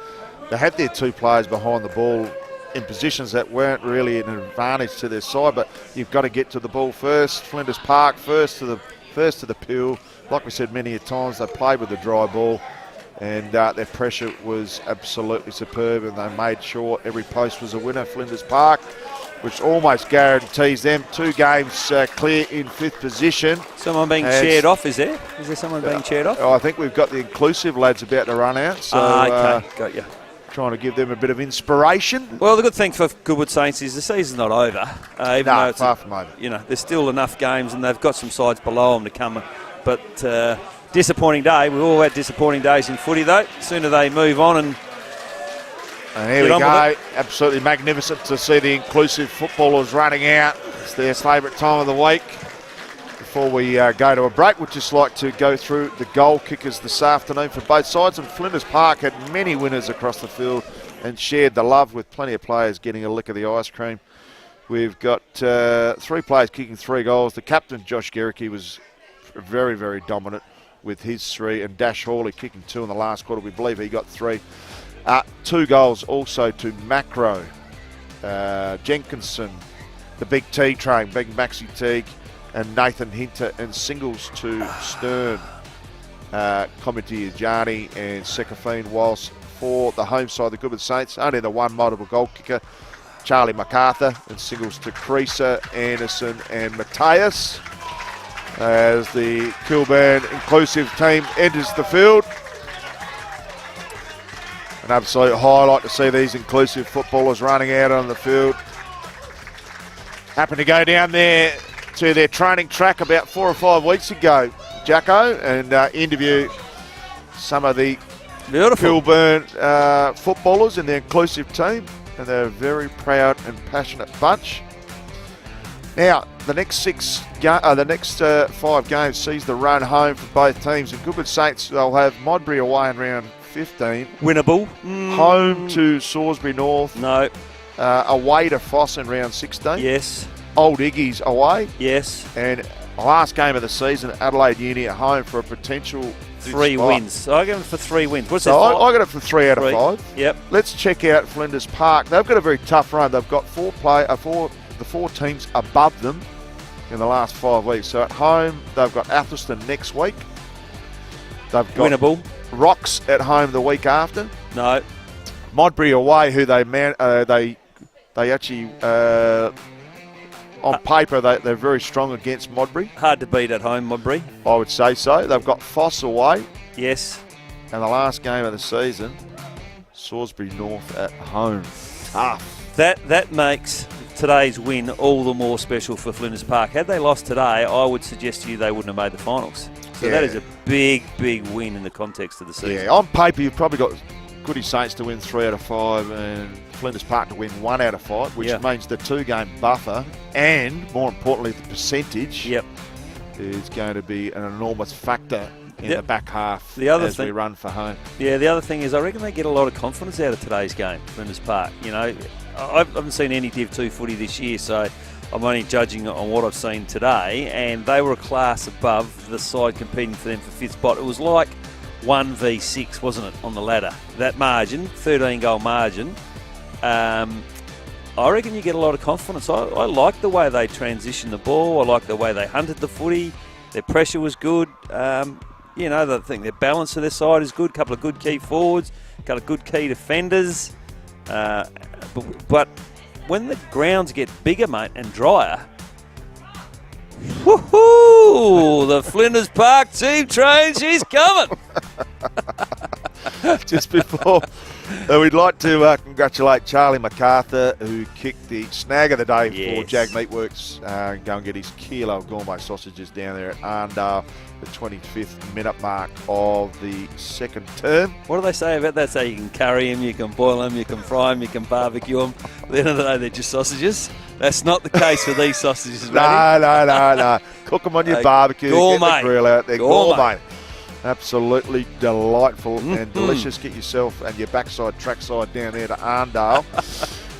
They had their two players behind the ball in positions that weren't really an advantage to their side, but you've got to get to the ball first. Flinders Park first to the pill. Like we said many a times, they played with the dry ball, and their pressure was absolutely superb, and they made sure every post was a winner. Flinders Park, which almost guarantees them 2 games clear in 5th position. Someone being shared off, is there? Is there someone being shared off? I think we've got the inclusive lads about to run out. So, okay, got you. Trying to give them a bit of inspiration. Well, the good thing for Goodwood Saints is the season's not over. Even though it's far from over. You know, there's still enough games, and they've got some sides below them to come. But disappointing day. We've all had disappointing days in footy, though. Sooner they move on and here we go. Absolutely magnificent to see the inclusive footballers running out. It's their favourite time of the week. Before we go to a break, we'd just like to go through the goal kickers this afternoon for both sides. And Flinders Park had many winners across the field and shared the love with plenty of players getting a lick of the ice cream. We've got 3 players kicking 3 goals. The captain, Josh Gericke, was very, very dominant with his 3, and Dash Hawley kicking 2 in the last quarter. We believe he got 3. 2 goals also to Macro, Jenkinson, the big T train, big Maxi Teague, and Nathan Hinter, and singles to Stern, Comity Ajani and Sekafine, whilst for the home side, the Goodwood Saints, only the 1 multiple goal kicker, Charlie MacArthur, and singles to Creaser, Anderson and Matthias, as the Kilburn inclusive team enters the field. An absolute highlight to see these inclusive footballers running out on the field. Happened to go down there to their training track about 4 or 5 weeks ago, Jacko, and interview some of the Kilburn footballers in their inclusive team, and they're a very proud and passionate bunch. Now, the next 5 games sees the run home for both teams, and Goodwood Saints, they'll have Modbury away in round 15. Winnable. Home to Salisbury North. No. Away to Foss in round 16. Yes. Old Iggy's away. Yes. And last game of the season, Adelaide Uni at home for a potential 3 wins. I got them for 3 wins. What's so that? I got it for 3 out of 5. Yep. Let's check out Flinders Park. They've got a very tough run. They've got 4 teams above them in the last 5 weeks. So at home, they've got Athelston next week. They've got Winnable. Rocks at home the week after. No. Modbury away, who they actually on paper they're very strong against Modbury. Hard to beat at home, Modbury. I would say so. They've got Foss away. Yes. And the last game of the season, Salisbury North at home. Tough. That makes today's win all the more special for Flinders Park. Had they lost today, I would suggest to you they wouldn't have made the finals. So that is a big, big win in the context of the season. Yeah, on paper you've probably got Goodwood Saints to win 3 out of 5 and Flinders Park to win 1 out of 5, which means the 2-game buffer and, more importantly, the percentage is going to be an enormous factor in the back half we run for home. Yeah, the other thing is I reckon they get a lot of confidence out of today's game, Flinders Park. You know, I haven't seen any Div 2 footy this year, so I'm only judging on what I've seen today, and they were a class above the side competing for them for 5th spot. It was like 1v6, wasn't it, on the ladder? That margin, 13-goal margin, I reckon you get a lot of confidence. I like the way they transitioned the ball. I like the way they hunted the footy. Their pressure was good. You know, I think their balance of their side is good. A couple of good key forwards, a couple of good key defenders. But when the grounds get bigger, mate, and drier, woohoo! The Flinders Park team train, she's coming. just before, we'd like to congratulate Charlie MacArthur, who kicked the snag of the day for Jag Meatworks. Go and get his kilo of gourmet sausages down there at Arndale, the 25th minute mark of the second term. What do they say about that? Say you can curry them, you can boil them, you can fry them, you can barbecue them. At the end of the day, they're just sausages. That's not the case with these sausages, Matty. No. Cook them on your barbecue. Gourmet. Get the grill out there. Gourmet. Absolutely delightful and delicious. Get yourself and your backside trackside down there to Arndale.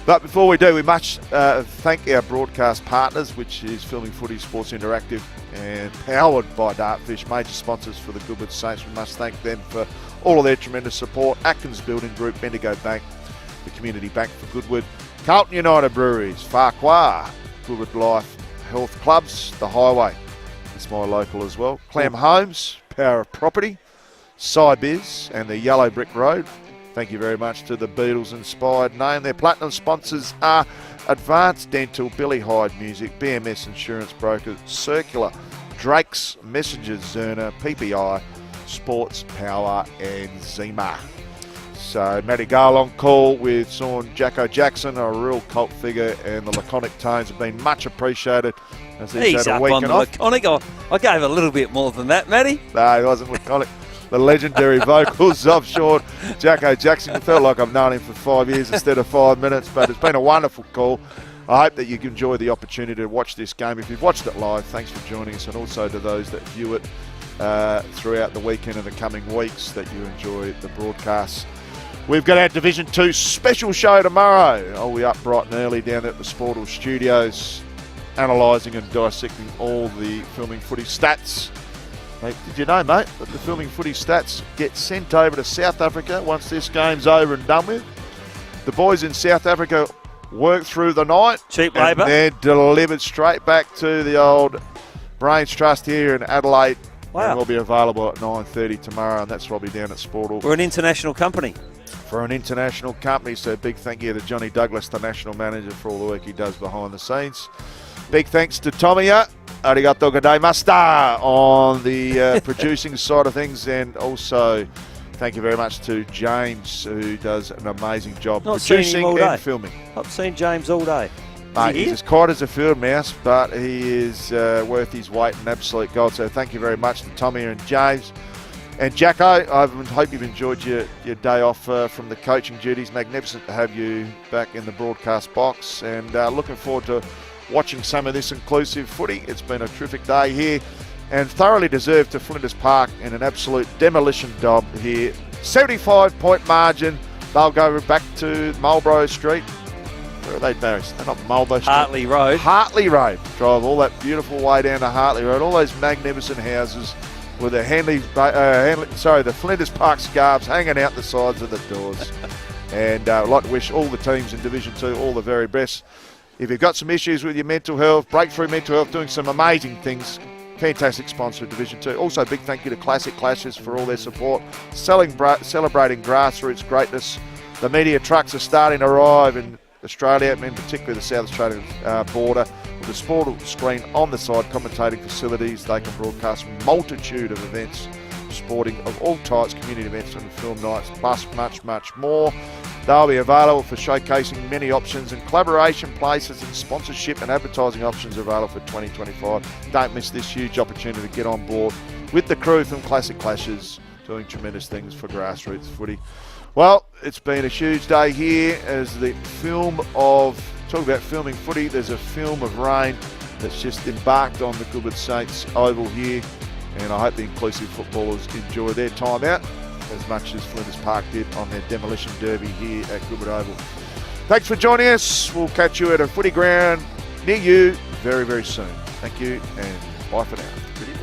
But before we do, we must thank our broadcast partners, which is Filming Footy Sports Interactive and powered by Dartfish, major sponsors for the Goodwood Saints. We must thank them for all of their tremendous support. Atkins Building Group, Bendigo Bank, the Community Bank for Goodwood, Carlton United Breweries, Farquhar, Goodwood Life Health Clubs, The Highway, it's my local as well, Clem Homes, Power of Property, Cybiz and the Yellow Brick Road. Thank you very much to the Beatles-inspired name. Their platinum sponsors are Advanced Dental, Billy Hyde Music, BMS Insurance Brokers, Circular, Drake's Messengers, Zerner, PPI, Sports, Power and Zima. So Matty Gale on call with Sean Jacko Jackson, a real cult figure, and the laconic tones have been much appreciated as he's had a up week on the off. laconic. I gave a little bit more than that, Matty. No, he wasn't laconic. The legendary vocals of Sean Jacko Jackson. It felt like I've known him for 5 years instead of 5 minutes, but it's been a wonderful call. I hope that you enjoy the opportunity to watch this game. If you've watched it live, thanks for joining us, and also to those that view it throughout the weekend and the coming weeks, that you enjoy the broadcasts. We've got our Division 2 special show tomorrow. I'll be up bright and early down at the Sportal Studios, analysing and dissecting all the Filming Footy stats. Mate, did you know, mate, that the Filming Footy stats get sent over to South Africa once this game's over and done with? The boys in South Africa work through the night. Cheap labour. And they're delivered straight back to the old Brains Trust here in Adelaide. Wow. And will be available at 9:30 tomorrow, and that's probably down at Sportal. We're an international company. For an international company, so big thank you to Johnny Douglas, the national manager, for all the work he does behind the scenes. Big thanks to Tomiya, arigato gozaimashita, on the producing side of things, and also thank you very much to James, who does an amazing job producing and filming. I've seen James all day. Mate, he's as quiet as a field mouse, but he is worth his weight in absolute gold. So thank you very much to Tommy and James. And Jacko, I hope you've enjoyed your day off from the coaching duties. Magnificent to have you back in the broadcast box, and looking forward to watching some of this inclusive footy. It's been a terrific day here, and thoroughly deserved to Flinders Park in an absolute demolition job here. 75-point margin. They'll go back to Marlborough Street. Where are they based? They're not Marlborough Street. Hartley Road. Hartley Road. Drive all that beautiful way down to Hartley Road. All those magnificent houses with the the Flinders Park scarves hanging out the sides of the doors. And I'd like to wish all the teams in Division 2 all the very best. If you've got some issues with your mental health, Breakthrough Mental Health doing some amazing things. Fantastic sponsor of Division 2. Also, big thank you to Classic Clashes for all their support. Celebrating grassroots greatness. The media trucks are starting to arrive in Australia, and particularly the South Australian border, with a sport screen on the side, commentating facilities. They can broadcast a multitude of events, sporting of all types, community events and film nights, plus much more. They'll be available for showcasing many options, and collaboration places and sponsorship and advertising options are available for 2025. Don't miss this huge opportunity to get on board with the crew from Classic Clashes, doing tremendous things for grassroots footy. Well, it's been a huge day here as the talk about filming footy, there's a film of rain that's just embarked on the Goodwood Saints Oval here, and I hope the inclusive footballers enjoy their time out as much as Flinders Park did on their demolition derby here at Goodwood Oval. Thanks for joining us. We'll catch you at a footy ground near you very, very soon. Thank you, and bye for now.